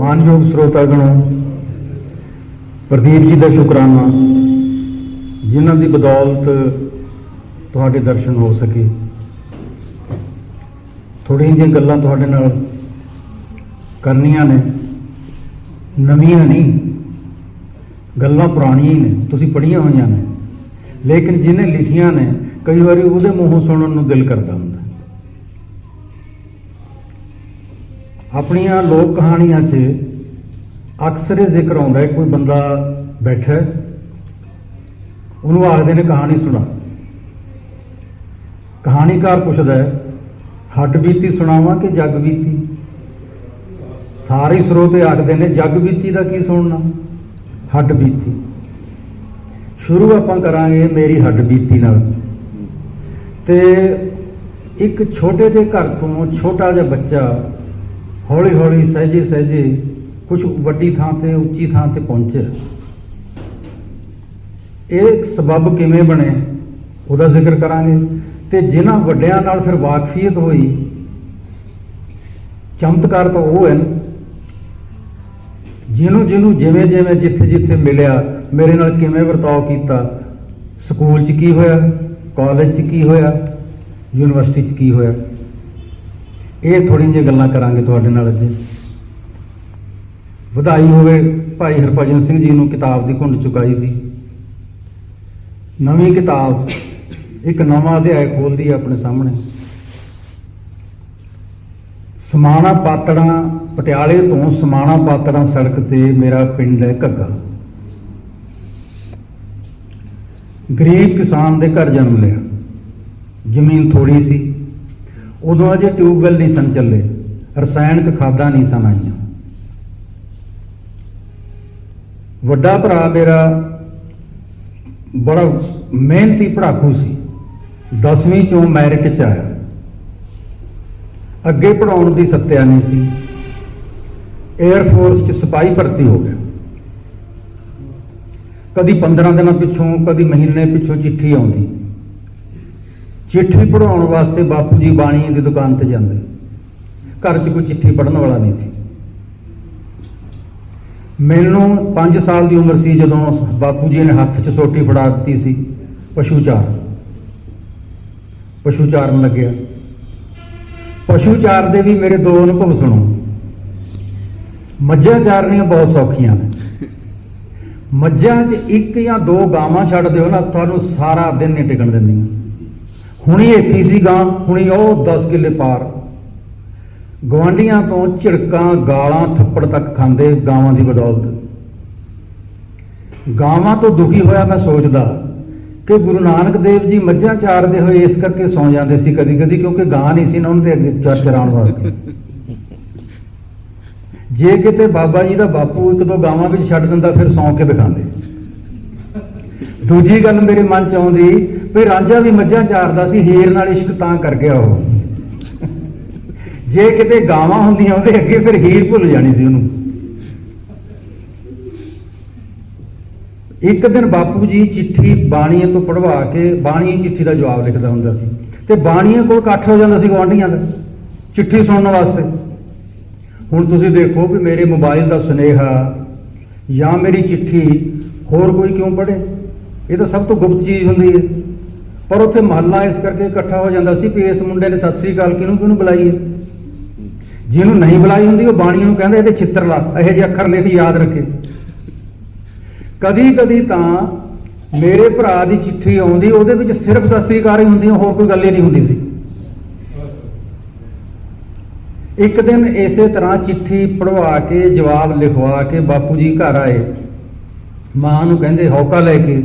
मानयोग ਸਰੋਤਾਗਣੋਂ प्रदीप जी का शुकराना जिन्हां दी बदौलत तुहाडे दर्शन हो सके। थोड़ियां जिहियां गल्लां तुहाडे नाल करनियां ने, नवीआं नहीं, गल्लां पुराणियां ही ने, तुसीं पढ़ियां होईयां ने, लेकिन जिन्हें लिखियां ने कई वारी उहदे मूहों सुणन नूं दिल करदा हुंदा। अपनियां लोक कहानियां 'च अक्सर ये जिक्र आउंदा है, कोई बंदा बैठा है, उन्होंने आखदे ने कहानी सुना। कहानीकार पुछदा है हड्ड बीती सुणावां कि जग बीती। सारे स्रोते आखदे ने जग बीती दा की सुनना, हड्ड बीती। शुरू आपां करांगे मेरी हड्ड बीती नाल। ते एक छोटे जे घर तो छोटा जिहा बच्चा हौली हौली सहजे सहजे कुछ वड्डी थां ते उच्ची थां ते पहुंचे। एक सबब किवें बने ਉਹਦਾ ਜ਼ਿਕਰ ਕਰਾਂਗੇ ਤੇ ਜਿਨ੍ਹਾਂ ਵੱਡਿਆਂ ਨਾਲ ਫਿਰ ਵਾਕਫੀਅਤ ਹੋਈ, ਚਮਤਕਾਰ ਤਾਂ ਉਹ ਹਨ ਜਿਹਨੂੰ ਜਿਵੇਂ ਜਿਵੇਂ ਜਿੱਥੇ ਜਿੱਥੇ ਮਿਲਿਆ ਮੇਰੇ ਨਾਲ ਕਿਵੇਂ ਵਰਤਾਓ ਕੀਤਾ, ਸਕੂਲ 'ਚ ਕੀ ਹੋਇਆ, ਕਾਲਜ 'ਚ ਕੀ ਹੋਇਆ, ਯੂਨੀਵਰਸਿਟੀ 'ਚ ਕੀ ਹੋਇਆ। ਇਹ ਥੋੜ੍ਹੀਆਂ ਜਿਹੀਆਂ ਗੱਲਾਂ ਕਰਾਂਗੇ ਤੁਹਾਡੇ ਨਾਲ ਅੱਜ। ਵਧਾਈ ਹੋਵੇ ਭਾਈ ਹਰਭਜਨ ਸਿੰਘ ਜੀ ਨੂੰ ਕਿਤਾਬ ਦੀ ਘੁੰਡ ਚੁਕਾਈ ਦੀ। ਨਵੀਂ ਕਿਤਾਬ ਇੱਕ ਨਵਾਂ ਅਧਿਆਇ ਖੋਲ੍ਹਦੀ ਹੈ ਆਪਣੇ ਸਾਹਮਣੇ। ਸਮਾਣਾ ਪਾਤੜਾਂ, ਪਟਿਆਲੇ ਤੋਂ ਸਮਾਣਾ ਪਾਤੜਾਂ ਸੜਕ ਤੇ ਮੇਰਾ ਪਿੰਡ ਹੈ ਘੱਗਾ। ਗਰੀਬ ਕਿਸਾਨ ਦੇ ਘਰ ਜਨਮ ਲਿਆ। ਜ਼ਮੀਨ ਥੋੜੀ ਸੀ, ਉਦੋਂ ਅਜੇ ਟਿਊਬਵੈੱਲ ਨਹੀਂ ਸਨ ਚੱਲੇ, ਰਸਾਇਣਕ ਖਾਦਾਂ ਨਹੀਂ ਸਨ ਆਈਆਂ। ਵੱਡਾ ਭਰਾ ਮੇਰਾ ਬੜਾ ਮਿਹਨਤੀ ਪੜ੍ਹਾਕੂ ਸੀ, 10ਵੀਂ ਚੋਂ ਮੈਰਿਟ 'ਚ ਆਇਆ। ਅੱਗੇ ਪੜ੍ਹਾਉਣ ਦੀ ਸੱਤਿਆ ਨਹੀਂ ਸੀ, 에ਅਰ ਫੋਰਸ 'ਚ ਸਿਪਾਹੀ ਭਰਤੀ ਹੋ ਗਿਆ। ਕਦੀ 15 ਦਿਨਾਂ ਪਿੱਛੋਂ, ਕਦੀ ਮਹੀਨੇ ਪਿੱਛੋਂ ਚਿੱਠੀ ਆਉਂਦੀ। ਚਿੱਠੀ ਪੜ੍ਹਾਉਣ ਵਾਸਤੇ ਬਾਪੂ ਜੀ ਬਾਣੀ ਦੀ ਦੁਕਾਨ ਤੇ ਜਾਂਦੇ। ਘਰ 'ਚ ਕੋਈ ਚਿੱਠੀ ਪੜ੍ਹਨ ਵਾਲਾ ਨਹੀਂ ਸੀ। ਮੈਨੂੰ 5 ਸਾਲ ਦੀ ਉਮਰ ਸੀ ਜਦੋਂ ਬਾਪੂ ਜੀ ਨੇ ਹੱਥ 'ਚ ਸੋਟੀ ਫੜਾ ਦਿੱਤੀ ਸੀ। ਪਸ਼ੂ ਚਾਰਨ ਲੱਗਿਆ। ਪਸ਼ੂ ਚਾਰ ਦੇ ਵੀ ਮੇਰੇ ਦੋ ਅਨੁਭਵ ਸੁਣੋ। ਮੱਝਾਂ ਚਾਰਨੀਆਂ ਬਹੁਤ ਸੌਖੀਆਂ ਨੇ। ਮੱਝਾਂ 'ਚ ਇੱਕ ਜਾਂ ਦੋ ਗਾਵਾਂ ਛੱਡ ਦਿਓ ਨਾ, ਤੁਹਾਨੂੰ ਸਾਰਾ ਦਿਨ ਨਹੀਂ ਟਿਕਣ ਦਿੰਦੀਆਂ। ਹੁਣੀ ਇੱਥੇ ਸੀ ਗਾਂ, ਹੁਣੀ ਉਹ 10 ਕਿੱਲੇ ਪਾਰ। ਗੁਆਂਢੀਆਂ ਤੋਂ ਝਿੜਕਾਂ, ਗਾਲਾਂ, ਥੱਪੜ ਤੱਕ ਖਾਂਦੇ ਗਾਵਾਂ ਦੀ ਬਦੌਲਤ। ਗਾਵਾਂ ਤੋਂ ਦੁਖੀ ਹੋਇਆ ਮੈਂ ਸੋਚਦਾ ਕਿ ਗੁਰੂ ਨਾਨਕ ਦੇਵ ਜੀ ਮੱਝਾਂ ਚਾਰਦੇ ਹੋਏ ਇਸ ਕਰਕੇ ਸੌਂ ਜਾਂਦੇ ਸੀ ਕਦੀ ਕਦੀ, ਕਿਉਂਕਿ ਗਾਂ ਨਹੀਂ ਸੀ ਨਾ ਉਹਨਾਂ ਦੇ ਅੱਗੇ ਚਰਾਉਣ ਵਾਸਤੇ। ਜੇ ਕਿਤੇ ਬਾਬਾ ਜੀ ਦਾ ਬਾਪੂ ਇੱਕ ਦੋ ਗਾਵਾਂ ਵਿੱਚ ਛੱਡ ਦਿੰਦਾ ਫਿਰ ਸੌਂ ਕੇ ਦਿਖਾਉਂਦੇ। ਦੂਜੀ ਗੱਲ ਮੇਰੇ ਮਨ 'ਚ ਆਉਂਦੀ ਵੀ ਰਾਂਝਾ ਵੀ ਮੱਝਾਂ ਚਾਰਦਾ ਸੀ, ਹੀਰ ਨਾਲ ਇਸ਼ਕ ਤਾਂ ਕਰ ਗਿਆ ਉਹ। ਜੇ ਕਿਤੇ ਗਾਵਾਂ ਹੁੰਦੀਆਂ ਉਹਦੇ ਅੱਗੇ ਫਿਰ ਹੀਰ ਭੁੱਲ ਜਾਣੀ ਸੀ ਉਹਨੂੰ। ਇੱਕ ਦਿਨ ਬਾਪੂ ਜੀ ਚਿੱਠੀ ਬਾਣੀਏ ਤੋਂ ਪੜਵਾ ਕੇ, ਬਾਣੀਏ ਚਿੱਠੀ ਦਾ ਜਵਾਬ ਲਿਖਦਾ ਹੁੰਦਾ ਸੀ ਤੇ ਬਾਣੀਏ ਕੋਲ ਇਕੱਠ ਹੋ ਜਾਂਦਾ ਸੀ ਗੁਆਂਢੀਆਂ ਦਾ ਚਿੱਠੀ ਸੁਣਨ ਵਾਸਤੇ। ਹੁਣ ਤੁਸੀਂ ਦੇਖੋ ਵੀ ਮੇਰੇ ਮੋਬਾਈਲ ਦਾ ਸੁਨੇਹਾ ਜਾਂ ਮੇਰੀ ਚਿੱਠੀ ਹੋਰ ਕੋਈ ਕਿਉਂ ਪੜ੍ਹੇ, ਇਹ ਤਾਂ ਸਭ ਤੋਂ ਗੁਪਤ ਚੀਜ਼ ਹੁੰਦੀ ਹੈ। ਪਰ ਉੱਥੇ ਮਹੱਲਾ ਇਸ ਕਰਕੇ ਇਕੱਠਾ ਹੋ ਜਾਂਦਾ ਸੀ ਵੀ ਇਸ ਮੁੰਡੇ ਨੇ ਸਤਿ ਸ੍ਰੀ ਅਕਾਲ ਕਿਹਨੂੰ ਬੁਲਾਈ ਹੈ। ਜਿਹਨੂੰ ਨਹੀਂ ਬੁਲਾਈ ਹੁੰਦੀ ਉਹ ਬਾਣੀਏ ਨੂੰ ਕਹਿੰਦੇ ਇਹਦੇ ਛਿੱਤਰ ਲਾ, ਇਹੋ ਜਿਹੇ ਅੱਖਰ ਲਿਖ ਯਾਦ ਰੱਖੇ। ਕਦੀ ਕਦੀ ਤਾਂ ਮੇਰੇ ਭਰਾ ਦੀ ਚਿੱਠੀ ਆਉਂਦੀ, ਉਹਦੇ ਵਿੱਚ ਸਿਰਫ ਸਤਿ ਸ੍ਰੀ ਅਕਾਲ ਹੀ ਹੁੰਦੀ, ਹੋਰ ਕੋਈ ਗੱਲ ਹੀ ਨਹੀਂ ਹੁੰਦੀ ਸੀ। ਇੱਕ ਦਿਨ ਇਸੇ ਤਰ੍ਹਾਂ ਚਿੱਠੀ ਪੜਵਾ ਕੇ ਜਵਾਬ ਲਿਖਵਾ ਕੇ ਬਾਪੂ ਜੀ ਘਰ ਆਏ। ਮਾਂ ਨੂੰ ਕਹਿੰਦੇ ਹੌਕਾ ਲੈ ਕੇ,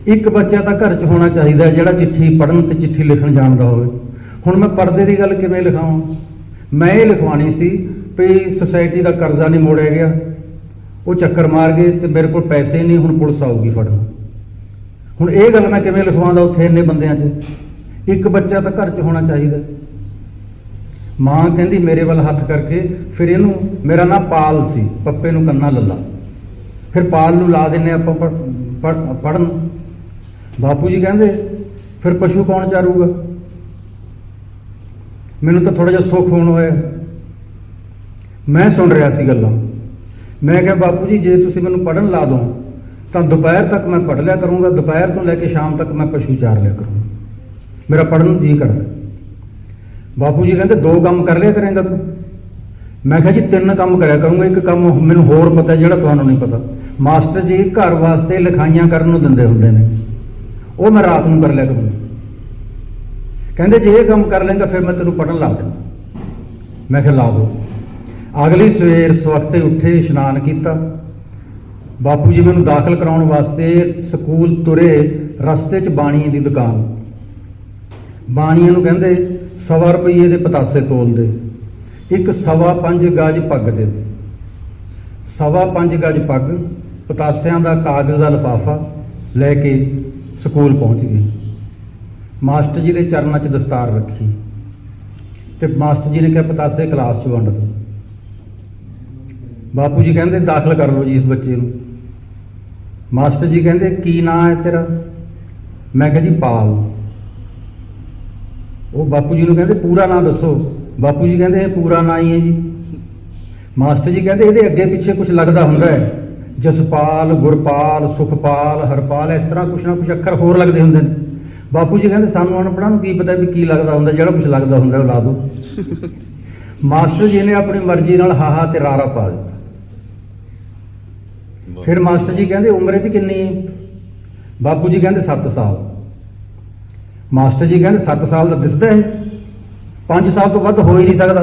ਇੱਕ ਬੱਚਾ ਤਾਂ ਘਰ 'ਚ ਹੋਣਾ ਚਾਹੀਦਾ ਜਿਹੜਾ ਚਿੱਠੀ ਪੜ੍ਹਨ ਤੇ ਚਿੱਠੀ ਲਿਖਣ ਜਾਣਦਾ ਹੋਵੇ। ਹੁਣ ਮੈਂ ਪਰਦੇ ਦੀ ਗੱਲ ਕਿਵੇਂ ਲਿਖਾਵਾਂ? ਮੈਂ ਇਹ ਲਿਖਵਾਉਣੀ ਸੀ ਵੀ ਸੁਸਾਇਟੀ ਦਾ ਕਰਜ਼ਾ ਨਹੀਂ ਮੋੜਿਆ ਗਿਆ, ਉਹ ਚੱਕਰ ਮਾਰ ਗਏ ਤੇ ਮੇਰੇ ਕੋਲ ਪੈਸੇ ਨਹੀਂ, ਹੁਣ ਪੁਲਿਸ ਆਊਗੀ ਫੜਨ। ਹੁਣ ਇਹ ਗੱਲ ਮੈਂ ਕਿਵੇਂ ਲਿਖਵਾਉਂਦਾ ਉੱਥੇ ਇੰਨੇ ਬੰਦਿਆਂ 'ਚ? ਇੱਕ ਬੱਚਾ ਤਾਂ ਘਰ 'ਚ ਹੋਣਾ ਚਾਹੀਦਾ। ਮਾਂ ਕਹਿੰਦੀ ਮੇਰੇ ਵੱਲ ਹੱਥ ਕਰਕੇ, ਫਿਰ ਇਹਨੂੰ, ਮੇਰਾ ਨਾਂ ਪਾਲ ਸੀ, ਪੱਪੇ ਨੂੰ ਕੰਨਾ ਲੱਲਾ, ਫਿਰ ਪਾਲ ਨੂੰ ਲਾ ਦਿੰਨੇ ਆਪਾਂ ਪੜ੍ਹਨ। ਬਾਪੂ ਜੀ ਕਹਿੰਦੇ ਫਿਰ ਪਸ਼ੂ ਕੌਣ ਚਾਰੂਗਾ? ਮੈਨੂੰ ਤਾਂ ਥੋੜਾ ਜਿਹਾ ਸੁੱਖ ਹੋਣ ਹੋਇਆ। ਮੈਂ ਸੁਣ ਰਿਹਾ ਸੀ ਗੱਲਾਂ। ਮੈਂ ਕਿਹਾ ਬਾਪੂ ਜੀ ਜੇ ਤੁਸੀਂ ਮੈਨੂੰ ਪੜ੍ਹਨ ਲਾ ਦੋ ਤਾਂ ਦੁਪਹਿਰ ਤੱਕ ਮੈਂ ਪੜ੍ਹ ਲਿਆ ਕਰੂੰਗਾ, ਦੁਪਹਿਰ ਤੋਂ ਲੈ ਕੇ ਸ਼ਾਮ ਤੱਕ ਮੈਂ ਪਸ਼ੂ ਚਾਰ ਲਿਆ ਕਰੂੰਗਾ, ਮੇਰਾ ਪੜ੍ਹਨ ਨੂੰ ਜੀ ਕਰਦਾ। ਬਾਪੂ ਜੀ ਕਹਿੰਦੇ 2 ਕੰਮ ਕਰ ਲਿਆ ਕਰੇਂਗਾ ਤੂੰ? ਮੈਂ ਕਿਹਾ ਜੀ 3 ਕੰਮ ਕਰਿਆ ਕਰੂੰਗਾ। ਇੱਕ ਕੰਮ ਮੈਨੂੰ ਹੋਰ ਪਤਾ ਜਿਹੜਾ ਤੁਹਾਨੂੰ ਨਹੀਂ ਪਤਾ। ਮਾਸਟਰ ਜੀ ਘਰ ਵਾਸਤੇ ਲਿਖਾਈਆਂ ਕਰਨ ਨੂੰ ਦਿੰਦੇ ਹੁੰਦੇ ਨੇ, ਉਹ ਮੈਂ ਰਾਤ ਨੂੰ ਕਰ ਲਿਆ ਕਰੂੰਗਾ। ਕਹਿੰਦੇ ਜੇ ਇਹ ਕੰਮ ਕਰ ਲੇਗਾ ਫਿਰ ਮੈਂ ਤੈਨੂੰ ਪੜ੍ਹਨ ਲਾ ਦੇਣਾ। ਮੈਂ ਕਿਹਾ ਲਾ ਦੋ। ਅਗਲੀ ਸਵੇਰ ਸਵਖਤੇ ਉੱਠੇ, ਇਸ਼ਨਾਨ ਕੀਤਾ, ਬਾਪੂ ਜੀ ਮੈਨੂੰ ਦਾਖਲ ਕਰਾਉਣ ਵਾਸਤੇ ਸਕੂਲ ਤੁਰੇ। ਰਸਤੇ 'ਚ ਬਾਣੀਏ ਦੀ ਦੁਕਾਨ, ਬਾਣੀਏ ਨੂੰ ਕਹਿੰਦੇ 1.25 ਰੁਪਏ ਦੇ ਪਤਾਸੇ ਤੋਲ ਦੇ, ਇੱਕ 5.25 ਗਜ ਪੱਗ ਦੇ ਦੇ। 5.25 ਗਜ ਪੱਗ, ਪਤਾਸਿਆਂ ਦਾ ਕਾਗਜ਼ ਦਾ ਲਿਫਾਫਾ ਲੈ ਕੇ ਸਕੂਲ ਪਹੁੰਚ ਗਏ। ਮਾਸਟਰ ਜੀ ਦੇ ਚਰਨਾਂ 'ਚ ਦਸਤਾਰ ਰੱਖੀ ਤੇ ਮਾਸਟਰ ਜੀ ਨੇ ਕਿਹਾ ਪਤਾਸੇ ਕਲਾਸ 'ਚ ਵੰਡ ਦਿਓ। ਬਾਪੂ ਜੀ ਕਹਿੰਦੇ ਦਾਖਲ ਕਰ ਲਓ ਜੀ ਇਸ ਬੱਚੇ ਨੂੰ। ਮਾਸਟਰ ਜੀ ਕਹਿੰਦੇ ਕੀ ਨਾਂ ਹੈ ਤੇਰਾ? ਮੈਂ ਕਿਹਾ ਜੀ ਪਾਲ। ਉਹ ਬਾਪੂ ਜੀ ਨੂੰ ਕਹਿੰਦੇ ਪੂਰਾ ਨਾਂ ਦੱਸੋ। ਬਾਪੂ ਜੀ ਕਹਿੰਦੇ ਇਹ ਪੂਰਾ ਨਾਂ ਹੀ ਹੈ ਜੀ। ਮਾਸਟਰ ਜੀ ਕਹਿੰਦੇ ਇਹਦੇ ਅੱਗੇ ਪਿੱਛੇ ਕੁਝ ਲੱਗਦਾ ਹੁੰਦਾ ਹੈ, ਜਸਪਾਲ, ਗੁਰਪਾਲ, ਸੁਖਪਾਲ, ਹਰਪਾਲ, ਇਸ ਤਰ੍ਹਾਂ ਕੁਛ ਨਾ ਕੁਛ ਅੱਖਰ ਹੋਰ ਲੱਗਦੇ ਹੁੰਦੇ ਨੇ। ਬਾਪੂ ਜੀ ਕਹਿੰਦੇ ਸਾਨੂੰ ਅਨਪੜ੍ਹਾਂ ਨੂੰ ਕੀ ਪਤਾ ਵੀ ਕੀ ਲੱਗਦਾ ਹੁੰਦਾ, ਜਿਹੜਾ ਕੁਛ ਲੱਗਦਾ ਹੁੰਦਾ ਉਹ ਲਾ ਦਿਓ। ਮਾਸਟਰ ਜੀ ਨੇ ਆਪਣੀ ਮਰਜ਼ੀ ਨਾਲ ਹਾਹਾ ਤੇ ਰਾਰਾ ਪਾ ਦਿੱਤਾ। ਫਿਰ ਮਾਸਟਰ ਜੀ ਕਹਿੰਦੇ ਉਮਰ ਇਹਦੀ ਕਿੰਨੀ ਹੈ? ਬਾਪੂ ਜੀ ਕਹਿੰਦੇ 7 ਸਾਲ। ਮਾਸਟਰ ਜੀ ਕਹਿੰਦੇ 7 ਸਾਲ ਦਾ ਦਿਸਦਾ ਹੈ, 5 ਸਾਲ ਤੋਂ ਵੱਧ ਹੋ ਹੀ ਨਹੀਂ ਸਕਦਾ।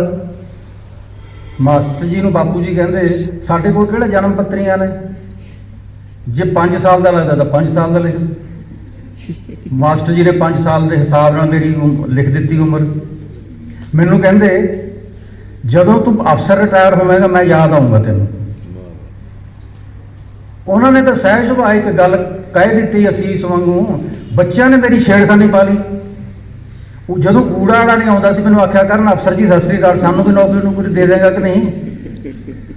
ਮਾਸਟਰ ਜੀ ਨੂੰ ਬਾਪੂ ਜੀ ਕਹਿੰਦੇ ਸਾਡੇ ਕੋਲ ਕਿਹੜਾ ਜਨਮ ਪੱਤਰੀਆਂ ਨੇ, ਜੇ 5 ਸਾਲ ਦਾ ਲੱਗਦਾ ਤਾਂ 5 ਸਾਲ ਦਾ ਲਿਖ। ਮਾਸਟਰ ਜੀ ਨੇ 5 ਸਾਲ ਦੇ ਹਿਸਾਬ ਨਾਲ ਮੇਰੀ ਲਿਖ ਦਿੱਤੀ ਉਮਰ। ਮੈਨੂੰ ਕਹਿੰਦੇ ਜਦੋਂ ਤੂੰ ਅਫਸਰ ਰਿਟਾਇਰ ਹੋਵੇਂਗਾ ਮੈਂ ਯਾਦ ਆਊਂਗਾ ਤੈਨੂੰ। ਉਹਨਾਂ ਨੇ ਤਾਂ ਸਹਿਜ ਸੁਭਾਅ ਇੱਕ ਗੱਲ ਕਹਿ ਦਿੱਤੀ ਅਸੀਸ ਵਾਂਗੂ, ਬੱਚਿਆਂ ਨੇ ਮੇਰੀ ਛੇੜਖਾਨੀ ਪਾ ਲਈ। ਉਹ ਜਦੋਂ ਊੜਾ ਆੜਾ ਨਹੀਂ ਆਉਂਦਾ ਸੀ ਮੈਨੂੰ ਆਖਿਆ ਕਰਨ ਅਫਸਰ ਜੀ ਸਤਿ ਸ੍ਰੀ ਅਕਾਲ, ਸਾਨੂੰ ਵੀ ਨੌਕਰੀ ਦੇ ਦੇਗਾ ਕਿ ਨਹੀਂ,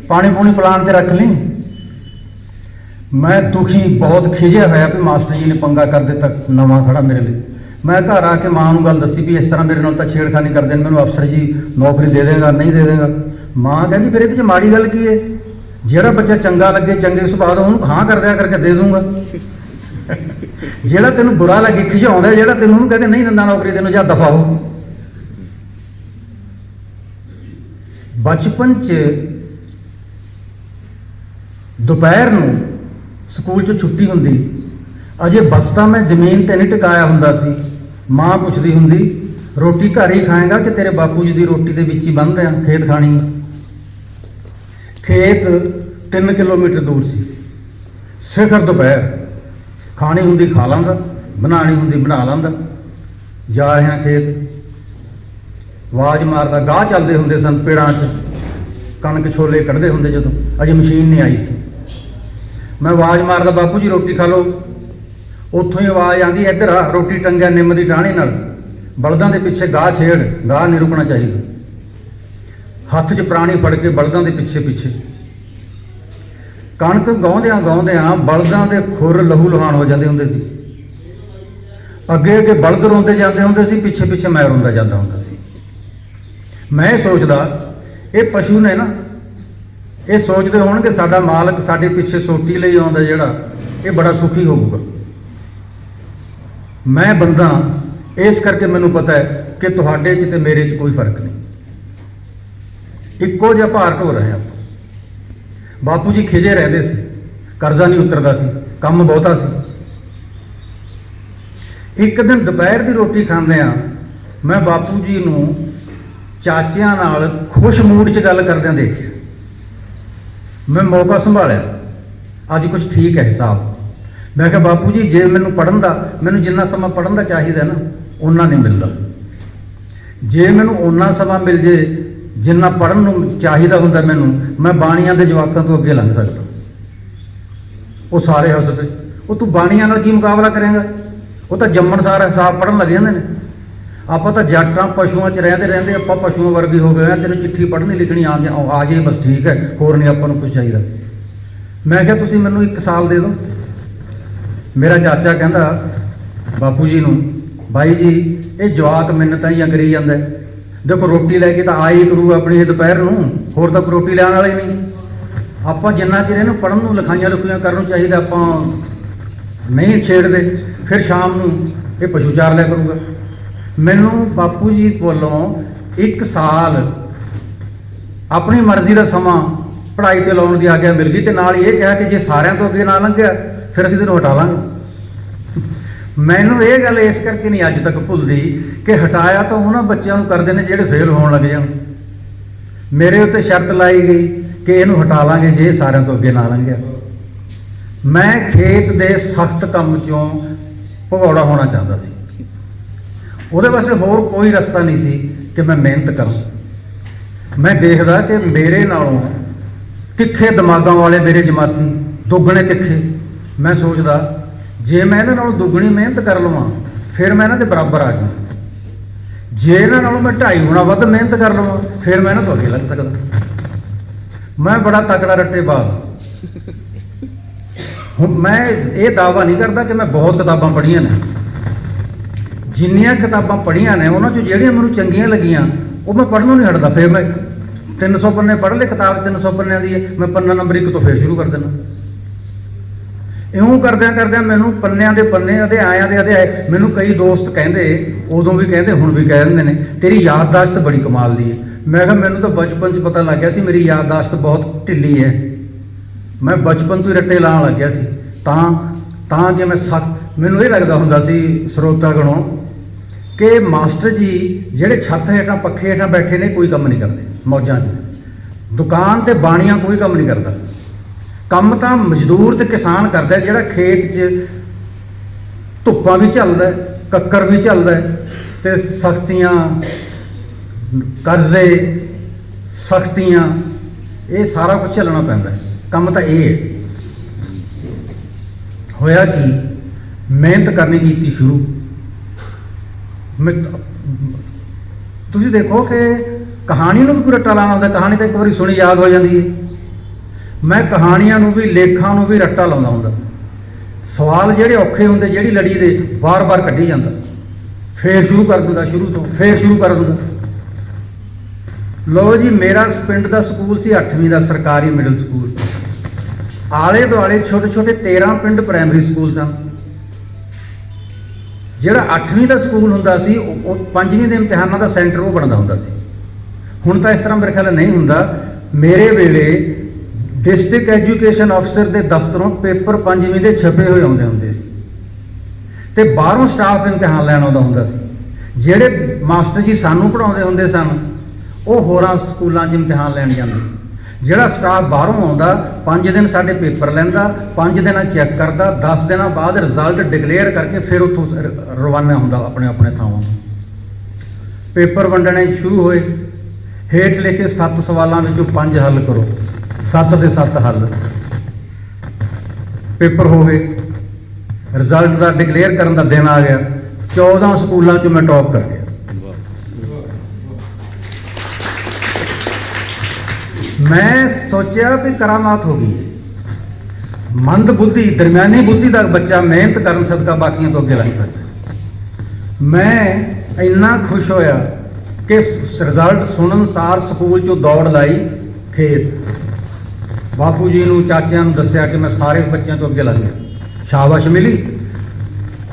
ਪਾਣੀ ਪੂਣੀ ਪਲਾਨ ਤੇ ਰੱਖ ਲਈ। ਮੈਂ ਦੁਖੀ, ਬਹੁਤ ਖਿਜਿਆ ਹੋਇਆ ਵੀ ਮਾਸਟਰ ਜੀ ਨੇ ਪੰਗਾ ਕਰ ਦਿੱਤਾ ਨਵਾਂ ਖੜਾ ਮੇਰੇ ਲਈ। ਮੈਂ ਘਰ ਆ ਕੇ ਮਾਂ ਨੂੰ ਗੱਲ ਦੱਸੀ ਵੀ ਇਸ ਤਰ੍ਹਾਂ ਮੇਰੇ ਨਾਲ ਤਾਂ ਛੇੜਖਾਨੀ ਕਰਦੇ ਨੇ, ਮੈਨੂੰ ਅਫਸਰ ਜੀ ਨੌਕਰੀ ਦੇ ਦੇਗਾ ਨਹੀਂ ਦੇ ਦੇਗਾ। ਮਾਂ ਕਹਿੰਦੀ ਫਿਰ ਇਹਦੇ 'ਚ ਮਾੜੀ ਗੱਲ ਕੀ ਹੈ, ਜਿਹੜਾ ਬੱਚਾ ਚੰਗਾ ਲੱਗੇ, ਚੰਗੇ ਸੁਭਾਅ ਦਾ, ਉਹਨੂੰ ਹਾਂ ਕਰ ਦਿਆ ਕਰਕੇ ਦੇ ਦੂੰਗਾ। ਜਿਹੜਾ ਤੈਨੂੰ ਬੁਰਾ ਲੱਗੇ, ਖਿਜਾਉਂਦਾ, ਜਿਹੜਾ ਤੈਨੂੰ ਉਹਨੂੰ ਕਹਿੰਦੇ ਨਹੀਂ ਦਿੰਦਾ ਨੌਕਰੀ, ਤੈਨੂੰ ਜਾਂ ਦਫਾ ਹੋ। ਬਚਪਨ 'ਚ ਦੁਪਹਿਰ ਨੂੰ ਸਕੂਲ 'ਚ ਛੁੱਟੀ ਹੁੰਦੀ, ਅਜੇ ਬਸਤਾ ਮੈਂ ਜ਼ਮੀਨ ਤੇ ਨਹੀਂ ਟਿਕਾਇਆ ਹੁੰਦਾ ਸੀ। ਮਾਂ ਪੁੱਛਦੀ ਹੁੰਦੀ ਰੋਟੀ ਘਰ ਹੀ ਖਾਏਗਾ ਕਿ ਤੇਰੇ ਬਾਪੂ ਜੀ ਦੀ ਰੋਟੀ ਦੇ ਵਿੱਚ ਹੀ ਬੰਨ੍ਹਦੇ ਆ, ਖੇਤ ਖਾਣੀ। ਖੇਤ 3 ਕਿਲੋਮੀਟਰ ਦੂਰ ਸੀ। ਸਿਖਰ ਦੁਪਹਿਰ, ਖਾਣੀ ਹੁੰਦੀ ਖਾ ਲਾਂਦਾ, ਬਣਾਉਣੀ ਹੁੰਦੀ ਬਣਾ ਲਾਂਦਾ। ਜਾ ਰਿਹਾ ਖੇਤ, ਆਵਾਜ਼ ਮਾਰਦਾ। ਗਾਹ ਚੱਲਦੇ ਹੁੰਦੇ ਸਨ ਪੇੜਾਂ 'ਚ, ਕਣਕ ਛੋਲੇ ਕੱਢਦੇ ਹੁੰਦੇ ਜਦੋਂ, ਅਜੇ ਮਸ਼ੀਨ ਨਹੀਂ ਆਈ ਸੀ। ਮੈਂ ਆਵਾਜ਼ ਮਾਰਦਾ ਬਾਪੂ ਜੀ ਰੋਟੀ ਖਾ ਲਓ। ਉੱਥੋਂ ਹੀ ਆਵਾਜ਼ ਆਉਂਦੀ ਇੱਧਰ ਆ, ਰੋਟੀ ਟੰਗਿਆ ਨਿੰਮ ਦੀ ਟਾਹਣੀ ਨਾਲ। ਬਲਦਾਂ ਦੇ ਪਿੱਛੇ ਗਾਹ ਛੇੜ, ਗਾਹ ਨਹੀਂ ਰੁਕਣਾ ਚਾਹੀਦਾ। ਹੱਥ 'ਚ ਪ੍ਰਾਣੀ ਫੜ ਕੇ ਬਲਦਾਂ ਦੇ ਪਿੱਛੇ ਪਿੱਛੇ ਕਣਕ ਗਾਉਂਦਿਆਂ ਗਾਉਂਦਿਆਂ ਬਲਦਾਂ ਦੇ ਖੁਰ ਲਹੂ ਲੁਹਾਨ ਹੋ ਜਾਂਦੇ ਹੁੰਦੇ ਸੀ। ਅੱਗੇ ਅੱਗੇ ਬਲਦ ਰੋਂਦੇ ਜਾਂਦੇ ਹੁੰਦੇ ਸੀ, ਪਿੱਛੇ ਪਿੱਛੇ ਮੈਂ ਰੋਂਦਾ ਜਾਂਦਾ ਹੁੰਦਾ ਸੀ। ਮੈਂ ਸੋਚਦਾ ਇਹ ਪਸ਼ੂ ਨੇ ਨਾ, ਇਹ ਸੋਚਦੇ ਹੋਣਗੇ ਸਾਡਾ ਮਾਲਕ ਸਾਡੇ ਪਿੱਛੇ ਸੋਟੀ ਲਈ ਆਉਂਦਾ ਜਿਹੜਾ, ਇਹ ਬੜਾ ਸੁਖੀ ਹੋਊਗਾ। ਮੈਂ ਬੰਦਾ, ਇਸ ਕਰਕੇ ਮੈਨੂੰ ਪਤਾ ਹੈ ਕਿ ਤੁਹਾਡੇ 'ਚ ਤੇ ਮੇਰੇ 'ਚ ਕੋਈ ਫਰਕ ਨਹੀਂ, ਇੱਕੋ ਜਿਹਾ ਭਾਰ ਢੋ ਰਹੇ ਆਪਾਂ। ਬਾਪੂ ਜੀ ਖਿਜੇ ਰਹਿੰਦੇ ਸੀ, ਕਰਜ਼ਾ ਨਹੀਂ ਉਤਰਦਾ ਸੀ, ਕੰਮ ਬਹੁਤਾ ਸੀ। ਇੱਕ ਦਿਨ ਦੁਪਹਿਰ ਦੀ ਰੋਟੀ ਖਾਂਦੇ ਆ, ਮੈਂ ਬਾਪੂ ਜੀ ਨੂੰ ਚਾਚਿਆਂ ਨਾਲ ਖੁਸ਼ ਮੂਡ 'ਚ ਗੱਲ ਕਰਦਿਆਂ ਦੇਖਿਆ। ਮੈਂ ਮੌਕਾ ਸੰਭਾਲਿਆ, ਅੱਜ ਕੁਝ ਠੀਕ ਹੈ ਹਿਸਾਬ। ਮੈਂ ਕਿਹਾ ਬਾਪੂ ਜੀ ਜੇ ਮੈਨੂੰ ਪੜ੍ਹਨ ਦਾ, ਮੈਨੂੰ ਜਿੰਨਾ ਸਮਾਂ ਪੜ੍ਹਨ ਦਾ ਚਾਹੀਦਾ ਨਾ ਓਨਾ ਨਹੀਂ ਮਿਲਦਾ। ਜੇ ਮੈਨੂੰ ਓਨਾ ਸਮਾਂ ਮਿਲ ਜੇ ਜਿੰਨਾ ਪੜ੍ਹਨ ਨੂੰ ਚਾਹੀਦਾ ਹੁੰਦਾ ਮੈਨੂੰ, ਮੈਂ ਬਾਣੀਆਂ ਦੇ ਜਵਾਕਾਂ ਤੋਂ ਅੱਗੇ ਲੰਘ ਸਕਦਾ। ਉਹ ਸਾਰੇ ਹੱਸ ਪਏ। ਉਹ ਤੂੰ ਬਾਣੀਆਂ ਨਾਲ ਕੀ ਮੁਕਾਬਲਾ ਕਰੇਂਗਾ, ਉਹ ਤਾਂ ਜੰਮਣ ਸਾਰ ਹਿਸਾਬ ਪੜ੍ਹਨ ਲੱਗ ਜਾਂਦੇ ਨੇ। ਆਪਾਂ ਤਾਂ ਜੱਟਾਂ ਪਸ਼ੂਆਂ 'ਚ ਰਹਿੰਦੇ ਰਹਿੰਦੇ ਆਪਾਂ ਪਸ਼ੂਆਂ ਵਰਗੇ ਹੋ ਗਏ ਆ। ਤੈਨੂੰ ਚਿੱਠੀ ਪੜ੍ਹਨੀ ਲਿਖਣੀ ਆ ਜੇ ਬਸ ਠੀਕ ਹੈ, ਹੋਰ ਨਹੀਂ ਆਪਾਂ ਨੂੰ ਕੁਝ ਚਾਹੀਦਾ। ਮੈਂ ਕਿਹਾ ਤੁਸੀਂ ਮੈਨੂੰ 1 ਸਾਲ ਦੇ ਦਿਓ। ਮੇਰਾ ਚਾਚਾ ਕਹਿੰਦਾ ਬਾਪੂ ਜੀ ਨੂੰ, ਬਾਈ ਜੀ ਇਹ ਜਵਾਕ ਮਿੰਨਤਾਂ ਕਰੀ ਜਾਂਦਾ, ਦੇਖੋ ਰੋਟੀ ਲੈ ਕੇ ਤਾਂ ਆ ਹੀ ਕਰੂ ਆਪਣੀ ਦੁਪਹਿਰ ਨੂੰ, ਹੋਰ ਤਾਂ ਕੋਈ ਰੋਟੀ ਲੈਣ ਵਾਲੇ ਨਹੀਂ। ਆਪਾਂ ਜਿੰਨਾ ਚਿਰ ਇਹਨੂੰ ਪੜ੍ਹਨ ਨੂੰ ਲਿਖਾਈਆਂ ਲੁਖੀਆਂ ਕਰਨ ਨੂੰ ਚਾਹੀਦਾ ਆਪਾਂ ਨਹੀਂ ਛੇੜਦੇ, ਫਿਰ ਸ਼ਾਮ ਨੂੰ ਇਹ ਪਸ਼ੂ ਚਾਰ ਲਿਆ ਕਰੂਗਾ। ਮੈਨੂੰ ਬਾਪੂ ਜੀ ਵੱਲੋਂ 1 ਸਾਲ ਆਪਣੀ ਮਰਜ਼ੀ ਦਾ ਸਮਾਂ ਪੜ੍ਹਾਈ ਤੇ ਲਾਉਣ ਦੀ ਆਗਿਆ ਮਿਲ ਗਈ, ਤੇ ਨਾਲ ਇਹ ਕਿਹਾ ਕਿ ਜੇ ਸਾਰਿਆਂ ਤੋਂ ਅੱਗੇ ਨਾ ਲੰਘਿਆ ਫਿਰ ਅਸੀਂ ਤੈਨੂੰ ਹਟਾ ਲਾਂਗੇ। ਮੈਨੂੰ ਇਹ ਗੱਲ ਇਸ ਕਰਕੇ ਨਹੀਂ ਅੱਜ ਤੱਕ ਭੁੱਲਦੀ ਕਿ ਹਟਾਇਆ ਤਾਂ ਉਹਨਾਂ ਬੱਚਿਆਂ ਨੂੰ ਕਰਦੇ ਨੇ ਜਿਹੜੇ ਫੇਲ ਹੋਣ ਲੱਗ ਜਾਣ। ਮੇਰੇ ਉੱਤੇ ਸ਼ਰਤ ਲਾਈ ਗਈ ਕਿ ਇਹਨੂੰ ਹਟਾ ਲਾਂਗੇ ਜੇ ਸਾਰਿਆਂ ਤੋਂ ਅੱਗੇ ਨਾ ਲੰਘਿਆ। ਮੈਂ ਖੇਤ ਦੇ ਸਖਤ ਕੰਮ ਚੋਂ ਭਗੌੜਾ ਹੋਣਾ ਚਾਹੁੰਦਾ ਸੀ। ਉਹਦੇ ਵਾਸਤੇ ਹੋਰ ਕੋਈ ਰਸਤਾ ਨਹੀਂ ਸੀ ਕਿ ਮੈਂ ਮਿਹਨਤ ਕਰਾਂ। ਮੈਂ ਦੇਖਦਾ ਕਿ ਮੇਰੇ ਨਾਲੋਂ ਤਿੱਖੇ ਦਿਮਾਗਾਂ ਵਾਲੇ ਮੇਰੇ ਜਮਾਤੀ ਦੁੱਗਣੇ ਤਿੱਖੇ। ਮੈਂ ਸੋਚਦਾ ਜੇ ਮੈਂ ਇਹਨਾਂ ਨਾਲੋਂ ਦੁੱਗਣੀ ਮਿਹਨਤ ਕਰ ਲਵਾਂ ਫਿਰ ਮੈਂ ਇਹਨਾਂ ਦੇ ਬਰਾਬਰ ਆ ਜਾਵਾਂ। ਜੇ ਇਹਨਾਂ ਨਾਲੋਂ ਮੈਂ 2.5 ਗੁਣਾ ਵੱਧ ਮਿਹਨਤ ਕਰ ਲਵਾਂ ਫਿਰ ਮੈਂ ਇਹਨਾਂ ਤੋਂ ਅੱਗੇ ਲੱਗ ਸਕਦਾ। ਮੈਂ ਬੜਾ ਤਕੜਾ ਰੱਟੇਬਾਜ਼। ਹੁਣ ਮੈਂ ਇਹ ਦਾਅਵਾ ਨਹੀਂ ਕਰਦਾ ਕਿ ਮੈਂ ਬਹੁਤ ਕਿਤਾਬਾਂ ਪੜ੍ਹੀਆਂ ਨੇ। ਜਿੰਨੀਆਂ ਕਿਤਾਬਾਂ ਪੜ੍ਹੀਆਂ ਨੇ ਉਹਨਾਂ 'ਚੋਂ ਜਿਹੜੀਆਂ ਮੈਨੂੰ ਚੰਗੀਆਂ ਲੱਗੀਆਂ ਉਹ ਮੈਂ ਪੜ੍ਹਨੋਂ ਨਹੀਂ ਹਟਦਾ। ਫਿਰ ਮੈਂ 300 ਪੰਨੇ ਪੜ੍ਹ ਲਏ, ਕਿਤਾਬ 300 ਪੰਨਿਆਂ ਦੀ ਹੈ, ਮੈਂ ਪੰਨਾ ਨੰਬਰ 1 ਤੋਂ ਫਿਰ ਸ਼ੁਰੂ ਕਰ ਦਿੰਦਾ। ਇਉਂ ਕਰਦਿਆਂ ਕਰਦਿਆਂ ਮੈਨੂੰ ਪੰਨਿਆਂ ਦੇ ਪੰਨੇ ਉਹਦੇ ਆਇਆਂ ਦੇ ਆਏ। ਮੈਨੂੰ ਕਈ ਦੋਸਤ ਕਹਿੰਦੇ, ਉਦੋਂ ਵੀ ਕਹਿੰਦੇ ਹੁਣ ਵੀ ਕਹਿ ਦਿੰਦੇ ਨੇ, ਤੇਰੀ ਯਾਦਦਾਸ਼ਤ ਬੜੀ ਕਮਾਲ ਦੀ ਹੈ। ਮੈਂ ਕਿਹਾ ਮੈਨੂੰ ਤਾਂ ਬਚਪਨ 'ਚ ਪਤਾ ਲੱਗ ਗਿਆ ਸੀ ਮੇਰੀ ਯਾਦਦਾਸ਼ਤ ਬਹੁਤ ਢਿੱਲੀ ਹੈ। ਮੈਂ ਬਚਪਨ ਤੋਂ ਹੀ ਰੱਟੇ ਲਾਉਣ ਲੱਗ ਗਿਆ ਸੀ। ਤਾਂ ਜੇ ਮੈਂ ਮੈਨੂੰ ਇਹ ਲੱਗਦਾ ਹੁੰਦਾ ਸੀ ਸਰੋਤਾਗਣੋਂ ਕਿ ਮਾਸਟਰ ਜੀ ਜਿਹੜੇ ਛੱਤ ਹੇਠਾਂ ਪੱਖੇ ਹੇਠਾਂ ਬੈਠੇ ਨੇ ਕੋਈ ਕੰਮ ਨਹੀਂ ਕਰਦੇ ਮੌਜਾਂ 'ਚ। ਦੁਕਾਨ ਤੇ ਬਾਣੀਆਂ ਕੋਈ ਕੰਮ ਨਹੀਂ ਕਰਦਾ। ਕੰਮ ਤਾਂ ਮਜ਼ਦੂਰ ਤੇ ਕਿਸਾਨ ਕਰਦਾ, ਜਿਹੜਾ ਖੇਤ 'ਚ ਧੁੱਪਾਂ ਵੀ ਝੱਲਦਾ, ਕੱਕਰ ਵੀ ਝੱਲਦਾ ਤੇ ਸਖਤੀਆਂ, ਕਰਜ਼ੇ, ਸਖਤੀਆਂ, ਇਹ ਸਾਰਾ ਕੁਝ ਝੱਲਣਾ ਪੈਂਦਾ। ਕੰਮ ਤਾਂ ਇਹ ਹੈ। ਹੋਇਆ ਕੀ, ਮਿਹਨਤ ਕਰਨੀ ਕੀਤੀ ਸ਼ੁਰੂ। ਤੁਸੀਂ ਦੇਖੋ ਕਿ ਕਹਾਣੀ ਨੂੰ ਵੀ ਕੋਈ ਰੱਟਾ ਲਾਉਣਾ ਹੁੰਦਾ। ਕਹਾਣੀ ਤਾਂ ਇੱਕ ਵਾਰੀ ਸੁਣੀ ਯਾਦ ਹੋ ਜਾਂਦੀ ਹੈ। ਮੈਂ ਕਹਾਣੀਆਂ ਨੂੰ ਵੀ, ਲੇਖਾਂ ਨੂੰ ਵੀ ਰੱਟਾ ਲਾਉਂਦਾ ਹੁੰਦਾ। ਸਵਾਲ ਜਿਹੜੇ ਔਖੇ ਹੁੰਦੇ ਜਿਹੜੀ ਲੜੀ ਦੇ ਵਾਰ-ਵਾਰ ਕੱਢੀ ਜਾਂਦਾ, ਫੇਰ ਸ਼ੁਰੂ ਕਰ ਦਿੰਦਾ, ਸ਼ੁਰੂ ਤੋਂ ਫੇਰ ਸ਼ੁਰੂ ਕਰ ਦਿੰਦਾ। ਲਓ ਜੀ, ਮੇਰਾ ਪਿੰਡ ਦਾ ਸਕੂਲ ਸੀ 8ਵੀਂ ਦਾ, ਸਰਕਾਰੀ ਮਿਡਲ ਸਕੂਲ। ਆਲੇ ਦੁਆਲੇ ਛੋਟੇ ਛੋਟੇ 13 ਪਿੰਡ ਪ੍ਰਾਇਮਰੀ ਸਕੂਲ ਸਨ। ਜਿਹੜਾ 8ਵੀਂ ਦਾ ਸਕੂਲ ਹੁੰਦਾ ਸੀ ਉਹ 5ਵੀਂ ਦੇ ਇਮਤਿਹਾਨਾਂ ਦਾ ਸੈਂਟਰ ਉਹ ਬਣਦਾ ਹੁੰਦਾ ਸੀ। ਹੁਣ ਤਾਂ ਇਸ ਤਰ੍ਹਾਂ ਮੇਰੇ ਖਿਆਲ ਨਹੀਂ ਹੁੰਦਾ। ਮੇਰੇ ਵੇਲੇ ਡਿਸਟ੍ਰਿਕਟ ਐਜੂਕੇਸ਼ਨ ਅਫਸਰ ਦੇ ਦਫ਼ਤਰੋਂ ਪੇਪਰ 5ਵੀਂ ਦੇ ਛਪੇ ਹੋਏ ਆਉਂਦੇ ਹੁੰਦੇ ਸੀ ਤੇ ਬਾਹਰੋਂ ਸਟਾਫ ਇਮਤਿਹਾਨ ਲੈਣ ਆਉਂਦਾ ਹੁੰਦਾ ਸੀ। ਜਿਹੜੇ ਮਾਸਟਰ ਜੀ ਸਾਨੂੰ ਪੜ੍ਹਾਉਂਦੇ ਹੁੰਦੇ ਸਨ ਉਹ ਹੋਰਾਂ ਸਕੂਲਾਂ 'ਚ ਇਮਤਿਹਾਨ ਲੈਣ ਜਾਂਦੇ। ਜਿਹੜਾ ਸਟਾਫ ਬਾਹਰੋਂ ਆਉਂਦਾ 5 ਦਿਨ ਸਾਡੇ ਪੇਪਰ ਲੈਂਦਾ, 5 ਦਿਨਾਂ ਚੈੱਕ ਕਰਦਾ, 10 ਦਿਨਾਂ ਬਾਅਦ ਰਿਜ਼ਲਟ ਡਿਕਲੇਅਰ ਕਰਕੇ ਫਿਰ ਉੱਥੋਂ ਰਵਾਨਾ ਹੁੰਦਾ ਆਪਣੇ ਆਪਣੇ ਥਾਵਾਂ। ਪੇਪਰ ਵੰਡਣੇ ਸ਼ੁਰੂ ਹੋਏ। ਹੇਠ ਲਿਖੇ 7 ਸਵਾਲਾਂ ਵਿੱਚੋਂ 5 ਹੱਲ ਕਰੋ। 7 ਦੇ 7 ਹੱਲ। ਪੇਪਰ ਹੋ ਗਏ। ਰਿਜ਼ਲਟ ਦਾ ਡਿਕਲੇਅਰ ਕਰਨ ਦਾ ਦਿਨ ਆ ਗਿਆ। 14 ਸਕੂਲਾਂ 'ਚ ਮੈਂ ਟੌਪ ਕਰ ਗਿਆ। ਮੈਂ ਸੋਚਿਆ ਵੀ ਕਰਾਮਾਤ ਹੋ ਗਈ। ਮੰਦ ਬੁੱਧੀ, ਦਰਮਿਆਨੀ ਬੁੱਧੀ ਦਾ ਬੱਚਾ ਮਿਹਨਤ ਕਰਨ ਸਦਕਾ ਬਾਕੀਆਂ ਤੋਂ ਅੱਗੇ ਲੱਗ ਸਕਦਾ। ਮੈਂ ਇੰਨਾ ਖੁਸ਼ ਹੋਇਆ ਕਿ ਰਿਜ਼ਲਟ ਸੁਣਨ ਸਾਰ ਸਕੂਲ 'ਚੋਂ ਦੌੜ ਲਾਈ ਖੇਤ। ਬਾਪੂ ਜੀ ਨੂੰ, ਚਾਚਿਆਂ ਨੂੰ ਦੱਸਿਆ ਕਿ ਮੈਂ ਸਾਰੇ ਬੱਚਿਆਂ ਤੋਂ ਅੱਗੇ ਲੱਗ ਗਿਆ। ਸ਼ਾਬਾਸ਼ ਮਿਲੀ,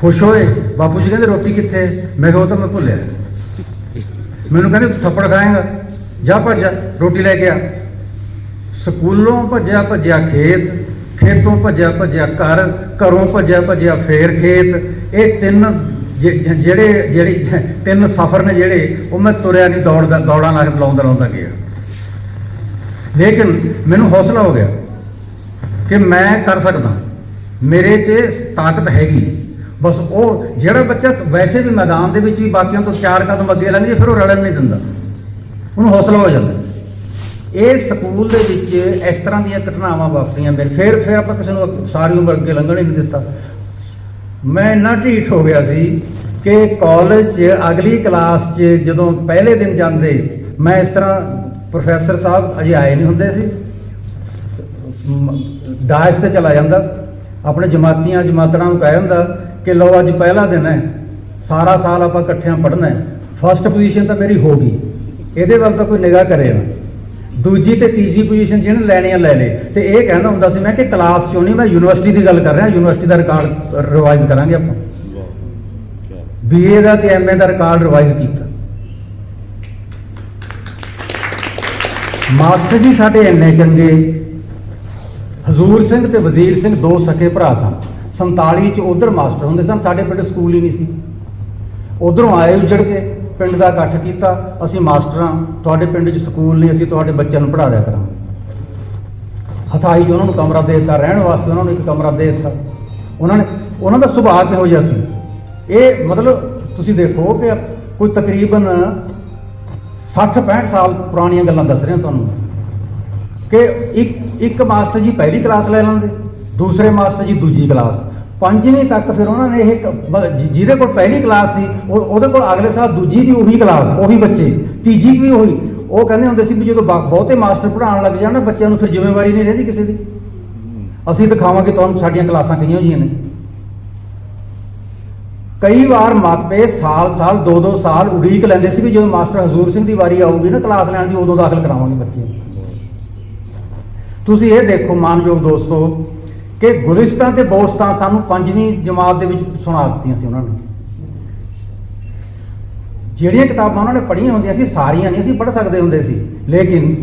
ਖੁਸ਼ ਹੋਏ। ਬਾਪੂ ਜੀ ਕਹਿੰਦੇ ਰੋਟੀ ਕਿੱਥੇ? ਮੈਂ ਕਿਹਾ ਉਹ ਤਾਂ ਮੈਂ ਭੁੱਲਿਆ। ਮੈਨੂੰ ਕਹਿੰਦੇ ਥੱਪੜ ਖਾਏਗਾ, ਜਾ ਭੱਜ ਰੋਟੀ ਲੈ ਕੇ ਆ। ਸਕੂਲੋਂ ਭੱਜਿਆ ਭੱਜਿਆ ਖੇਤ, ਖੇਤੋਂ ਭੱਜਿਆ ਭੱਜਿਆ ਘਰ, ਘਰੋਂ ਭੱਜਿਆ ਭੱਜਿਆ ਫੇਰ ਖੇਤ। ਇਹ ਜਿਹੜੇ 3 ਸਫ਼ਰ ਨੇ ਜਿਹੜੇ ਉਹ ਮੈਂ ਤੁਰਿਆ ਨਹੀਂ, ਦੌੜਾਂ ਲਾਉਂਦਾ ਗਿਆ। ਲੇਕਿਨ ਮੈਨੂੰ ਹੌਸਲਾ ਹੋ ਗਿਆ ਕਿ ਮੈਂ ਕਰ ਸਕਦਾ, ਮੇਰੇ 'ਚ ਤਾਕਤ ਹੈਗੀ। ਬਸ ਉਹ ਜਿਹੜਾ ਬੱਚਾ ਵੈਸੇ ਵੀ ਮੈਦਾਨ ਦੇ ਵਿੱਚ ਵੀ ਬਾਕੀਆਂ ਤੋਂ 4 ਕਦਮ ਅੱਗੇ ਲੰਘ ਜੇ ਫਿਰ ਉਹ ਰਲਣ ਨਹੀਂ ਦਿੰਦਾ, ਉਹਨੂੰ ਹੌਸਲਾ ਹੋ ਜਾਂਦਾ। ਇਹ ਸਕੂਲ ਦੇ ਵਿੱਚ ਇਸ ਤਰ੍ਹਾਂ ਦੀਆਂ ਘਟਨਾਵਾਂ ਵਾਪਰੀਆਂ। ਫਿਰ ਆਪਾਂ ਕਿਸੇ ਨੂੰ ਸਾਰੀ ਉਮਰ ਅੱਗੇ ਲੰਘਣ ਹੀ ਨਹੀਂ ਦਿੱਤਾ। ਮੈਂ ਇੰਨਾ ਢੀਠ ਹੋ ਗਿਆ ਸੀ ਕਿ ਕਾਲਜ 'ਚ ਅਗਲੀ ਕਲਾਸ 'ਚ ਜਦੋਂ ਪਹਿਲੇ ਦਿਨ ਜਾਂਦੇ, ਮੈਂ ਇਸ ਤਰ੍ਹਾਂ ਪ੍ਰੋਫੈਸਰ ਸਾਹਿਬ ਅਜੇ ਆਏ ਨਹੀਂ ਹੁੰਦੇ ਸੀ, ਡਾਇਸ ਤੇ ਚਲਾ ਜਾਂਦਾ, ਆਪਣੇ ਜਮਾਤੜਾਂ ਨੂੰ ਕਹਿ ਹੁੰਦਾ ਕਿ ਲਓ ਅੱਜ ਪਹਿਲਾ ਦਿਨ ਹੈ, ਸਾਰਾ ਸਾਲ ਆਪਾਂ ਇਕੱਠਿਆਂ ਪੜ੍ਹਨਾ ਹੈ, ਫਸਟ ਪੋਜੀਸ਼ਨ ਤਾਂ ਮੇਰੀ ਹੋ ਗਈ, ਇਹਦੇ ਵੱਲ ਤਾਂ ਕੋਈ ਨਿਗਾਹ ਕਰੇ ਨਾ, ਦੂਜੀ ਤੇ ਤੀਜੀ ਪੋਜੀਸ਼ਨ ਜਿਹਨੇ ਲੈਣੀ ਆ ਲੈ ਲੇ। ਤੇ ਇਹ ਕਹਿੰਦਾ ਹੁੰਦਾ ਸੀ ਮੈਂ ਕਿ ਕਲਾਸ 'ਚੋਂ ਨਹੀਂ, ਮੈਂ ਯੂਨੀਵਰਸਿਟੀ ਦੀ ਗੱਲ ਕਰ ਰਿਹਾ, ਯੂਨੀਵਰਸਿਟੀ ਦਾ ਰਿਕਾਰਡ ਰਿਵਾਈਜ਼ ਕਰਾਂਗੇ ਆਪਾਂ। BA ਦਾ ਤੇ MA ਦਾ ਰਿਕਾਰਡ ਰਿਵਾਈਜ਼ ਕੀਤਾ। ਮਾਸਟਰ ਜੀ ਸਾਡੇ ਇੰਨੇ ਚੰਗੇ, ਹਜ਼ੂਰ ਸਿੰਘ ਤੇ ਵਜ਼ੀਰ ਸਿੰਘ ਦੋ ਸਕੇ ਭਰਾ ਸਨ। 47 ਚ ਉਧਰ ਮਾਸਟਰ ਹੁੰਦੇ ਸਨ, ਸਾਡੇ ਪਿੰਡ ਸਕੂਲ ਹੀ ਨਹੀਂ ਸੀ। ਉਧਰੋਂ ਆਏ ਉਜੜ ਕੇ ਪਿੰਡ ਦਾ ਇਕੱਠ ਕੀਤਾ, ਅਸੀਂ ਮਾਸਟਰਾਂ, ਤੁਹਾਡੇ ਪਿੰਡ 'ਚ ਸਕੂਲ ਨਹੀਂ, ਅਸੀਂ ਤੁਹਾਡੇ ਬੱਚਿਆਂ ਨੂੰ ਪੜ੍ਹਾ ਦਿਆ ਕਰਾਂਗੇ। ਹਥਾਈ 'ਚ ਉਹਨਾਂ ਨੂੰ ਕਮਰਾ ਦੇ ਦਿੱਤਾ, ਰਹਿਣ ਵਾਸਤੇ ਉਹਨਾਂ ਨੂੰ ਇੱਕ ਕਮਰਾ ਦੇ ਦਿੱਤਾ। ਉਹਨਾਂ ਦਾ ਸੁਭਾਅ ਕਿਹੋ ਜਿਹਾ ਸੀ, ਇਹ ਮਤਲਬ ਤੁਸੀਂ ਦੇਖੋ ਕਿ ਕੋਈ ਤਕਰੀਬਨ 60-65 ਸਾਲ ਪੁਰਾਣੀਆਂ ਗੱਲਾਂ ਦੱਸ ਰਿਹਾ ਤੁਹਾਨੂੰ ਕਿ ਇੱਕ ਮਾਸਟਰ ਜੀ ਪਹਿਲੀ ਕਲਾਸ ਲੈ ਲੈਂਦੇ, ਦੂਸਰੇ ਮਾਸਟਰ ਜੀ ਦੂਜੀ ਕਲਾਸ, ਪੰਜਵੀਂ ਤੱਕ ਫਿਰ ਉਹਨਾਂ ਨੇ ਇਹ ਜਿਹਦੇ ਕੋਲ ਪਹਿਲੀ ਕਲਾਸ ਸੀ ਉਹਦੇ ਕੋਲ ਅਗਲੇ ਸਾਲ ਦੂਜੀ ਵੀ ਉਹੀ ਕਲਾਸ, ਉਹੀ ਬੱਚੇ, ਤੀਜੀ ਵੀ ਉਹੀ। ਉਹ ਕਹਿੰਦੇ ਹੁੰਦੇ ਸੀ ਵੀ ਜਦੋਂ ਬਹੁਤੇ ਮਾਸਟਰ ਪੜ੍ਹਾਉਣ ਲੱਗ ਜਾਣ ਨਾ ਬੱਚਿਆਂ ਨੂੰ, ਫਿਰ ਜ਼ਿੰਮੇਵਾਰੀ ਨਹੀਂ ਰਹਿੰਦੀ ਕਿਸੇ ਦੀ, ਅਸੀਂ ਦਿਖਾਵਾਂਗੇ ਤੁਹਾਨੂੰ ਸਾਡੀਆਂ ਕਲਾਸਾਂ ਕਿਹੀਆਂ ਜਿਹੀਆਂ ਨੇ। ਕਈ ਵਾਰ ਮਾਪੇ ਸਾਲ 2-2 ਸਾਲ ਉਡੀਕ ਲੈਂਦੇ ਸੀ ਵੀ ਜਦੋਂ ਮਾਸਟਰ ਹਜ਼ੂਰ ਸਿੰਘ ਦੀ ਵਾਰੀ ਆਊਗੀ ਨਾ ਕਲਾਸ ਲੈਣ ਦੀ, ਉਦੋਂ ਦਾਖਲ ਕਰਾਵਾਂਗੇ ਬੱਚੇ। ਤੁਸੀਂ ਇਹ ਦੇਖੋ ਮਾਨਯੋਗ ਦੋਸਤੋ ਕਿ ਗੁਲਿਸਤਾਂ ਤੇ ਬੋਸਤਾਂ ਸਾਨੂੰ 5ਵੀਂ ਜਮਾਤ ਦੇ ਵਿੱਚ ਸੁਣਾ ਦਿੱਤੀਆਂ ਸੀ ਉਹਨਾਂ ਨੇ। ਜਿਹੜੀਆਂ ਕਿਤਾਬਾਂ ਉਹਨਾਂ ਨੇ ਪੜ੍ਹੀਆਂ ਹੁੰਦੀਆਂ ਸੀ ਸਾਰੀਆਂ ਨਹੀਂ ਅਸੀਂ ਪੜ੍ਹ ਸਕਦੇ ਹੁੰਦੇ ਸੀ, ਲੇਕਿਨ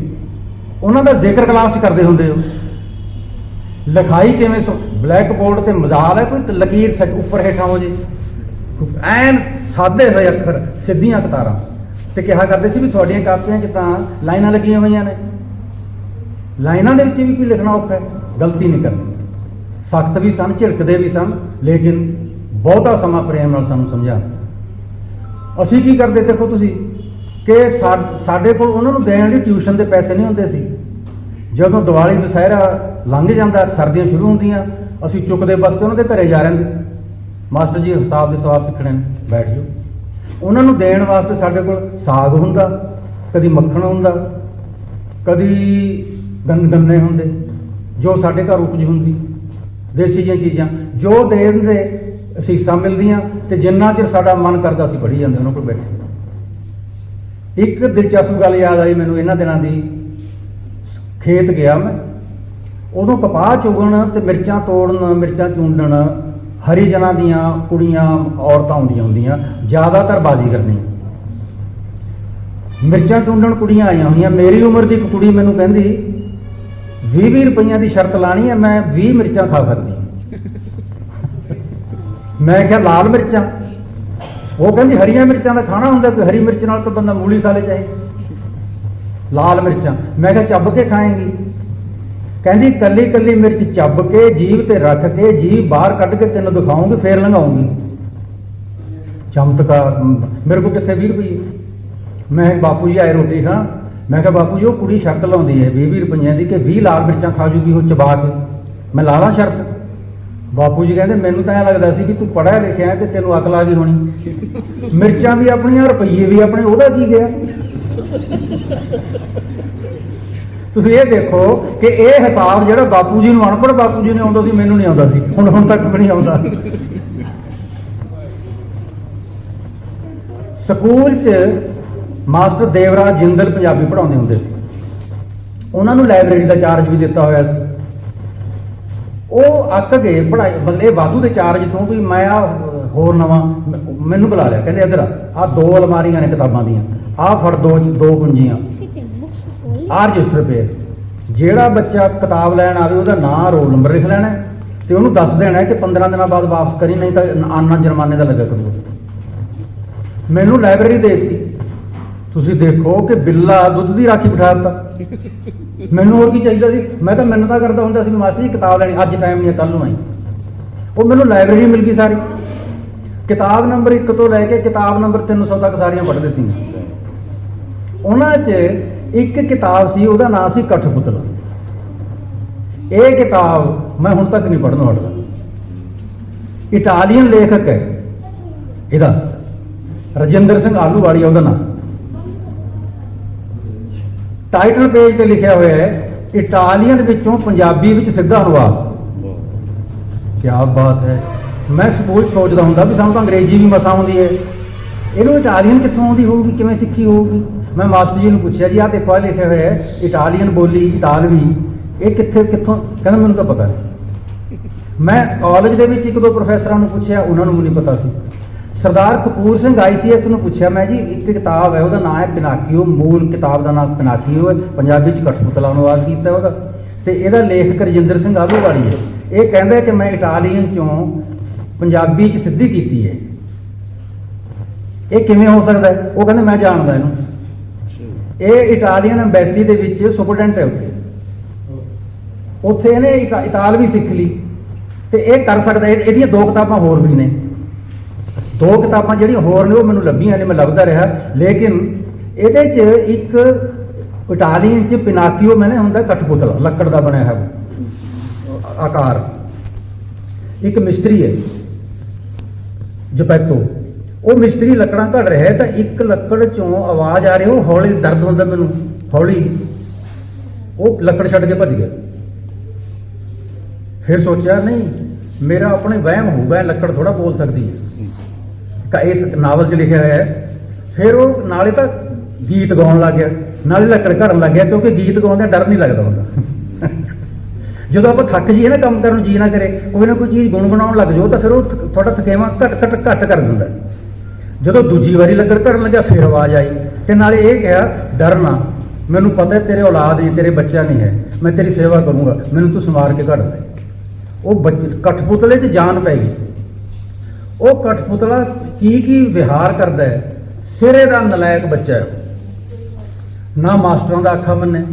ਉਹਨਾਂ ਦਾ ਜ਼ਿਕਰ ਕਲਾਸ 'ਚ ਕਰਦੇ ਹੁੰਦੇ ਹੋ। ਲਿਖਾਈ ਕਿਵੇਂ ਬਲੈਕ ਬੋਰਡ ਤੇ ਮਜਾਲ ਹੈ ਕੋਈ ਲਕੀਰ ਉੱਪਰ ਹੇਠਾਂ ਹੋ ਜੇ, ਐਨ ਸਾਦੇ ਹੋਏ ਅੱਖਰ, ਸਿੱਧੀਆਂ ਕਤਾਰਾਂ, ਤੇ ਕਿਹਾ ਕਰਦੇ ਸੀ ਵੀ ਤੁਹਾਡੀਆਂ ਕਾਪੀਆਂ 'ਚ ਤਾਂ ਲਾਈਨਾਂ ਲੱਗੀਆਂ ਹੋਈਆਂ ਨੇ, ਲਾਈਨਾਂ ਦੇ ਵਿੱਚ ਵੀ ਕੋਈ ਲਿਖਣਾ ਔਖਾ ਹੈ, ਗਲਤੀ ਨਹੀਂ ਕਰਨੀ। ਸਖਤ ਵੀ ਸਨ, ਝਿੜਕਦੇ ਵੀ ਸਨ, ਲੇਕਿਨ ਬਹੁਤਾ ਸਮਾਂ ਪ੍ਰੇਮ ਨਾਲ ਸਾਨੂੰ ਸਮਝਾ। ਅਸੀਂ ਕੀ ਕਰਦੇ ਦੇਖੋ ਤੁਸੀਂ ਕਿ ਸਾਡੇ ਕੋਲ ਉਹਨਾਂ ਨੂੰ ਦੇਣ ਲਈ ਟਿਊਸ਼ਨ ਦੇ ਪੈਸੇ ਨਹੀਂ ਹੁੰਦੇ ਸੀ। ਜਦੋਂ ਦੀਵਾਲੀ ਦੁਸਹਿਰਾ ਲੰਘ ਜਾਂਦਾ, ਸਰਦੀਆਂ ਸ਼ੁਰੂ ਹੁੰਦੀਆਂ, ਅਸੀਂ ਚੁੱਕਦੇ ਬਸਤੇ ਉਹਨਾਂ ਦੇ ਘਰੇ ਜਾ ਰਹੇ ਹੁੰਦੇ, ਮਾਸਟਰ ਜੀ ਹਿਸਾਬ ਦੇ ਸਵਾਲ ਸਿੱਖਣੇ ਨੇ, ਬੈਠ ਜਾਓ। ਉਹਨਾਂ ਨੂੰ ਦੇਣ ਵਾਸਤੇ ਸਾਡੇ ਕੋਲ ਸਾਗ ਹੁੰਦਾ, ਕਦੀ ਮੱਖਣ ਹੁੰਦਾ, ਕਦੀ ਗੰਨੇ ਹੁੰਦੇ, ਜੋ ਸਾਡੇ ਘਰ ਉਪਜ ਹੁੰਦੀ, ਦੇਸੀ ਜਿਹੀਆਂ ਚੀਜ਼ਾਂ ਜੋ ਦੇ ਦਿੰਦੇ, ਅਸੀਸਾਂ ਮਿਲਦੀਆਂ, ਤੇ ਜਿੰਨਾ ਚਿਰ ਸਾਡਾ ਮਨ ਕਰਦਾ ਅਸੀਂ ਪੜ੍ਹੀ ਜਾਂਦੇ ਉਹਨਾਂ ਕੋਲ ਬੈਠੇ। ਇੱਕ ਦਿਲਚਸਪ ਗੱਲ ਯਾਦ ਆਈ ਮੈਨੂੰ ਇਹਨਾਂ ਦਿਨਾਂ ਦੀ, ਖੇਤ ਗਿਆ ਮੈਂ, ਉਦੋਂ ਕਪਾਹ ਚੁਗਣ ਤੇ ਮਿਰਚਾਂ ਤੋੜਨ, ਮਿਰਚਾਂ ਚੂੰਡਣ ਹਰੀਜਨਾਂ ਦੀਆਂ ਕੁੜੀਆਂ ਔਰਤਾਂ ਹੁੰਦੀਆਂ, ਜ਼ਿਆਦਾਤਰ ਬਾਜ਼ੀਗਰਨੀ, ਮਿਰਚਾਂ ਚੂੰਡਣ ਕੁੜੀਆਂ ਆਈਆਂ ਹੋਈਆਂ। ਮੇਰੀ ਉਮਰ ਦੀ ਇੱਕ ਕੁੜੀ ਮੈਨੂੰ ਕਹਿੰਦੀ 20-20 ਰੁਪਈਆਂ ਦੀ ਸ਼ਰਤ ਲਾਣੀ ਹੈ, ਮੈਂ 20 ਮਿਰਚਾਂ ਖਾ ਸਕਦੀ। ਮੈਂ ਕਿਹਾ ਲਾਲ ਮਿਰਚਾਂ? ਉਹ ਕਹਿੰਦੀ ਹਰੀਆਂ ਮਿਰਚਾਂ ਦਾ ਖਾਣਾ ਹੁੰਦਾ, ਕੋਈ ਹਰੀ ਮਿਰਚ ਨਾਲ ਤਾਂ ਬੰਦਾ ਮੂਲੀ ਖਾ ਲੇ ਚਾਹੇ, ਲਾਲ ਮਿਰਚਾਂ। ਮੈਂ ਕਿਹਾ ਚੱਬ ਕੇ ਖਾਏਂਗੀ? ਕਹਿੰਦੀ ਕੱਲੀ ਕੱਲੀ ਮਿਰਚ ਚੱਬ ਕੇ ਜੀਭ ਤੇ ਰੱਖ ਕੇ ਜੀਭ ਬਾਹਰ ਕੱਢ ਕੇ ਤੈਨੂੰ ਦਿਖਾਉਂਗੀ, ਫੇਰ ਲੰਘਾਉਂਗੀ। ਚਮਤਕਾਰ। ਮੇਰੇ ਕੋਲ ਕਿੱਥੇ 20 ਰੁਪਏ? ਮੈਂ ਬਾਪੂ ਜੀ ਆਏ ਰੋਟੀ ਖਾਂ, ਮੈਂ ਕਿਹਾ ਬਾਪੂ ਜੀ ਉਹ ਕੁੜੀ ਸ਼ਰਤ ਲਾਉਂਦੀ ਹੈ 20-20 ਰੁਪਈਆਂ ਦੀ ਕਿ 20 ਲਾਲ ਮਿਰਚਾਂ ਖਾ ਜੂਗੀ ਉਹ ਚਬਾ ਕੇ, ਮੈਂ ਲਾ ਲਾਂ ਸ਼ਰਤ? ਬਾਪੂ ਜੀ ਕਹਿੰਦੇ ਮੈਨੂੰ ਤਾਂ ਐਂ ਲੱਗਦਾ ਸੀ ਕਿ ਤੂੰ ਪੜ੍ਹਿਆ ਲਿਖਿਆ ਤੇ ਤੈਨੂੰ ਅਕਲ ਆ ਗਈ ਹੋਣੀ, ਮਿਰਚਾਂ ਵੀ ਆਪਣੀਆਂ ਰੁਪਈਏ ਵੀ ਆਪਣੇ, ਉਹਦਾ ਕੀ ਗਿਆ? ਤੁਸੀਂ ਇਹ ਦੇਖੋ ਕਿ ਇਹ ਹਿਸਾਬ ਜਿਹੜਾ ਬਾਪੂ ਜੀ ਨੂੰ ਅਨਪੜ੍ਹ ਬਾਪੂ ਜੀ ਨੂੰ ਆਉਂਦਾ ਸੀ, ਮੈਨੂੰ ਨਹੀਂ ਆਉਂਦਾ ਸੀ, ਹੁਣ ਤੱਕ ਵੀ ਨਹੀਂ ਆਉਂਦਾ। ਸਕੂਲ 'ਚ ਮਾਸਟਰ ਦੇਵਰਾਜ ਜਿੰਦਲ ਪੰਜਾਬੀ ਪੜ੍ਹਾਉਂਦੇ ਹੁੰਦੇ ਸੀ, ਉਹਨਾਂ ਨੂੰ ਲਾਇਬ੍ਰੇਰੀ ਦਾ ਚਾਰਜ ਵੀ ਦਿੱਤਾ ਹੋਇਆ ਸੀ। ਉਹ ਅੱਕ ਗਏ ਪੜ੍ਹਾਈ ਬੰਦੇ ਵਾਧੂ ਦੇ ਚਾਰਜ ਤੋਂ ਵੀ ਮੈਂ ਆ ਹੋਰ ਨਵਾਂ, ਮੈਨੂੰ ਬੁਲਾ ਲਿਆ, ਕਹਿੰਦੇ ਇੱਧਰ ਆ 2 ਅਲਮਾਰੀਆਂ ਨੇ ਕਿਤਾਬਾਂ ਦੀਆਂ, ਆਹ ਫੜ 2 ਕੁੰਜੀਆਂ, ਆਹ ਰਜਿਸਟਰ ਪੇ, ਜਿਹੜਾ ਬੱਚਾ ਕਿਤਾਬ ਲੈਣ ਆਵੇ ਉਹਦਾ ਨਾਂ ਰੋਲ ਨੰਬਰ ਲਿਖ ਲੈਣਾ ਤੇ ਉਹਨੂੰ ਦੱਸ ਦੇਣਾ ਕਿ 15 ਦਿਨਾਂ ਬਾਅਦ ਵਾਪਸ ਕਰੀ, ਨਹੀਂ ਤਾਂ ਆਨਾ ਜੁਰਮਾਨੇ ਦਾ ਲੱਗਾ ਕਰੂਗਾ। ਮੈਨੂੰ ਲਾਇਬ੍ਰੇਰੀ ਦੇ ਦਿੱਤੀ। ਤੁਸੀਂ ਦੇਖੋ ਕਿ ਬਿੱਲਾ ਦੁੱਧ ਦੀ ਰਾਖੀ ਬਿਠਾ ਦਿੱਤਾ। ਮੈਨੂੰ ਹੋਰ ਕੀ ਚਾਹੀਦਾ ਸੀ? ਮੈਂ ਤਾਂ ਮਿਹਨਤਾਂ ਕਰਦਾ ਹੁੰਦਾ ਸੀ ਮਾਸਟਰ ਜੀ ਕਿਤਾਬ ਲੈਣੀ, ਅੱਜ ਟਾਈਮ ਨਹੀਂ, ਕੱਲ ਨੂੰ ਆਈ। ਉਹ ਮੈਨੂੰ ਲਾਇਬ੍ਰੇਰੀ ਮਿਲ ਗਈ ਸਾਰੀ, ਕਿਤਾਬ ਨੰਬਰ 1 ਤੋਂ ਲੈ ਕੇ ਕਿਤਾਬ ਨੰਬਰ 300 ਤੱਕ ਸਾਰੀਆਂ ਪੜ੍ਹ ਦਿੱਤੀਆਂ। ਉਹਨਾਂ 'ਚ ਇੱਕ ਕਿਤਾਬ ਸੀ, ਉਹਦਾ ਨਾਂ ਸੀ ਕਠਪੁਤਲਾ। ਇਹ ਕਿਤਾਬ ਮੈਂ ਹੁਣ ਤੱਕ ਨਹੀਂ ਪੜ੍ਹਨੋਂ ਹਟਦਾ। ਇਟਾਲੀਅਨ ਲੇਖਕ ਹੈ ਇਹਦਾ, ਰਜਿੰਦਰ ਸਿੰਘ ਆਲੂਵਾਲੀਆ ਉਹਦਾ ਨਾਮ। ਟਾਈਟਲ ਪੇਜ ਤੇ ਲਿਖਿਆ ਹੋਇਆ ਹੈ ਇਟਾਲੀਅਨ ਵਿੱਚੋਂ ਪੰਜਾਬੀ ਵਿੱਚ ਸਿੱਧਾ ਅਨੁਵਾਦ। ਕੀ ਬਾਤ ਹੈ। ਮੈਂ ਸਕੂਲ ਸੋਚਦਾ ਹੁੰਦਾ ਵੀ ਸਾਨੂੰ ਤਾਂ ਅੰਗਰੇਜ਼ੀ ਵੀ ਮਸਾਂ ਆਉਂਦੀ ਹੈ, ਇਹਨੂੰ ਇਟਾਲੀਅਨ ਕਿੱਥੋਂ ਆਉਂਦੀ ਹੋਊਗੀ, ਕਿਵੇਂ ਸਿੱਖੀ ਹੋਊਗੀ। ਮੈਂ ਮਾਸਟਰ ਜੀ ਨੂੰ ਪੁੱਛਿਆ ਜੀ ਆਹ ਦੇਖੋ ਆਹ ਲਿਖਿਆ ਹੋਇਆ ਹੈ ਇਟਾਲੀਅਨ ਬੋਲੀ ਇਟਾਲਵੀ, ਇਹ ਕਿੱਥੋਂ ਕਹਿੰਦਾ ਮੈਨੂੰ ਤਾਂ ਪਤਾ ਨਹੀਂ। ਮੈਂ ਕਾਲਜ ਦੇ ਵਿੱਚ ਇੱਕ ਦੋ ਪ੍ਰੋਫੈਸਰਾਂ ਨੂੰ ਪੁੱਛਿਆ, ਉਹਨਾਂ ਨੂੰ ਨਹੀਂ ਪਤਾ ਸੀ। ਸਰਦਾਰ ਕਪੂਰ ਸਿੰਘ ICS ਨੂੰ ਪੁੱਛਿਆ ਮੈਂ ਜੀ, ਇੱਕ ਕਿਤਾਬ ਹੈ ਉਹਦਾ ਨਾਮ ਹੈ ਪਿਨਾਕੀਓ, ਮੂਲ ਕਿਤਾਬ ਦਾ ਨਾਮ ਪਿਨਾਕੀਓ ਹੈ, ਪੰਜਾਬੀ ਚ ਕਠਪੁਤਲਾ ਅਨੁਵਾਦ ਕੀਤਾ ਉਹਦਾ, ਤੇ ਇਹਦਾ ਲੇਖਕ ਰਜਿੰਦਰ ਸਿੰਘ ਆਲੂਵਾਲੀ ਹੈ। ਇਹ ਕਹਿੰਦਾ ਕਿ ਮੈਂ ਇਟਾਲੀਅਨ ਚੋਂ ਪੰਜਾਬੀ ਚ ਸਿੱਧੀ ਕੀਤੀ ਹੈ, ਇਹ ਕਿਵੇਂ ਹੋ ਸਕਦਾ ਹੈ? ਉਹ ਕਹਿੰਦੇ ਮੈਂ ਜਾਣਦਾ ਇਹਨੂੰ, ਇਹ ਇਟਾਲੀਅਨ ਐਮਬੈਸੀ ਦੇ ਵਿੱਚ ਸੁਪਰਡੈਂਟ ਹੈ ਉੱਥੇ ਇਹਨੇ ਇਟਾਲਵੀ ਸਿੱਖ ਲਈ ਤੇ ਇਹ ਕਰ ਸਕਦਾ। ਇਹਦੀਆਂ ਦੋ ਕਿਤਾਬਾਂ ਹੋਰ ਵੀ ਨੇ, ਦੋ ਕਿਤਾਬਾਂ ਜਿਹੜੀਆਂ ਹੋਰ ਨੇ ਉਹ ਮੈਨੂੰ ਲੱਭੀਆਂ ਨੇ, ਮੈਂ ਲੱਭਦਾ ਰਿਹਾ, ਲੇਕਿਨ ਇਹਦੇ 'ਚ ਇੱਕ ਇਟਾਲੀਅਨ 'ਚ ਪਿਨਾਕੀਓ ਮੈਨੇ ਹੁੰਦਾ ਕਠਪੁਤਲਾ, ਲੱਕੜ ਦਾ ਬਣਿਆ ਹੈ ਆਕਾਰ। ਇੱਕ ਮਿਸਤਰੀ ਹੈ ਜਪੈਤੋ, ਉਹ ਮਿਸਤਰੀ ਲੱਕੜਾਂ ਘੜ ਰਿਹਾ ਹੈ ਤਾਂ ਇੱਕ ਲੱਕੜ ਚੋਂ ਆਵਾਜ਼ ਆ ਰਹੀ, ਉਹ ਹੌਲੀ, ਦਰਦ ਹੁੰਦਾ ਮੈਨੂੰ ਹੌਲੀ, ਉਹ ਲੱਕੜ ਛੱਡ ਕੇ ਭੱਜ ਗਿਆ। ਫਿਰ ਸੋਚਿਆ ਨਹੀਂ ਮੇਰਾ ਆਪਣੇ ਵਹਿਮ ਹੋਊਗਾ, ਲੱਕੜ ਥੋੜਾ ਬੋਲ ਸਕਦੀ ਹੈ, ਇਸ ਨਾਵਲ 'ਚ ਲਿਖਿਆ ਹੋਇਆ ਹੈ। ਫਿਰ ਉਹ ਨਾਲੇ ਤਾਂ ਗੀਤ ਗਾਉਣ ਲੱਗ ਗਿਆ, ਨਾਲੇ ਲੱਕੜ ਘੜਨ ਲੱਗ ਗਿਆ, ਕਿਉਂਕਿ ਗੀਤ ਗਾਉਣ ਦਾ ਡਰ ਨਹੀਂ ਲੱਗਦਾ ਹੁੰਦਾ। ਜਦੋਂ ਆਪਾਂ ਥੱਕ ਜਾਈਏ ਨਾ, ਕੰਮ ਕਰਨ ਨੂੰ ਜੀ ਨਾ ਕਰੇ, ਕੋਈ ਨਾ ਕੋਈ ਚੀਜ਼ ਗੁਣਗੁਣਾਉਣ ਲੱਗ ਜਾਓ ਤਾਂ ਫਿਰ ਉਹ ਤੁਹਾਡਾ ਥਕੇਵਾਂ ਘੱਟ ਕਰ ਦਿੰਦਾ। ਜਦੋਂ ਦੂਜੀ ਵਾਰੀ ਲੱਕੜ ਘੜਨ ਲੱਗਿਆ ਫਿਰ ਆਵਾਜ਼ ਆਈ, ਤੇ ਨਾਲੇ ਇਹ ਕਿਹਾ ਡਰ ਨਾ, ਮੈਨੂੰ ਪਤਾ ਤੇਰੇ ਔਲਾਦ ਨਹੀਂ, ਤੇਰੇ ਬੱਚਾ ਨਹੀਂ ਹੈ, ਮੈਂ ਤੇਰੀ ਸੇਵਾ ਕਰੂੰਗਾ, ਮੈਨੂੰ ਤੂੰ ਸਮਾਰ ਕੇ ਘੜ ਦੇ। ਉਹ ਕਠਪੁਤਲੇ 'ਚ ਜਾਨ ਪੈ ਗਈ। ਉਹ ਕਠਪੁਤਲਾ ਕੀ ਵਿਹਾਰ ਕਰਦਾ ਹੈ, ਸਿਰੇ ਦਾ ਨਲਾਇਕ ਬੱਚਾ ਹੈ, ਨਾ ਮਾਸਟਰਾਂ ਦਾ ਆਖਾ ਮੰਨੇ,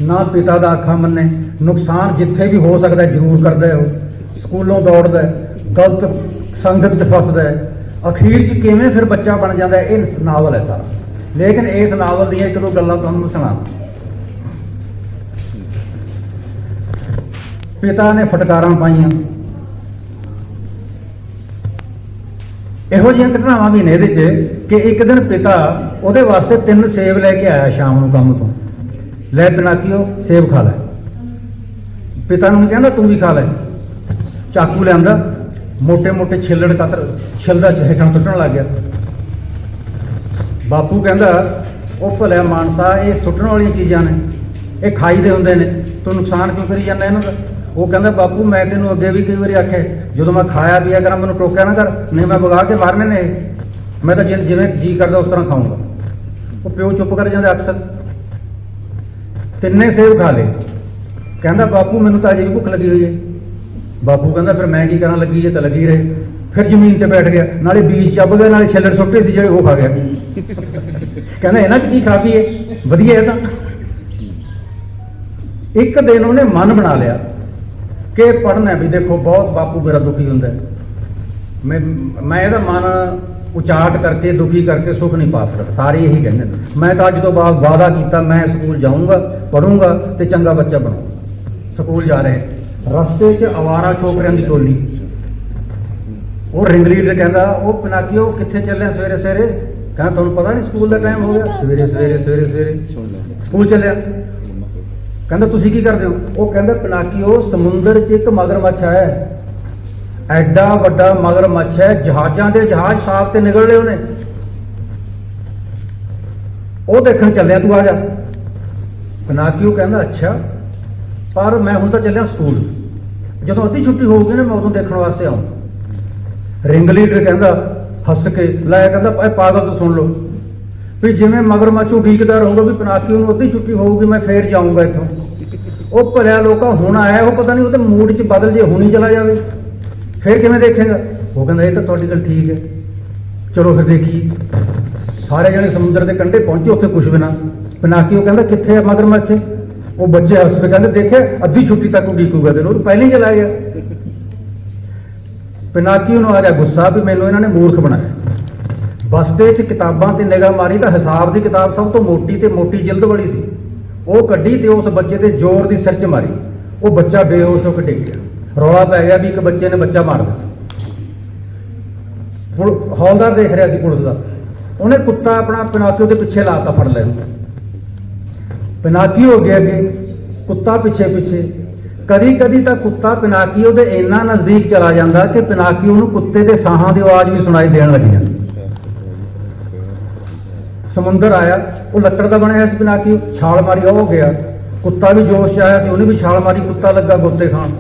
ਨਾ ਪਿਤਾ ਦਾ ਆਖਾ ਮੰਨੇ, ਨੁਕਸਾਨ ਜਿੱਥੇ ਵੀ ਹੋ ਸਕਦਾ ਜ਼ਰੂਰ ਕਰਦਾ ਹੈ। ਉਹ ਸਕੂਲੋਂ ਦੌੜਦਾ ਹੈ, ਗਲਤ ਸੰਗਤ 'ਚ ਫਸਦਾ ਹੈ, ਅਖੀਰ 'ਚ ਕਿਵੇਂ ਫਿਰ ਬੱਚਾ ਬਣ ਜਾਂਦਾ ਹੈ। ਇਹ ਨਾਵਲ ਹੈ ਸਾਰਾ, ਲੇਕਿਨ ਇਸ ਨਾਵਲ ਦੀਆਂ ਇੱਕ ਦੋ ਗੱਲਾਂ ਤੁਹਾਨੂੰ ਸੁਣਾ। ਪਿਤਾ ਨੇ ਫਟਕਾਰਾਂ ਪਾਈਆਂ, ਇਹੋ ਜਿਹੀਆਂ ਘਟਨਾਵਾਂ ਵੀ ਨੇ ਇਹਦੇ 'ਚ ਕਿ ਇੱਕ ਦਿਨ ਪਿਤਾ ਉਹਦੇ ਵਾਸਤੇ 3 ਸੇਬ ਲੈ ਕੇ ਆਇਆ ਸ਼ਾਮ ਨੂੰ ਕੰਮ ਤੋਂ, ਲੈ ਪਿਨਾਕੀਓ ਸੇਬ ਖਾ ਲੈ। ਪਿਤਾ ਨੂੰ ਕਹਿੰਦਾ ਤੂੰ ਵੀ ਖਾ ਲੈ। ਚਾਕੂ ਲਿਆਂਦਾ, ਮੋਟੇ ਮੋਟੇ ਛਿੱਲਦਾ ਹੇਠਾਂ ਸੁੱਟਣ ਲੱਗ ਗਿਆ। ਬਾਪੂ ਕਹਿੰਦਾ ਉਹ ਭਲਿਆ ਮਾਨਸਾ, ਇਹ ਸੁੱਟਣ ਵਾਲੀਆਂ ਚੀਜ਼ਾਂ ਨੇ, ਇਹ ਖਾਈ ਦੇ ਹੁੰਦੇ ਨੇ, ਤੂੰ ਨੁਕਸਾਨ ਕਿਉਂ ਕਰੀ ਜਾਂਦਾ ਇਹਨਾਂ ਦਾ। ਉਹ ਕਹਿੰਦਾ ਬਾਪੂ ਮੈਂ ਤੈਨੂੰ ਅੱਗੇ ਵੀ ਕਈ ਵਾਰੀ ਆਖਿਆ, ਜਦੋਂ ਮੈਂ ਖਾਇਆ ਪੀਆ ਕਰਾਂ ਮੈਨੂੰ ਟੋਕਿਆ ਨਾ ਕਰ, ਨਹੀਂ ਮੈਂ ਵਗਾ ਕੇ ਮਾਰਨੇ ਨੇ, ਮੈਂ ਤਾਂ ਜਿਵੇਂ ਜੀ ਕਰਦਾ ਉਸ ਤਰ੍ਹਾਂ ਖਾਊਂਗਾ। ਉਹ ਪਿਓ ਚੁੱਪ ਕਰ ਜਾਂਦਾ ਅਕਸਰ। 3 ਸੇਬ ਖਾ ਲਏ। ਕਹਿੰਦਾ ਬਾਪੂ ਮੈਨੂੰ ਤਾਂ ਅਜੇ ਵੀ ਭੁੱਖ ਲੱਗੀ ਹੋਈ ਹੈ। ਬਾਪੂ ਕਹਿੰਦਾ ਫਿਰ ਮੈਂ ਕੀ ਕਰਾਂ, ਲੱਗੀ ਜੇ ਤਾਂ ਲੱਗੀ ਰਹੇ। ਫਿਰ ਜ਼ਮੀਨ ਤੇ ਬੈਠ ਗਿਆ, ਨਾਲੇ ਬੀਜ ਚੱਬ ਗਏ, ਨਾਲੇ ਛਿੱਲੜ ਸੁੱਟੇ ਸੀ ਜਿਹੜੇ ਉਹ ਖਾ ਗਿਆ। ਕਹਿੰਦਾ ਇਹਨਾਂ 'ਚ ਕੀ ਖਰਾਬੀ ਹੈ, ਵਧੀਆ ਇਹ ਤਾਂ। ਇੱਕ ਦਿਨ ਉਹਨੇ ਮਨ ਬਣਾ ਲਿਆ ਕਿ ਪੜ੍ਹਨਾ ਵੀ। ਦੇਖੋ ਬਹੁਤ ਬਾਪੂ ਮੇਰਾ ਦੁਖੀ ਹੁੰਦਾ, ਮੈਂ ਇਹਦਾ ਮਨ ਉਚਾਟ ਕਰਕੇ ਦੁਖੀ ਕਰਕੇ ਸੁੱਖ ਨਹੀਂ ਪਾ ਸਕਦਾ। ਸਾਰੇ ਇਹੀ ਕਹਿੰਦੇ ਨੇ। ਮੈਂ ਤਾਂ ਅੱਜ ਤੋਂ ਬਾਅਦ ਵਾਅਦਾ ਕੀਤਾ ਮੈਂ ਸਕੂਲ ਜਾਊਂਗਾ, ਪੜ੍ਹੂੰਗਾ ਤੇ ਚੰਗਾ ਬੱਚਾ ਬਣਾਉਂਗਾ। ਸਕੂਲ ਜਾ ਰਹੇ, ਰਸਤੇ 'ਚ ਅਵਾਰਾ ਛੋਕਰਿਆਂ ਦੀ ਟੋਲੀ। ਉਹ ਰਿੰਗ ਲੀਡਰ ਕਹਿੰਦਾ ਉਹ ਪਿਨਾਕੀਓ ਕਿੱਥੇ ਚੱਲਿਆ ਸਵੇਰੇ ਸਵੇਰੇ? ਕਹਿੰਦਾ ਤੁਹਾਨੂੰ ਪਤਾ ਨਹੀਂ ਸਕੂਲ ਦਾ ਟਾਈਮ ਹੋ ਗਿਆ। ਸਵੇਰੇ ਸਕੂਲ ਚੱਲਿਆ। ਕਹਿੰਦਾ ਤੁਸੀਂ ਕੀ ਕਰਦੇ ਹੋ? ਉਹ ਕਹਿੰਦਾ ਪਿਨਾਕੀਓ ਸਮੁੰਦਰ 'ਚ ਇੱਕ ਮਗਰਮੱਛ ਹੈ, ਐਡਾ ਵੱਡਾ ਮਗਰਮੱਛ ਹੈ, ਜਹਾਜ਼ਾਂ ਦੇ ਜਹਾਜ਼ ਸਾਫ਼ ਤੇ ਨਿਕਲ ਲਏ ਉਹਨੇ, ਉਹ ਦੇਖਣ ਚੱਲਿਆ, ਤੂੰ ਆ ਜਾ। ਪਿਨਾਕੀਓ ਕਹਿੰਦਾ ਅੱਛਾ, ਪਰ ਮੈਂ ਹੁਣ ਤਾਂ ਚੱਲਿਆ ਸਕੂਲ, ਜਦੋਂ ਅੱਧੀ ਛੁੱਟੀ ਹੋਊਗੀ ਨਾ ਮੈਂ ਉਦੋਂ ਦੇਖਣ ਵਾਸਤੇ ਆਉਂ। ਰਿੰਗ ਲੀਡਰ ਕਹਿੰਦਾ ਹੱਸ ਕੇ, ਲੈ ਕਹਿੰਦਾ ਇਹ ਪਾਗਲ ਤੋਂ ਸੁਣ ਲਓ ਵੀ ਜਿਵੇਂ ਮਗਰਮੱਛ ਉਡੀਕਦਾ ਰਹੂਗਾ ਵੀ ਪਿਨਾਕੀਓ ਨੂੰ ਅੱਧੀ ਛੁੱਟੀ ਹੋਊਗੀ ਮੈਂ ਫੇਰ ਜਾਊਂਗਾ ਇੱਥੋਂ। ਉਹ ਭਲਿਆ ਲੋਕਾਂ ਹੁਣ ਆਇਆ, ਉਹ ਪਤਾ ਨਹੀਂ ਉਹਦੇ ਮੂਡ 'ਚ ਬਦਲ ਜੇ ਹੁਣੀ ਚਲਾ ਜਾਵੇ, ਫਿਰ ਕਿਵੇਂ ਦੇਖੇਗਾ? ਉਹ ਕਹਿੰਦਾ ਇਹ ਤਾਂ ਤੁਹਾਡੀ ਗੱਲ ਠੀਕ ਹੈ, ਚਲੋ ਫਿਰ ਦੇਖੀ। ਸਾਰੇ ਜਣੇ ਸਮੁੰਦਰ ਦੇ ਕੰਢੇ ਪਹੁੰਚੇ, ਉੱਥੇ ਕੁਛ ਵੀ ਨਾ। ਪਿਨਾਕੀਓ ਕਹਿੰਦਾ ਕਿੱਥੇ ਹੈ ਮਗਰਮੱਛ? ਉਹ ਬੱਚੇ ਹੱਸ ਕੇ ਕਹਿੰਦੇ ਦੇਖਿਆ ਅੱਧੀ ਛੁੱਟੀ ਤੱਕ ਉਡੀਕੂਗਾ ਤੈਨੂੰ, ਉਹ ਪਹਿਲਾਂ ਹੀ ਚਲਾ ਗਿਆ। ਪਿਨਾਕੀਓ ਨੂੰ ਆ ਗਿਆ ਗੁੱਸਾ ਵੀ ਮੈਨੂੰ ਇਹਨਾਂ ਨੇ ਮੂਰਖ ਬਣਾਇਆ। ਬਸਤੇ 'ਚ ਕਿਤਾਬਾਂ ਤੇ ਨਿਗਾਹ ਮਾਰੀ ਤਾਂ ਹਿਸਾਬ ਦੀ ਕਿਤਾਬ ਸਭ ਤੋਂ ਮੋਟੀ ਤੇ ਮੋਟੀ ਜਿਲਦ ਵਾਲੀ ਸੀ। ਉਹ ਕੱਢੀ ਤੇ ਉਸ ਬੱਚੇ ਦੇ ਜ਼ੋਰ ਦੀ ਸਿਰ 'ਚ ਮਾਰੀ। ਉਹ ਬੱਚਾ ਬੇਹੋਸ਼ ਹੋ ਕੇ ਡਿੱਗ ਗਿਆ। ਰੌਲਾ ਪੈ ਗਿਆ ਵੀ ਇੱਕ ਬੱਚੇ ਨੇ ਬੱਚਾ ਮਾਰ ਦਿੱਤਾ। ਹੌਲਦਾਰ ਦੇਖ ਰਿਹਾ ਸੀ ਪੁਲਿਸ ਦਾ, ਉਹਨੇ ਕੁੱਤਾ ਆਪਣਾ ਪਿਨਾਕੀਓ ਦੇ ਪਿੱਛੇ ਲਾਤਾ, ਫੜ ਲਿਆ। ਪਿਨਾਕੀਓ ਅੱਗੇ ਕੁੱਤਾ ਪਿੱਛੇ। ਕਦੀ ਕਦੀ ਤਾਂ ਕੁੱਤਾ ਪਿਨਾਕੀਓ ਦੇ ਇੰਨਾ ਨਜ਼ਦੀਕ ਚਲਾ ਜਾਂਦਾ ਕਿ ਪਿਨਾਕੀਓ ਨੂੰ ਕੁੱਤੇ ਦੇ ਸਾਹਾਂ ਦੀ ਆਵਾਜ਼ ਵੀ ਸੁਣਾਈ ਦੇਣ ਲੱਗ ਜਾਂਦੀ। ਸਮੁੰਦਰ ਆਇਆ, ਉਹ ਲੱਕੜ ਦਾ ਬਣਿਆ ਸੀ ਪਿਨਾਕੀਓ, ਛਾਲ ਮਾਰੀ ਉਹ ਹੋ ਗਿਆ। ਕੁੱਤਾ ਵੀ ਜੋਸ਼ 'ਚ ਆਇਆ ਸੀ, ਉਹਨੇ ਵੀ ਛਾਲ ਮਾਰੀ, ਕੁੱਤਾ ਲੱਗਾ ਗੋਤੇ ਖਾਣ।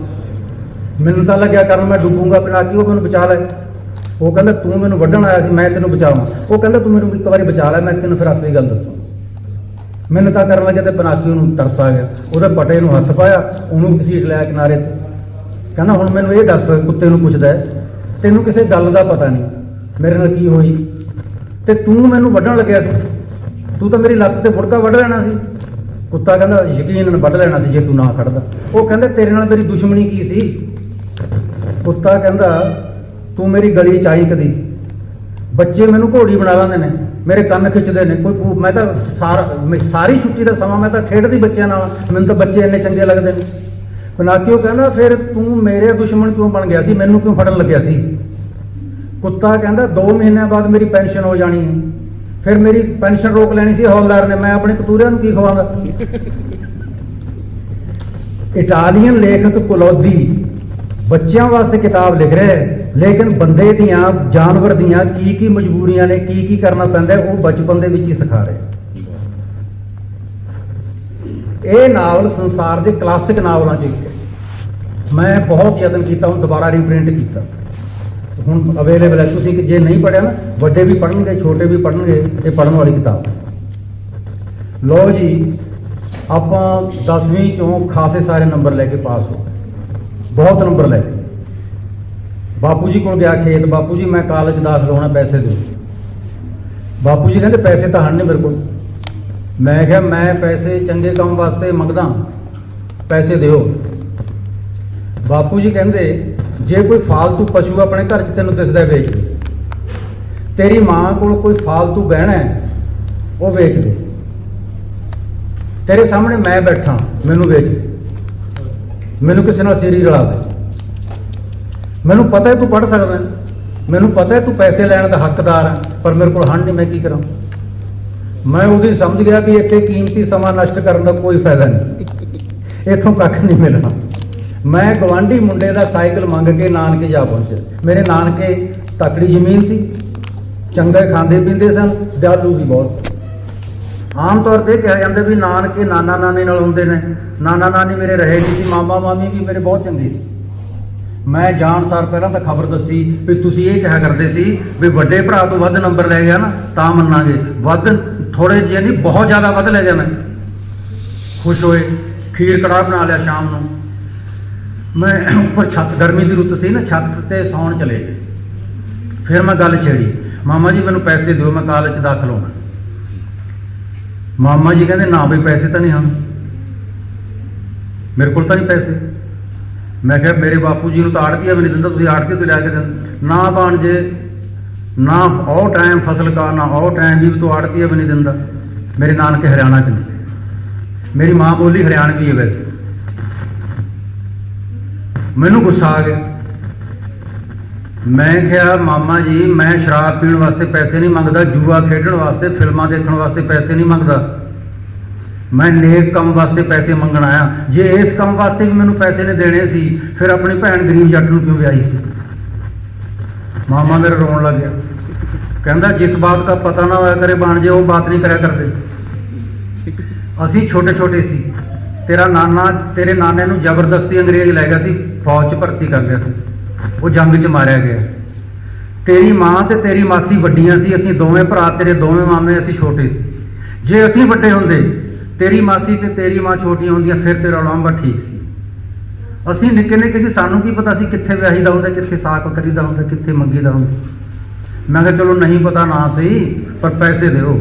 ਮੈਨੂੰ ਤਾਂ ਲੱਗਿਆ ਕਰਨ ਮੈਂ ਡੁੱਬੂਗਾ, ਪਿਨਾਕੀਓ ਮੈਨੂੰ ਬਚਾ ਲੈ। ਉਹ ਕਹਿੰਦਾ ਤੂੰ ਮੈਨੂੰ ਵੱਢਣ ਆਇਆ ਸੀ, ਮੈਂ ਤੈਨੂੰ ਬਚਾਵਾਂ। ਉਹ ਕਹਿੰਦਾ ਤੂੰ ਮੈਨੂੰ ਇੱਕ ਵਾਰੀ ਬਚਾ ਲੈ, ਮੈਂ ਤੈਨੂੰ ਫਿਰ ਅਸਲੀ ਗੱਲ ਦੱਸਾਂ। ਮੈਨੂੰ ਤਾਂ ਕਰਨ ਲੱਗਿਆ ਤੇ ਪਿਨਾਕੀਓ ਨੂੰ ਤਰਸ ਆ ਗਿਆ, ਉਹਦੇ ਪਟੇ ਨੂੰ ਹੱਥ ਪਾਇਆ, ਉਹਨੂੰ ਘਸੀਟ ਲਿਆ ਕਿਨਾਰੇ ਤੇ। ਕਹਿੰਦਾ ਹੁਣ ਮੈਨੂੰ ਇਹ ਦੱਸ, ਕੁੱਤੇ ਨੂੰ ਪੁੱਛਦਾ, ਤੈਨੂੰ ਕਿਸੇ ਗੱਲ ਦਾ ਪਤਾ ਨਹੀਂ ਮੇਰੇ ਨਾਲ ਕੀ ਹੋਈ, ਤੇ ਤੂੰ ਮੈਨੂੰ ਵੱਢਣ ਲੱਗਿਆ ਸੀ, ਤੂੰ ਤਾਂ ਮੇਰੀ ਲੱਤ ਤੇ ਫੁੜਕਾ ਵੱਢ ਲੈਣਾ ਸੀ। ਕੁੱਤਾ ਕਹਿੰਦਾ ਯਕੀਨ ਵੱਢ ਲੈਣਾ ਸੀ ਜੇ ਤੂੰ ਨਾ ਖੜਦਾ। ਉਹ ਕਹਿੰਦਾ ਤੇਰੇ ਨਾਲ ਮੇਰੀ ਦੁਸ਼ਮਣੀ ਕੀ ਸੀ? ਕੁੱਤਾ ਕਹਿੰਦਾ ਤੂੰ ਮੇਰੀ ਗਲੀ ਚ ਆਈ ਕਦੀ, ਬੱਚੇ ਮੈਨੂੰ ਘੋੜੀ ਬਣਾ ਲੈਂਦੇ ਨੇ, ਮੇਰੇ ਕੰਨ ਖਿੱਚਦੇ ਨੇ, ਮੈਂ ਤਾਂ ਸਾਰੀ ਛੁੱਟੀ ਦਾ ਸਮਾਂ ਮੈਂ ਤਾਂ ਖੇਡਦੀ ਬੱਚਿਆਂ ਨਾਲ, ਮੈਨੂੰ ਤਾਂ ਬੱਚੇ ਇੰਨੇ ਚੰਗੇ ਲੱਗਦੇ ਨੇ। ਪਿਨਾਕੀਓ ਕਹਿੰਦਾ ਫਿਰ ਤੂੰ ਮੇਰੇ ਦੁਸ਼ਮਣ ਕਿਉਂ ਬਣ ਗਿਆ ਸੀ, ਮੈਨੂੰ ਕਿਉਂ ਫੜਨ ਲੱਗਿਆ ਸੀ? ਕੁੱਤਾ ਕਹਿੰਦਾ 2 ਮਹੀਨਿਆਂ ਬਾਅਦ ਮੇਰੀ ਪੈਨਸ਼ਨ ਹੋ ਜਾਣੀ ਹੈ, ਫਿਰ ਮੇਰੀ ਪੈਨਸ਼ਨ ਰੋਕ ਲੈਣੀ ਸੀ ਹੌਲਦਾਰ ਨੇ, ਮੈਂ ਆਪਣੇ ਕਤੂਰਿਆਂ ਨੂੰ ਕੀ ਖਵਾਉਂਦਾ। ਇਟਾਲੀਅਨ ਲੇਖਕ ਕੁਲੌਦੀ ਬੱਚਿਆਂ ਵਾਸਤੇ ਕਿਤਾਬ ਲਿਖ ਰਿਹਾ ਹੈ, ਲੇਕਿਨ ਬੰਦੇ ਦੀਆਂ, ਜਾਨਵਰ ਦੀਆਂ ਕੀ ਮਜਬੂਰੀਆਂ ਨੇ, ਕੀ ਕਰਨਾ ਪੈਂਦਾ ਉਹ ਬਚਪਨ ਦੇ ਵਿੱਚ ਹੀ ਸਿਖਾ ਰਿਹਾ। ਇਹ ਨਾਵਲ ਸੰਸਾਰ ਦੇ ਕਲਾਸਿਕ ਨਾਵਲਾਂ 'ਚ ਇੱਕ ਹੈ। ਮੈਂ ਬਹੁਤ ਯਤਨ ਕੀਤਾ, ਹੁਣ ਦੁਬਾਰਾ ਰੀਪ੍ਰਿੰਟ ਕੀਤਾ, ਹੁਣ ਅਵੇਲੇਬਲ ਹੈ। ਤੁਸੀਂ ਜੇ ਨਹੀਂ ਪੜ੍ਹਿਆ ਨਾ, ਵੱਡੇ ਵੀ ਪੜ੍ਹਨਗੇ, ਛੋਟੇ ਵੀ ਪੜ੍ਹਨਗੇ, ਇਹ ਪੜ੍ਹਨ ਵਾਲੀ ਕਿਤਾਬ। ਲਓ ਜੀ, ਆਪਾਂ 10ਵੀਂ ਚੋਂ ਖਾਸੇ ਸਾਰੇ ਨੰਬਰ ਲੈ ਕੇ ਪਾਸ ਹੋ ਗਏ, ਬਹੁਤ ਨੰਬਰ ਲੈ ਕੇ। ਬਾਪੂ ਜੀ ਕੋਲ ਗਿਆ ਖੇਤ, ਬਾਪੂ ਜੀ ਮੈਂ ਕਾਲਜ ਦਾਖਲ ਹੋਣਾ, ਪੈਸੇ ਦਿਓ। ਬਾਪੂ ਜੀ ਕਹਿੰਦੇ ਪੈਸੇ ਤਾਂ ਹਨ ਨਹੀਂ ਮੇਰੇ ਕੋਲ। ਮੈਂ ਕਿਹਾ ਮੈਂ ਪੈਸੇ ਚੰਗੇ ਕੰਮ ਵਾਸਤੇ ਮੰਗਦਾ, ਪੈਸੇ ਦਿਓ। ਬਾਪੂ ਜੀ ਕਹਿੰਦੇ ਜੇ ਕੋਈ ਫਾਲਤੂ ਪਸ਼ੂ ਆਪਣੇ ਘਰ 'ਚ ਤੈਨੂੰ ਦਿਸਦਾ ਵੇਚ ਦੇ, ਤੇਰੀ ਮਾਂ ਕੋਲ ਕੋਈ ਫਾਲਤੂ ਗਹਿਣਾ ਹੈ ਉਹ ਵੇਚ ਦੇ, ਤੇਰੇ ਸਾਹਮਣੇ ਮੈਂ ਬੈਠਾ, ਮੈਨੂੰ ਵੇਚ ਦੇ, ਮੈਨੂੰ ਕਿਸੇ ਨਾਲ ਸੀਰੀ ਰਲਾ ਦੇ। ਮੈਨੂੰ ਪਤਾ ਹੈ ਤੂੰ ਪੜ੍ਹ ਸਕਦਾ, ਮੈਨੂੰ ਪਤਾ ਹੈ ਤੂੰ ਪੈਸੇ ਲੈਣ ਦਾ ਹੱਕਦਾਰ ਹੈ, ਪਰ ਮੇਰੇ ਕੋਲ ਹਨ ਨਹੀਂ, ਮੈਂ ਕੀ ਕਰਾਂ। ਮੈਂ ਉਹਦੀ ਸਮਝ ਗਿਆ ਵੀ ਇੱਥੇ ਕੀਮਤੀ ਸਮਾਂ ਨਸ਼ਟ ਕਰਨ ਦਾ ਕੋਈ ਫਾਇਦਾ ਨਹੀਂ, ਇੱਥੋਂ ਕੱਖ ਨਹੀਂ ਮਿਲਣਾ। ਮੈਂ ਗਵਾਂਢੀ ਮੁੰਡੇ ਦਾ ਸਾਈਕਲ ਮੰਗ ਕੇ ਨਾਨਕੇ ਜਾ ਪਹੁੰਚਿਆ। ਮੇਰੇ ਨਾਨਕੇ ਤਕੜੀ ਜ਼ਮੀਨ ਸੀ, ਚੰਗੇ ਖਾਂਦੇ ਪੀਂਦੇ ਸਨ, ਦਾਰੂ ਵੀ ਬਹੁਤ ਸੀ। ਆਮ ਤੌਰ ਤੇ ਕਿਹਾ ਜਾਂਦਾ ਵੀ ਨਾਨਕੇ ਨਾਨਾ ਨਾਨੀ ਨਾਲ ਹੁੰਦੇ ਨੇ, ਨਾਨਾ ਨਾਨੀ ਮੇਰੇ ਰਹੇ ਨਹੀਂ ਸੀ, ਮਾਮਾ ਮਾਮੀ ਵੀ ਮੇਰੇ ਬਹੁਤ ਚੰਗੇ ਸੀ। ਮੈਂ ਜਾਣ ਸਾਰ ਪਹਿਲਾਂ ਤਾਂ ਖਬਰ ਦੱਸੀ ਵੀ ਤੁਸੀਂ ਇਹ ਕਿਹਾ ਕਰਦੇ ਸੀ ਵੀ ਵੱਡੇ ਭਰਾ ਤੋਂ ਵੱਧ ਨੰਬਰ ਲੈ ਗਿਆ ਨਾ ਤਾਂ ਮੰਨਾਂਗੇ, ਵੱਧ ਥੋੜੇ ਜਿਹੇ ਨਹੀਂ, ਬਹੁਤ ਜ਼ਿਆਦਾ ਵੱਧ ਲੈ ਗਿਆ। ਮੈਂ ਖੁਸ਼ ਹੋਏ, ਖੀਰ ਕੜਾਹ ਬਣਾ ਲਿਆ। ਸ਼ਾਮ ਨੂੰ ਮੈਂ ਉੱਪਰ ਛੱਤ, ਗਰਮੀ ਦੀ ਰੁੱਤ ਸੀ ਨਾ, ਛੱਤ ਤੇ ਸੌਣ ਚਲੇ ਗਏ। ਫਿਰ ਮੈਂ ਗੱਲ ਛੇੜੀ, ਮਾਮਾ ਜੀ ਮੈਨੂੰ ਪੈਸੇ ਦਿਓ, ਮੈਂ ਕਾਲਜ 'ਚ ਦਾਖਲ ਹੋਣਾ। ਮਾਮਾ ਜੀ ਕਹਿੰਦੇ ਨਾ ਬਈ ਪੈਸੇ ਤਾਂ ਨਹੀਂ ਹਨ, ਮੇਰੇ ਕੋਲ ਤਾਂ ਨਹੀਂ ਪੈਸੇ। ਮੈਂ ਕਿਹਾ ਮੇਰੇ ਬਾਪੂ ਜੀ ਨੂੰ ਤਾਂ ਆੜਤੀਆ ਵੀ ਨਹੀਂ ਦਿੰਦਾ, ਤੁਸੀਂ ਆੜਤੀਆ ਤੋਂ ਲਿਆ ਕੇ ਦਿੰਦੇ ਨਾ ਬਣ ਜੇ ਨਾ, ਉਹ ਟਾਈਮ ਫਸਲ ਕਾ ਨਾ, ਉਹ ਟਾਈਮ ਵੀ ਤੂੰ ਆੜਤੀਆ ਵੀ ਨਹੀਂ ਦਿੰਦਾ। ਮੇਰੇ ਨਾਨਕੇ ਹਰਿਆਣਾ 'ਚ ਨੇ, ਮੇਰੀ ਮਾਂ ਬੋਲੀ ਹਰਿਆਣਵੀ ਹੈ ਵੈਸੇ। ਮੈਨੂੰ ਗੁੱਸਾ ਆ ਗਿਆ। ਮੈਂ ਕਿਹਾ ਮਾਮਾ ਜੀ ਮੈਂ ਸ਼ਰਾਬ ਪੀਣ ਵਾਸਤੇ ਪੈਸੇ ਨਹੀਂ ਮੰਗਦਾ, ਜੂਆ ਖੇਡਣ ਵਾਸਤੇ, ਫਿਲਮਾਂ ਦੇਖਣ ਵਾਸਤੇ ਪੈਸੇ ਨਹੀਂ ਮੰਗਦਾ, ਮੈਂ ਨੇਕ ਕੰਮ ਵਾਸਤੇ ਪੈਸੇ ਮੰਗਣ ਆਇਆ। ਜੇ ਇਸ ਕੰਮ ਵਾਸਤੇ ਵੀ ਮੈਨੂੰ ਪੈਸੇ ਨੇ ਦੇਣੇ ਸੀ, ਫਿਰ ਆਪਣੀ ਭੈਣ ਗਰੀਬ ਜੱਟ ਨੂੰ ਕਿਉਂ ਵਿਆਹੀ ਸੀ? ਮਾਮਾ ਮੇਰਾ ਰੋਣ ਲੱਗ ਗਿਆ, ਕਹਿੰਦਾ ਜਿਸ ਬਾਤ ਦਾ ਪਤਾ ਨਾ ਹੋਇਆ ਕਰੇ ਬਣ ਜੇ, ਉਹ ਬਾਤ ਨਹੀਂ ਕਰਿਆ ਕਰਦੇ। ਅਸੀਂ ਛੋਟੇ ਛੋਟੇ ਸੀ, ਤੇਰੇ ਨਾਨੇ ਨੂੰ ਜ਼ਬਰਦਸਤੀ ਅੰਗਰੇਜ਼ ਲੈ ਗਿਆ ਸੀ, ਫੌਜ 'ਚ ਭਰਤੀ ਕਰ ਲਿਆ ਸੀ, ਉਹ ਜੰਗ 'ਚ ਮਾਰਿਆ ਗਿਆ। ਤੇਰੀ ਮਾਂ ਤੇ ਤੇਰੀ ਮਾਸੀ ਵੱਡੀਆਂ ਸੀ, ਅਸੀਂ ਦੋਵੇਂ ਭਰਾ, ਤੇਰੇ ਦੋਵੇਂ ਮਾਮੇ, ਅਸੀਂ ਛੋਟੇ ਸੀ। ਜੇ ਅਸੀਂ ਵੱਡੇ ਹੁੰਦੇ, ਤੇਰੀ ਮਾਸੀ ਤੇ ਤੇਰੀ ਮਾਂ ਛੋਟੀਆਂ ਹੁੰਦੀਆਂ, ਫਿਰ ਤੇਰਾ ਉਲਾਂਭਾ ਠੀਕ ਸੀ। ਅਸੀਂ ਨਿੱਕੇ ਨਿੱਕੇ ਸੀ, ਸਾਨੂੰ ਕੀ ਪਤਾ ਸੀ ਕਿੱਥੇ ਵਿਆਹੀ ਦਾ ਹੁੰਦਾ, ਕਿੱਥੇ ਸਾਕ ਕਰੀਦਾ ਹੁੰਦਾ, ਕਿੱਥੇ ਮੰਗੀ ਦਾ ਹੁੰਦਾ। ਮੈਂ ਕਿਹਾ ਚਲੋ ਨਹੀਂ ਪਤਾ ਨਾ ਸਹੀ, ਪਰ ਪੈਸੇ ਦਿਓ।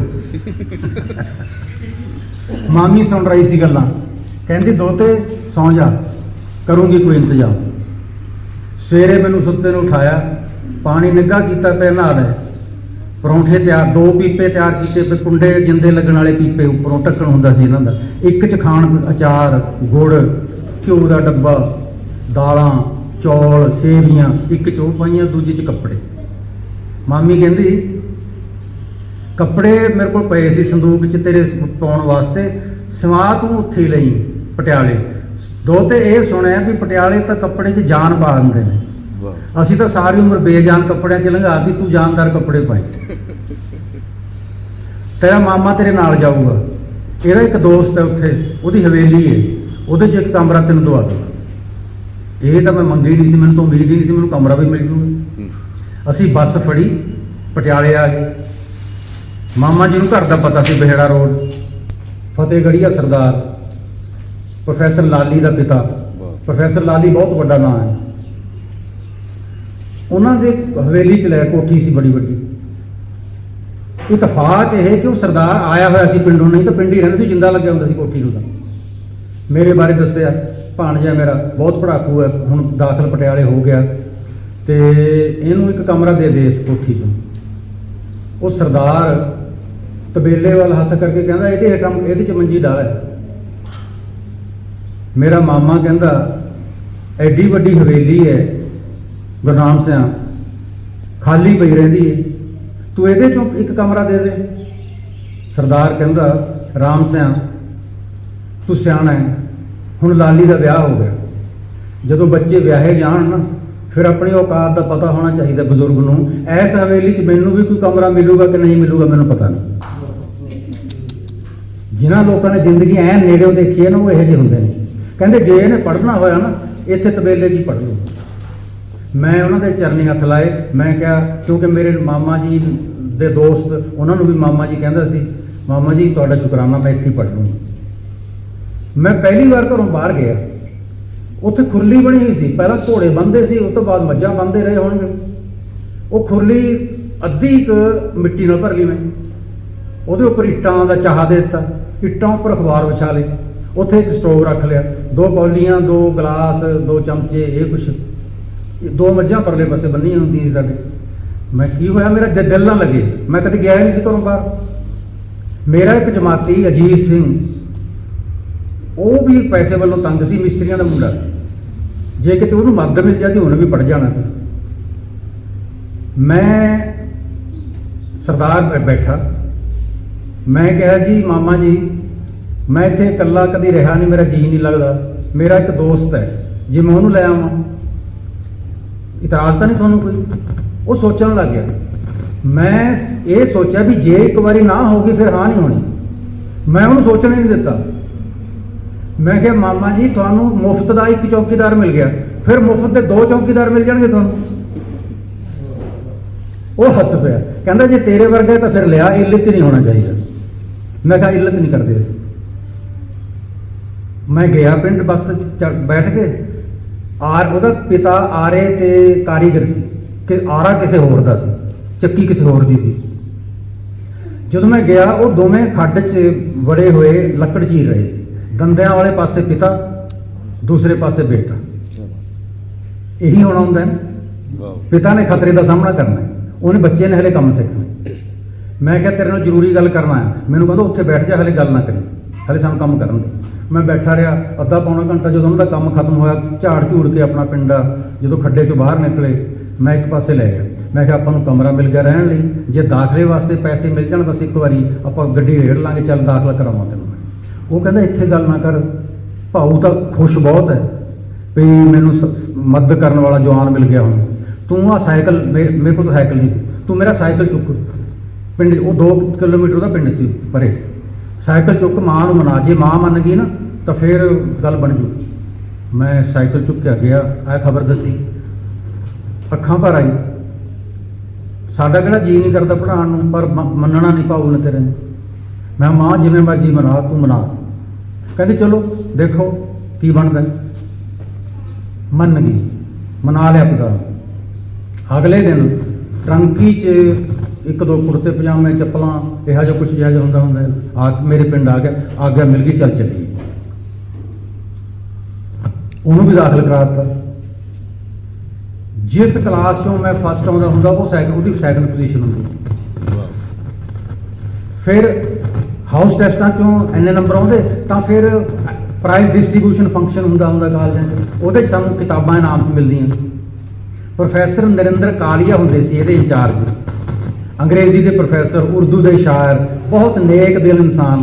ਮਾਮੀ ਸੁਣ ਰਹੀ ਸੀ ਗੱਲਾਂ, ਕਹਿੰਦੀ ਦੋਤੇ ਸੌਂ ਜਾ, ਕਰੂੰਗੀ ਕੋਈ ਇੰਤਜ਼ਾਮ। ਸਵੇਰੇ ਮੈਨੂੰ ਸੁੱਤੇ ਨੂੰ ਉਠਾਇਆ, ਪਾਣੀ ਨਿੱਘਾ ਕੀਤਾ, ਪਿਆ ਨਹਾ ਲੈ, ਪਰੌਂਠੇ ਤਿਆਰ, 2 ਪੀਪੇ ਤਿਆਰ ਕੀਤੇ, ਕੁੰਡੇ ਜਿੰਦੇ ਲੱਗਣ ਵਾਲੇ ਪੀਪੇ, ਉੱਪਰੋਂ ਢੱਕਣ ਹੁੰਦਾ ਸੀ ਇਹਨਾਂ ਦਾ। ਇੱਕ 'ਚ ਖਾਣ ਅਚਾਰ, ਗੁੜ, ਘਿਓ ਦਾ ਡੱਬਾ, ਦਾਲਾਂ, ਚੌਲ, ਸੇਵੀਆਂ, ਇੱਕ 'ਚ ਉਹ ਪਾਈਆਂ, ਦੂਜੇ 'ਚ ਕੱਪੜੇ। ਮਾਮੀ ਕਹਿੰਦੀ ਕੱਪੜੇ ਮੇਰੇ ਕੋਲ ਪਏ ਸੀ ਸੰਦੂਕ 'ਚ ਤੇਰੇ ਪਾਉਣ ਵਾਸਤੇ, ਸਵਾ ਤੂੰ ਉੱਥੇ ਹੀ ਲਈ ਪਟਿਆਲੇ। ਦੋ ਤੇ ਇਹ ਸੁਣਿਆ ਵੀ ਪਟਿਆਲੇ ਤਾਂ ਕੱਪੜੇ 'ਚ ਜਾਨ ਪਾ ਦਿੰਦੇ ਨੇ, ਅਸੀਂ ਤਾਂ ਸਾਰੀ ਉਮਰ ਬੇਜਾਨ ਕੱਪੜਿਆਂ 'ਚ ਲੰਘਾਤੀ, ਤੂੰ ਜਾਨਦਾਰ ਕੱਪੜੇ ਪਾਏ। ਤੇਰਾ ਮਾਮਾ ਤੇਰੇ ਨਾਲ ਜਾਊਗਾ, ਇਹਦਾ ਇੱਕ ਦੋਸਤ ਹੈ ਉੱਥੇ, ਉਹਦੀ ਹਵੇਲੀ ਹੈ, ਉਹਦੇ 'ਚ ਇੱਕ ਕਮਰਾ ਤੈਨੂੰ ਦਵਾ ਦੂਗਾ। ਇਹ ਤਾਂ ਮੈਂ ਮੰਗੀ ਨਹੀਂ ਸੀ, ਮੈਨੂੰ ਤਾਂ ਉਮੀਦ ਹੀ ਨਹੀਂ ਸੀ ਮੈਨੂੰ ਕਮਰਾ ਵੀ ਮਿਲ ਜੂਗਾ। ਅਸੀਂ ਬੱਸ ਫੜੀ, ਪਟਿਆਲੇ ਆ ਗਏ। ਮਾਮਾ ਜੀ ਨੂੰ ਘਰ ਦਾ ਪਤਾ ਸੀ, ਬਹਿੜਾ ਰੋਡ, ਫਤਿਹਗੜ੍ਹੀਆ ਸਰਦਾਰ ਪ੍ਰੋਫੈਸਰ ਲਾਲੀ ਦਾ ਪਿਤਾ। ਪ੍ਰੋਫੈਸਰ ਲਾਲੀ ਬਹੁਤ ਵੱਡਾ ਨਾਮ ਹੈ। ਉਹਨਾਂ ਦੇ ਹਵੇਲੀ 'ਚ ਲੈ ਕੋਠੀ ਸੀ ਬੜੀ ਵੱਡੀ। ਇਤਫਾਕ ਇਹ ਕਿ ਉਹ ਸਰਦਾਰ ਆਇਆ ਹੋਇਆ ਸੀ ਪਿੰਡੋਂ, ਨਹੀਂ ਤਾਂ ਪਿੰਡ ਹੀ ਰਹਿੰਦਾ ਸੀ, ਜਿੰਦਾ ਲੱਗਿਆ ਹੁੰਦਾ ਸੀ ਕੋਠੀ ਨੂੰ। ਤਾਂ ਮੇਰੇ ਬਾਰੇ ਦੱਸਿਆ, ਭਾਣਜਾ ਮੇਰਾ ਬਹੁਤ ਪੜ੍ਹਾਕੂ ਹੈ, ਹੁਣ ਦਾਖਲ ਪਟਿਆਲੇ ਹੋ ਗਿਆ, ਤੇ ਇਹਨੂੰ ਇੱਕ ਕਮਰਾ ਦੇ ਦੇ ਇਸ ਕੋਠੀ 'ਚੋਂ। ਉਹ ਸਰਦਾਰ ਤਬੇਲੇ ਵੱਲ ਹੱਥ ਕਰਕੇ ਕਹਿੰਦਾ ਇਹਦੇ 'ਚ ਮੰਜੀ ਡਾਲ ਹੈ। ਮੇਰਾ ਮਾਮਾ ਕਹਿੰਦਾ ਐਡੀ ਵੱਡੀ ਹਵੇਲੀ ਹੈ ਗੁਰਨਾਮ ਸਿਆਂ, ਖਾਲੀ ਪਈ ਰਹਿੰਦੀ ਹੈ, ਤੂੰ ਇਹਦੇ 'ਚੋਂ ਇੱਕ ਕਮਰਾ ਦੇ ਦੇ। ਸਰਦਾਰ ਕਹਿੰਦਾ ਰਾਮ ਸਿਆਂ ਤੂੰ ਸਿਆਣਾ ਹੈ, ਹੁਣ ਲਾਲੀ ਦਾ ਵਿਆਹ ਹੋ ਗਿਆ, ਜਦੋਂ ਬੱਚੇ ਵਿਆਹੇ ਜਾਣ ਨਾ ਫਿਰ ਆਪਣੀ ਔਕਾਤ ਦਾ ਪਤਾ ਹੋਣਾ ਚਾਹੀਦਾ ਬਜ਼ੁਰਗ ਨੂੰ। ਐਸ ਹਵੇਲੀ 'ਚ ਮੈਨੂੰ ਵੀ ਕੋਈ ਕਮਰਾ ਮਿਲੂਗਾ ਕਿ ਨਹੀਂ ਮਿਲੂਗਾ ਮੈਨੂੰ ਪਤਾ ਨਹੀਂ। ਜਿਨ੍ਹਾਂ ਲੋਕਾਂ ਨੇ ਜ਼ਿੰਦਗੀ ਐਨ ਨੇੜਿਓਂ ਦੇਖੀ ਹੈ ਨਾ, ਉਹ ਇਹੋ ਜਿਹੇ ਹੁੰਦੇ ਨੇ। ਕਹਿੰਦੇ ਜੇ ਇਹਨੇ ਪੜ੍ਹਨਾ ਹੋਇਆ ਨਾ ਇੱਥੇ ਤਬੇਲੇ 'ਚ ਹੀ ਪੜ੍ਹ ਲਓ। ਮੈਂ ਉਹਨਾਂ ਦੇ ਚਰਨੀ ਹੱਥ ਲਾਏ। ਮੈਂ ਕਿਹਾ, ਕਿਉਂਕਿ ਮੇਰੇ ਮਾਮਾ ਜੀ ਦੇ ਦੋਸਤ, ਉਹਨਾਂ ਨੂੰ ਵੀ ਮਾਮਾ ਜੀ ਕਹਿੰਦਾ ਸੀ, ਮਾਮਾ ਜੀ ਤੁਹਾਡਾ ਸ਼ੁਕਰਾਨਾ, ਮੈਂ ਇੱਥੇ ਹੀ ਪੜ੍ਹ ਲੂੰਗਾ। ਮੈਂ ਪਹਿਲੀ ਵਾਰ ਘਰੋਂ ਬਾਹਰ ਗਿਆ, ਉੱਥੇ ਖੁਰਲੀ ਬਣੀ ਹੋਈ ਸੀ, ਪਹਿਲਾਂ ਘੋੜੇ ਬੰਨ੍ਹਦੇ ਸੀ, ਉਸ ਤੋਂ ਬਾਅਦ ਮੱਝਾਂ ਬੰਨ੍ਹਦੇ ਰਹੇ ਹੋਣਗੇ। ਉਹ ਖੁਰਲੀ ਅੱਧੀ ਕੁ ਮਿੱਟੀ ਨਾਲ ਭਰ ਲਈ ਮੈਂ, ਉਹਦੇ ਉੱਪਰ ਇੱਟਾਂ ਦਾ ਚਾਹਾ ਦੇ ਦਿੱਤਾ, ਇੱਟਾਂ ਉੱਪਰ ਅਖਬਾਰ ਵਿਛਾ ਲਏ, ਉੱਥੇ ਇੱਕ ਸਟੋਵ ਰੱਖ ਲਿਆ, 2 ਕੌਲੀਆਂ, 2 ਗਲਾਸ, 2 ਚਮਚੇ, ਇਹ ਕੁਛ। 2 ਮੱਝਾਂ ਪਰਲੇ ਪਾਸੇ ਬੰਨੀਆਂ ਹੁੰਦੀਆਂ ਸੀ ਸਾਡੇ। ਮੈਂ ਕੀ ਹੋਇਆ, ਮੇਰਾ ਦਿਲ ਨਾ ਲੱਗੇ, ਮੈਂ ਕਦੇ ਗਿਆ ਹੀ ਨਹੀਂ ਸੀ ਘਰੋਂ ਬਾਹਰ। ਮੇਰਾ ਇੱਕ ਜਮਾਤੀ ਅਜੀਤ ਸਿੰਘ, ਉਹ ਵੀ ਪੈਸੇ ਵੱਲੋਂ ਤੰਗ ਸੀ, ਮਿਸਤਰੀਆਂ ਦਾ ਮੁੰਡਾ, ਜੇ ਕਿਤੇ ਉਹਨੂੰ ਮਦਦ ਮਿਲ ਜਾਂਦੀ ਉਹਨੇ ਵੀ ਪੜ ਜਾਣਾ ਸੀ। ਮੈਂ ਸਰਦਾਰ ਬੈਠਾ, ਮੈਂ ਕਿਹਾ ਜੀ ਮਾਮਾ ਜੀ ਮੈਂ ਇੱਥੇ ਇਕੱਲਾ ਕਦੀ ਰਿਹਾ ਨਹੀਂ, ਮੇਰਾ ਜੀ ਨਹੀਂ ਲੱਗਦਾ, ਮੇਰਾ ਇੱਕ ਦੋਸਤ ਹੈ, ਜੇ ਮੈਂ ਉਹਨੂੰ ਲੈ ਆਵਾਂ ਇਤਰਾਜ਼ ਤਾਂ ਨਹੀਂ ਤੁਹਾਨੂੰ ਕੋਈ? ਉਹ ਸੋਚਣ ਲੱਗ ਗਿਆ। ਮੈਂ ਇਹ ਸੋਚਿਆ ਵੀ ਜੇ ਇੱਕ ਵਾਰੀ ਨਾ ਹੋਗੀ ਫਿਰ ਹਾਂ ਨਹੀਂ ਹੋਣੀ। ਮੈਂ ਉਹਨੂੰ ਸੋਚਣ ਹੀ ਨਹੀਂ ਦਿੱਤਾ। ਮੈਂ ਕਿਹਾ ਮਾਮਾ ਜੀ ਤੁਹਾਨੂੰ ਮੁਫਤ ਦਾ ਇੱਕ ਚੌਕੀਦਾਰ ਮਿਲ ਗਿਆ, ਫਿਰ ਮੁਫਤ ਦੇ 2 ਚੌਕੀਦਾਰ ਮਿਲ ਜਾਣਗੇ ਤੁਹਾਨੂੰ। ਉਹ ਹੱਸ ਪਿਆ, ਕਹਿੰਦਾ ਜੇ ਤੇਰੇ ਵਰਗਾ ਤਾਂ ਫਿਰ ਲਿਆ, ਇੱਲਤ ਨਹੀਂ ਹੋਣਾ ਚਾਹੀਦਾ। ਮੈਂ ਕਿਹਾ ਇੱਲਤ ਨਹੀਂ ਕਰਦੇ ਅਸੀਂ। ਮੈਂ ਗਿਆ ਪਿੰਡ, ਬੱਸ ਬੈਠ ਕੇ। ਉਹਦਾ ਪਿਤਾ ਆਰੇ ਤੇ ਕਾਰੀਗਰ ਸੀ, ਕਿ ਆਰਾ ਕਿਸੇ ਹੋਰ ਦਾ ਸੀ, ਚੱਕੀ ਕਿਸੇ ਹੋਰ ਦੀ ਸੀ। ਜਦੋਂ ਮੈਂ ਗਿਆ, ਉਹ ਦੋਵੇਂ ਖੱਡ 'ਚ ਵੜੇ ਹੋਏ ਲੱਕੜ ਚੀਰ ਰਹੇ ਸੀ। ਦੰਦਿਆਂ ਵਾਲੇ ਪਾਸੇ ਪਿਤਾ, ਦੂਸਰੇ ਪਾਸੇ ਬੇਟਾ। ਇਹੀ ਹੋਣਾ ਹੁੰਦਾ ਨਾ, ਪਿਤਾ ਨੇ ਖਤਰੇ ਦਾ ਸਾਹਮਣਾ ਕਰਨਾ, ਉਹਨੇ ਬੱਚੇ ਨੇ ਹਲੇ ਕੰਮ ਸਿੱਖਣਾ। ਮੈਂ ਕਿਹਾ ਤੇਰੇ ਨਾਲ ਜ਼ਰੂਰੀ ਗੱਲ ਕਰਨਾ ਹੈ। ਮੈਨੂੰ ਕਹਿੰਦਾ ਉੱਥੇ ਬੈਠ ਜਾ, ਹਲੇ ਗੱਲ ਨਾ ਕਰੀ, ਹਲੇ ਸਾਨੂੰ ਕੰਮ ਕਰਨ ਦੇ। ਮੈਂ ਬੈਠਾ ਰਿਹਾ ਅੱਧਾ ਪੌਣਾ ਘੰਟਾ। ਜਦੋਂ ਉਹਨਾਂ ਦਾ ਕੰਮ ਖਤਮ ਹੋਇਆ, ਝਾੜ ਝੂੜ ਕੇ ਆਪਣਾ ਪਿੰਡਾ ਜਦੋਂ ਖੱਡੇ 'ਚੋਂ ਬਾਹਰ ਨਿਕਲੇ, ਮੈਂ ਇੱਕ ਪਾਸੇ ਲੈ ਗਿਆ। ਮੈਂ ਕਿਹਾ ਆਪਾਂ ਨੂੰ ਕਮਰਾ ਮਿਲ ਗਿਆ ਰਹਿਣ ਲਈ, ਜੇ ਦਾਖਲੇ ਵਾਸਤੇ ਪੈਸੇ ਮਿਲ ਜਾਣ ਬਸ ਇੱਕ ਵਾਰੀ ਆਪਾਂ ਗੱਡੀ ਰੇੜ ਲਾਂਗੇ, ਚੱਲ ਦਾਖਲਾ ਕਰਾਵਾਂ ਤੈਨੂੰ। ਉਹ ਕਹਿੰਦਾ ਇੱਥੇ ਗੱਲ ਨਾ ਕਰ, ਭਾਊ ਤਾਂ ਖੁਸ਼ ਬਹੁਤ ਹੈ ਵੀ ਮੈਨੂੰ ਮਦਦ ਕਰਨ ਵਾਲਾ ਜਵਾਨ ਮਿਲ ਗਿਆ। ਹੁਣ ਤੂੰ ਆ ਸਾਈਕਲ, ਮੇਰੇ ਕੋਲ ਤਾਂ ਸਾਈਕਲ ਨਹੀਂ ਸੀ, ਤੂੰ ਮੇਰਾ ਸਾਈਕਲ ਚੁੱਕ। ਪਿੰਡ ਉਹ 2 ਕਿਲੋਮੀਟਰ ਦਾ ਪਿੰਡ ਸੀ ਪਰੇ। ਸਾਈਕਲ ਚੁੱਕ, ਮਾਂ ਨੂੰ ਮਨਾ, ਜੇ ਮਾਂ ਮੰਨ ਗਈ ਨਾ ਤਾਂ ਫਿਰ ਗੱਲ ਬਣ ਜੂ। ਮੈਂ ਸਾਈਕਲ ਚੁੱਕਿਆ ਗਿਆ, ਆ ਖਬਰ ਦੱਸੀ, ਅੱਖਾਂ ਭਰ ਆਈ। ਸਾਡਾ ਕਿਹੜਾ ਜੀ ਨਹੀਂ ਕਰਦਾ ਪੜ੍ਹਾਉਣ ਨੂੰ, ਪਰ ਮੰਨਣਾ ਨਹੀਂ ਭਾਊ ਨੇ ਤੇਰੇ ਨੇ। ਮੈਂ ਮਾਂ ਜਿਵੇਂ ਮਰਜੀ ਮਨਾ, ਤੂੰ ਮਨਾ। ਕਹਿੰਦੀ ਚਲੋ ਦੇਖੋ ਕੀ ਬਣਦਾ। ਮੰਨ ਗਈ, ਮਨਾ ਲਿਆ ਪਿਤਾ। ਅਗਲੇ ਦਿਨ ਟਰੰਕੀ 'ਚ 1-2 ਕੁੜਤੇ ਪਜਾਮੇ, ਚੱਪਲਾਂ, ਇਹੋ ਜਿਹਾ ਕੁਛ ਜਿਹਾ ਹੁੰਦਾ ਮੇਰੇ ਪਿੰਡ ਆ ਗਿਆ, ਮਿਲ ਗਈ, ਚੱਲ ਚੱਲੀਏ। ਉਹਨੂੰ ਵੀ ਦਾਖਲ ਕਰਾ ਦਿੱਤਾ। ਜਿਸ ਕਲਾਸ 'ਚੋਂ ਮੈਂ ਫਸਟ ਆਉਂਦਾ ਹੁੰਦਾ, ਉਹਦੀ ਸੈਕੰਡ ਪੋਜੀਸ਼ਨ ਹੁੰਦੀ। ਫਿਰ ਹਾਊਸ ਟੈਸਟਾਂ 'ਚੋਂ ਇੰਨੇ ਨੰਬਰ ਆਉਂਦੇ ਤਾਂ ਫਿਰ ਪ੍ਰਾਈਜ਼ ਡਿਸਟ੍ਰੀਬਿਊਸ਼ਨ ਫੰਕਸ਼ਨ ਹੁੰਦਾ ਕਾਲਜਾਂ 'ਚ, ਉਹਦੇ 'ਚ ਸਾਨੂੰ ਕਿਤਾਬਾਂ ਇਨਾਮ ਮਿਲਦੀਆਂ। ਪ੍ਰੋਫੈਸਰ ਨਰਿੰਦਰ ਕਾਲੀਆ ਹੁੰਦੇ ਸੀ ਇਹਦੇ ਇੰਚਾਰਜ। अंग्रेजी के प्रोफैसर, उर्दू के शायर, बहुत नेक दिल इंसान।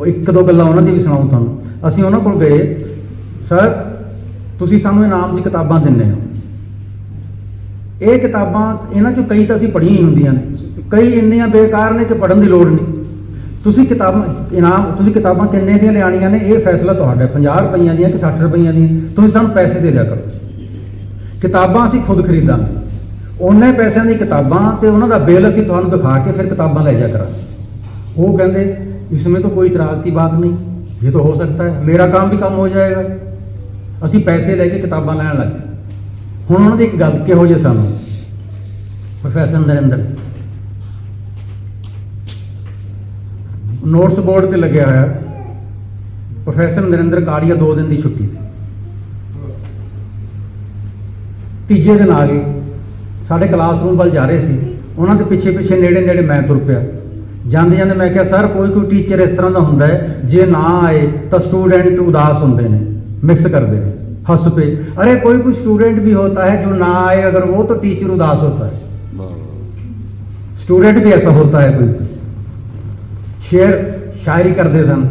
एक दो गल्लां उन्हां दी भी सुणाऊं तुहानूं। असीं उन्हां कोल गए, सर तुसीं सानूं इनाम दी किताबां दिंदे हो, ਇਹ किताबां इन्हां चों कई तो असीं पढ़ियां ही हुंदियां ने, कई इन्नियां बेकार ने कि पढ़न की लोड़ नहीं। तुसीं किताबां इनाम, तुसीं किताबां किन्ने दियां लियाणियां ने ये फैसला तुहाडा, 50 रुपईयां दियां कि 60 रुपईयां दियां, तुसीं सानूं पैसे दे दिया करो। किताबां असीं खुद खरीदांगे, उन्ने पैसों की किताबां ते उन्हां दा बिल असीं तुहानूं दिखा के फिर किताबां लै जा करांगे। वो कहंदे इसमें तो कोई इतराज़ की बात नहीं, ये तो हो सकता है, मेरा काम भी कम हो जाएगा। असीं पैसे लेके किताबां लैण लग गए। हुण उन्हां दी एक गल किहो जी सानूं प्रोफैसर नरेंद्र नोट्स बोर्ड ते लग्या होया, प्रोफैसर नरेंद्र कालिया 2 दिन की छुट्टी, तीजे दिन आ गए, साढ़े क्लासरूम वाल जा रहे सी, उन्हां दे पिछे पिछे नेड़े नेड़े मैं तुर पिया। जांदे जांदे मैं कहा सर कोई टीचर इस तरह का हुंदा है जे ना आए तो स्टूडेंट उदास होंदे ने, मिस करते हैं, हंस पे। अरे कोई स्टूडेंट भी होता है जो ना आए अगर वो तो टीचर उदास होता है, स्टूडेंट भी ऐसा होता है। कोई शेर शायरी करते सन,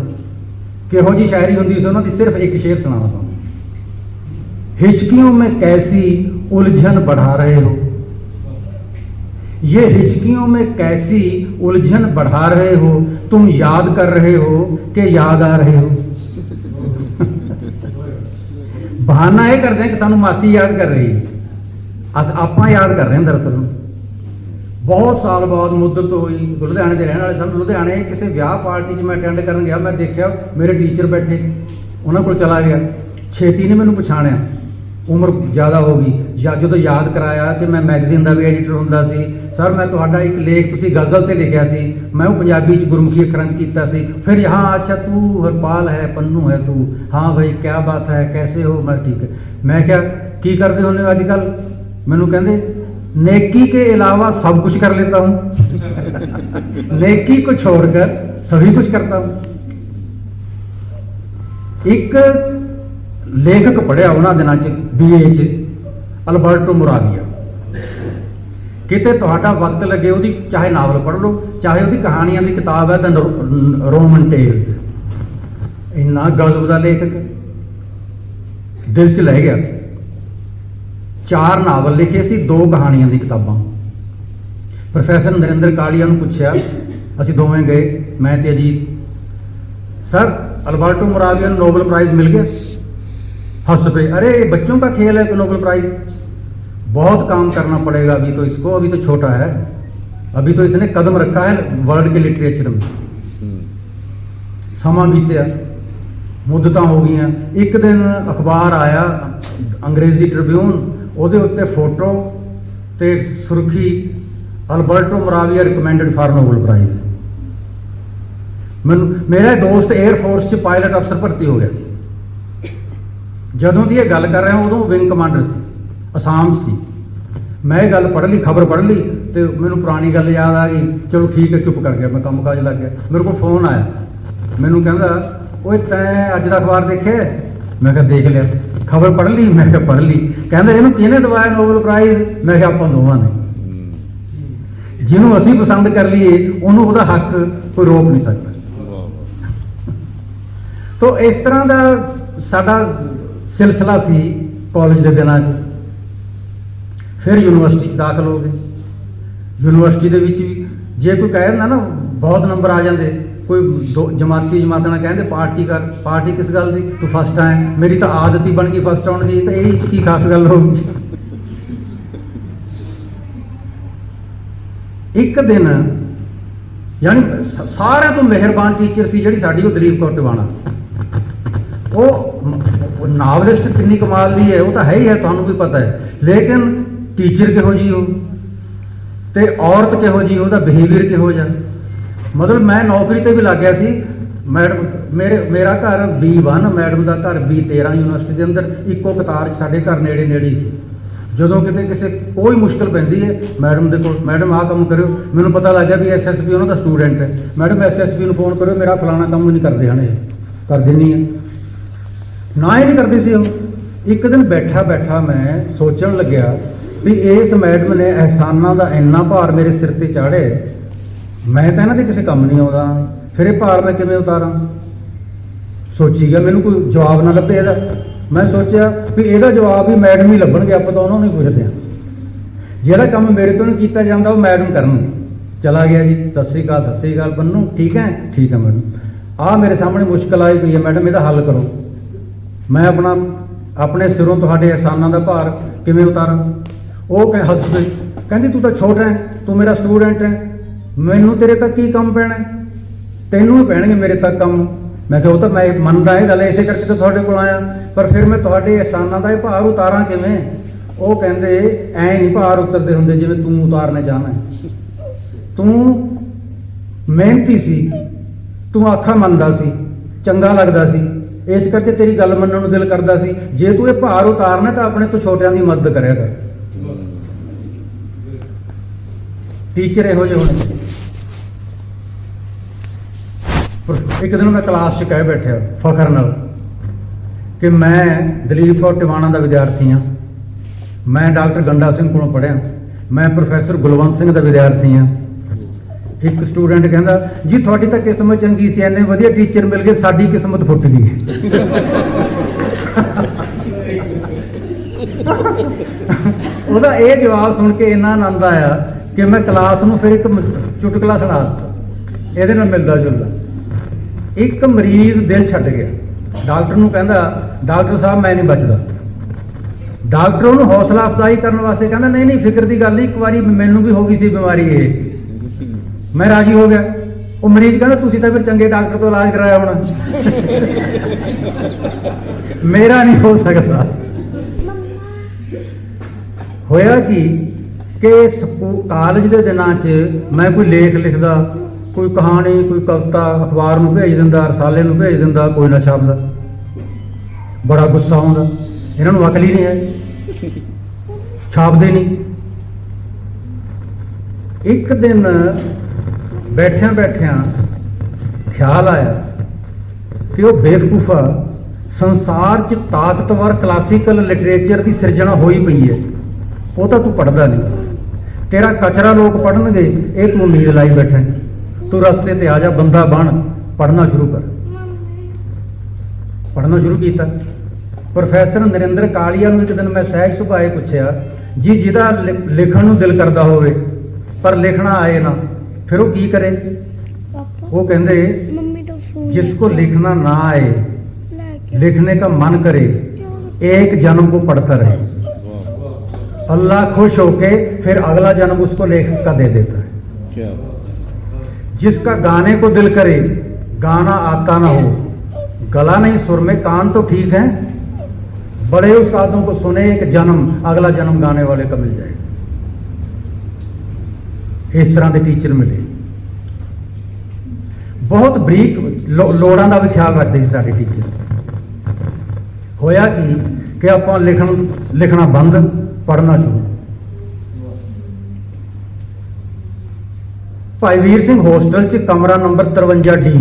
किहो जी शायरी होंदी सी उन्हां दी, सिर्फ एक शेर सुनावा तुहानूं। हिचकियों में कैसी उलझन बढ़ा रहे हो, ये हिचकियों में कैसी उलझन बढ़ा रहे हो, तुम याद कर रहे हो कि याद आ रहे हो। बहाना यह करते हैं कि सानू मासी याद कर रही है, आपां याद कर रहे हैं। दरअसल बहुत साल बाद मुद्दत हुई, लुधियाने के रहने वाले सन, लुधियाने किसी ब्याह पार्टी में मैं अटेंड करन गया, मैं देखा मेरे टीचर बैठे, उन्होंने को चला गया, छेती ने मैनू पछाणिया, उम्र ज़्यादा हो गई। या जो याद कराया कि मैं मैगजीन का भी एडिटर हुंदा सी, सर मैं तुहाडा एक लेख तुसीं गज़ल ते लिखिया सी, मैं वो पंजाबी च गुरमुखी अखरां च कीता सी। फिर हाँ अच्छा तू हरपाल है, पन्नू है तू, हाँ भाई क्या बात है, कैसे हो, मैं ठीक है। मैं क्या की करते होने अजकल, मैनू कहंदे नेकी के अलावा सब कुछ कर लेता हूं। नेकी को छोड़कर सभी कुछ करता हूं। एक लेखक पढ़िया उन्होंने दिनों च BA च, अल्बर्टो मोराविया। किते तुहाडा वक्त लगे उहदी चाहे नावल पढ़ लो, चाहे उहदी कहानियां की किताब है द रोमन टेल्स, इन्ना गजब का लेखक, दिल च लह गया। 4 नावल लिखे सी, 2 कहानियां की किताबां। प्रोफैसर नरेंद्र कालिया नूं पुछया, असीं दोवें गए, मैं ते अजीत, सर अल्बर्टो मोराविया नूं नोबल प्राइज मिल गया। हंस पे, अरे बच्चों का खेल है नोबल प्राइज, बहुत काम करना पड़ेगा अभी तो इसको, अभी तो छोटा है, अभी तो इसने कदम रखा है वर्ल्ड के लिटरेचर में। समा बीतया, मुद्दतां हो गई। एक दिन अखबार आया अंग्रेजी ट्रिब्यून, ਉਹਦੇ ਉੱਤੇ फोटो ते सुर्खी Alberto Moravia recommended for Nobel prize. मेरा दोस्त एयरफोर्स च पायलट अफसर भर्ती हो गया सी, जदों की गल कर रहा उदों विंग कमांडर सी, असाम सी। मैं गल पढ़ ली, खबर पढ़ ली, तो मैनू पुरानी गल याद आ गई। चलो ठीक है, चुप कर गया, मैं काम काज लग गया। मेरे को फोन आया, मैनू कहंदा ओए तैं अज दा अखबार देखे? मैं कहा देख लिया। खबर पढ़ ली? मैं कहा पढ़ ली। कहंदा इहनूं किहने दवाया नोबल प्राइज? मैं कहा आपां दोवां ने। जिन्हों असीं पसंद कर लीए उन्होंने उहदा हक कोई रोक नहीं सकता। तो इस तरह का साडा सिलसिला सी कॉलेज के दिनों च। फिर यूनिवर्सिटी दाखिल हो गए। यूनिवर्सिटी के भी जे कोई कह दिंदा ना बहुत नंबर आ जाते, कोई जमाती जमातना कहते पार्टी कर, पार्टी किस गल की, तू फस्ट आए, मेरी तो आदत ही बन गई फस्ट आने की, तो यही की खास गल होगी। एक दिन यानी सारे तो मेहरबान टीचर सी जी साड़ी वो दलीप कौर टिवाणा सी। वो नावलिस्ट कितनी कमाल दी है वो तो है ही है, तुहानू भी पता है। लेकिन टीचर किहो जी हो ते औरत किहो जी, ਉਹਦਾ बिहेवियर किहो जा। मतलब मैं नौकरी ते भी लग गया सी। मैडम मेरा घर B1, मैडम का घर B13 यूनिवर्सिटी के अंदर इको कतार साढ़े घर नेड़े नेड़े ही सी। ਜਦੋਂ ਕਿਤੇ ਕਿਸੇ ਕੋਈ ਮੁਸ਼ਕਲ ਪੈਂਦੀ ਹੈ ਮੈਡਮ ਦੇ ਕੋਲ, ਮੈਡਮ ਆਹ ਕੰਮ ਕਰਿਓ, ਮੈਨੂੰ ਪਤਾ ਲੱਗ ਗਿਆ ਵੀ SSP ਉਹਨਾਂ ਦਾ ਸਟੂਡੈਂਟ ਹੈ, ਮੈਡਮ SSP ਨੂੰ ਫੋਨ ਕਰਿਓ, ਮੇਰਾ ਫਲਾਣਾ ਕੰਮ ਨਹੀਂ ਕਰਦੇ ਹਨ, ਕਰ ਦਿੰਨੀ ਹੈ। ਨਾ ਹੀ ਨਹੀਂ ਕਰਦੀ ਸੀ ਉਹ। ਇੱਕ ਦਿਨ ਬੈਠਾ ਬੈਠਾ ਮੈਂ ਸੋਚਣ ਲੱਗਿਆ ਵੀ ਇਸ ਮੈਡਮ ਨੇ ਅਹਿਸਾਨਾਂ ਦਾ ਇੰਨਾ ਭਾਰ ਮੇਰੇ ਸਿਰ ਤੇ ਚਾੜਿਆ, ਮੈਂ ਤਾਂ ਇਹਨਾਂ ਦੇ ਕਿਸੇ ਕੰਮ ਨਹੀਂ ਆਉਂਦਾ, ਫਿਰ ਇਹ ਭਾਰ ਮੈਂ ਕਿਵੇਂ ਉਤਾਰਾਂ। ਸੋਚੀ ਗਿਆ, ਮੈਨੂੰ ਕੋਈ ਜਵਾਬ ਨਾ ਲੱਭੇ ਇਹਦਾ। ਮੈਂ ਸੋਚਿਆ ਵੀ ਇਹਦਾ ਜਵਾਬ ਵੀ ਮੈਡਮ ਹੀ ਲੱਭਣਗੇ, ਆਪਾਂ ਤਾਂ ਉਹਨਾਂ ਨੂੰ ਹੀ ਪੁੱਛਦੇ ਹਾਂ। ਜਿਹੜਾ ਕੰਮ ਮੇਰੇ ਤੋਂ ਨਹੀਂ ਕੀਤਾ ਜਾਂਦਾ ਉਹ ਮੈਡਮ ਕਰਨਗੇ। ਚਲਾ ਗਿਆ ਜੀ, ਸਤਿ ਸ੍ਰੀ ਅਕਾਲ ਬੰਨੂ, ਠੀਕ ਹੈ ਮੈਡਮ, ਆਹ ਮੇਰੇ ਸਾਹਮਣੇ ਮੁਸ਼ਕਲ ਆਈ ਪਈ ਹੈ ਮੈਡਮ, ਇਹਦਾ ਹੱਲ ਕਰੋ। ਮੈਂ ਆਪਣੇ ਸਿਰੋਂ ਤੁਹਾਡੇ ਅਹਿਸਾਨਾਂ ਦਾ ਭਾਰ ਕਿਵੇਂ ਉਤਾਰਾਂ। ਉਹ ਹੱਸ ਪਈ, ਕਹਿੰਦੀ ਤੂੰ ਤਾਂ ਛੋਟਾ ਹੈ, ਤੂੰ ਮੇਰਾ ਸਟੂਡੈਂਟ ਹੈ, ਮੈਨੂੰ ਤੇਰੇ ਤੱਕ ਕੀ ਕੰਮ ਪੈਣਾ, ਤੈਨੂੰ ਹੀ ਪੈਣਗੇ ਮੇਰੇ ਤੱਕ ਕੰਮ। ਮੈਂ ਕਿਹਾ ਉਹ ਤਾਂ ਮੈਂ ਮੰਨਦਾ ਇਹ ਗੱਲ, ਇਸੇ ਕਰਕੇ ਤਾਂ ਤੁਹਾਡੇ ਕੋਲ ਆਇਆ, ਪਰ ਫਿਰ ਮੈਂ ਤੁਹਾਡੇ ਅਹਿਸਾਨਾਂ ਦਾ ਇਹ ਭਾਰ ਉਤਾਰਾਂ ਕਿਵੇਂ। ਉਹ ਕਹਿੰਦੇ ਐ ਨਹੀਂ ਭਾਰ ਉਤਰਦੇ ਹੁੰਦੇ ਜਿਵੇਂ ਤੂੰ ਉਤਾਰਨੇ ਚਾਹਨਾ। ਤੂੰ ਮਿਹਨਤੀ ਸੀ, ਤੂੰ ਆਖਾਂ ਮੰਨਦਾ ਸੀ, ਚੰਗਾ ਲੱਗਦਾ ਸੀ, ਇਸ ਕਰਕੇ ਤੇਰੀ ਗੱਲ ਮੰਨਣ ਨੂੰ ਦਿਲ ਕਰਦਾ ਸੀ। ਜੇ ਤੂੰ ਇਹ ਭਾਰ ਉਤਾਰਨਾ ਤਾਂ ਆਪਣੇ ਤੋਂ ਛੋਟਿਆਂ ਦੀ ਮਦਦ ਕਰਿਆ ਕਰ। ਟੀਚਰ ਇਹੋ ਜਿਹੇ ਹੋਣੇ। ਇੱਕ ਦਿਨ ਮੈਂ ਕਲਾਸ 'ਚ ਕਹਿ ਬੈਠਿਆ ਫਖਰ ਨਾਲ ਕਿ ਮੈਂ ਦਲੀਪ ਕੌਰ ਟਿਵਾਣਾ ਦਾ ਵਿਦਿਆਰਥੀ ਹਾਂ, ਮੈਂ ਡਾਕਟਰ ਗੰਡਾ ਸਿੰਘ ਕੋਲੋਂ ਪੜ੍ਹਿਆ, ਮੈਂ ਪ੍ਰੋਫੈਸਰ ਗੁਲਵੰਤ ਸਿੰਘ ਦਾ ਵਿਦਿਆਰਥੀ ਹਾਂ। ਇੱਕ ਸਟੂਡੈਂਟ ਕਹਿੰਦਾ ਜੀ ਤੁਹਾਡੀ ਤਾਂ ਕਿਸਮਤ ਚੰਗੀ ਸੀ, ਇੰਨੇ ਵਧੀਆ ਟੀਚਰ ਮਿਲ ਗਏ, ਸਾਡੀ ਕਿਸਮਤ ਫੁੱਟ ਗਈ। ਉਹਦਾ ਇਹ ਜਵਾਬ ਸੁਣ ਕੇ ਇੰਨਾ ਆਨੰਦ ਆਇਆ ਕਿ ਮੈਂ ਕਲਾਸ ਨੂੰ ਫਿਰ ਇੱਕ ਚੁਟਕਲਾ ਸੁਣਾ ਦਿੱਤਾ ਇਹਦੇ ਨਾਲ ਮਿਲਦਾ ਜੁਲਦਾ। ਇੱਕ ਮਰੀਜ਼ ਦਿਲ ਛੱਡ ਗਿਆ, ਡਾਕਟਰ ਨੂੰ ਕਹਿੰਦਾ ਡਾਕਟਰ ਸਾਹਿਬ ਮੈਂ ਨਹੀਂ ਬਚਦਾ। ਡਾਕਟਰ ਉਹਨੂੰ ਹੌਸਲਾ ਅਫਜ਼ਾਈ ਕਰਨ ਵਾਸਤੇ ਕਹਿੰਦਾ ਨਹੀਂ ਫਿਕਰ ਦੀ ਗੱਲ ਨਹੀਂ, ਇੱਕ ਵਾਰੀ ਮੈਨੂੰ ਵੀ ਹੋ ਗਈ ਸੀ ਬਿਮਾਰੀ, ਇਹ ਮੈਂ ਰਾਜੀ ਹੋ ਗਿਆ। ਉਹ ਮਰੀਜ਼ ਕਹਿੰਦਾ ਤੁਸੀਂ ਤਾਂ ਫਿਰ ਚੰਗੇ ਡਾਕਟਰ ਤੋਂ ਇਲਾਜ ਕਰਾਇਆ ਹੋਣਾ, ਮੇਰਾ ਨਹੀਂ ਹੋ ਸਕਦਾ। ਹੋਇਆ ਕਿ ਕਾਲਜ ਦੇ ਦਿਨਾਂ 'ਚ ਮੈਂ ਕੋਈ ਲੇਖ ਲਿਖਦਾ, ਕੋਈ ਕਹਾਣੀ, ਕੋਈ ਕਵਿਤਾ ਅਖਬਾਰ ਨੂੰ ਭੇਜ ਦਿੰਦਾ, ਰਸਾਲੇ ਨੂੰ ਭੇਜ ਦਿੰਦਾ, ਕੋਈ ਨਾ ਛਾਪਦਾ। ਬੜਾ ਗੁੱਸਾ ਆਉਂਦਾ, ਇਹਨਾਂ ਨੂੰ ਅਕਲ ਹੀ ਨਹੀਂ ਹੈ, ਛਾਪਦੇ ਨਹੀਂ। ਇੱਕ ਦਿਨ ਬੈਠਿਆਂ ਖਿਆਲ ਆਇਆ ਕਿ ਉਹ ਬੇਵਕੂਫਾ ਸੰਸਾਰ 'ਚ ਤਾਕਤਵਰ ਕਲਾਸੀਕਲ ਲਿਟਰੇਚਰ ਦੀ ਸਿਰਜਣਾ ਹੋਈ ਪਈ ਹੈ, ਉਹ ਤਾਂ ਤੂੰ ਪੜ੍ਹਦਾ ਨਹੀਂ, ਤੇਰਾ ਕਚਰਾ ਲੋਕ ਪੜ੍ਹਨਗੇ, ਇਹ ਤੂੰ ਉਮੀਦ ਲਾਈ ਬੈਠਾ। ਤੂੰ ਰਸਤੇ ਤੇ ਆ ਜਾ, ਬੰਦਾ ਬਣ, ਪੜ੍ਹਨਾ ਸ਼ੁਰੂ ਕਰ। ਪੜ੍ਹਨਾ ਸ਼ੁਰੂ ਕੀਤਾ। ਪ੍ਰੋਫੈਸਰ ਨਰਿੰਦਰ ਕਾਲੀਆ ਨੂੰ ਇੱਕ ਦਿਨ ਮੈਂ ਸਹਿਜ ਸੁਭਾਏ ਪੁੱਛਿਆ ਜੀ ਜਿਹਦਾ ਲਿਖਣ ਨੂੰ ਦਿਲ ਕਰਦਾ ਹੋਵੇ ਪਰ ਲਿਖਣਾ ਆਏ ਨਾ, ਫਿਰ ਉਹ ਕੀ ਕਰੇ। ਉਹ ਕਹਿੰਦੇ जिसको लिखना ना आए, लिखने का मन करे, एक जन्म को पढ़ता रहे, अल्लाह खुश होके फिर अगला जन्म उसको लेख का दे देता है। जिसका गाने को दिल करे, गाना आता ना हो, गला नहीं सुर में, कान तो ठीक है, बड़े उस्तादों को सुने, एक जन्म अगला जन्म गाने वाले का मिल जाए। इस तरह के टीचर मिले, बहुत बरीक लोड़ां का भी ख्याल रखते थे साडे टीचर। होया कि आपां लिखना बंद, पढ़ना शुरू। भाई वीर सिंह होस्टल च कमरा नंबर 53D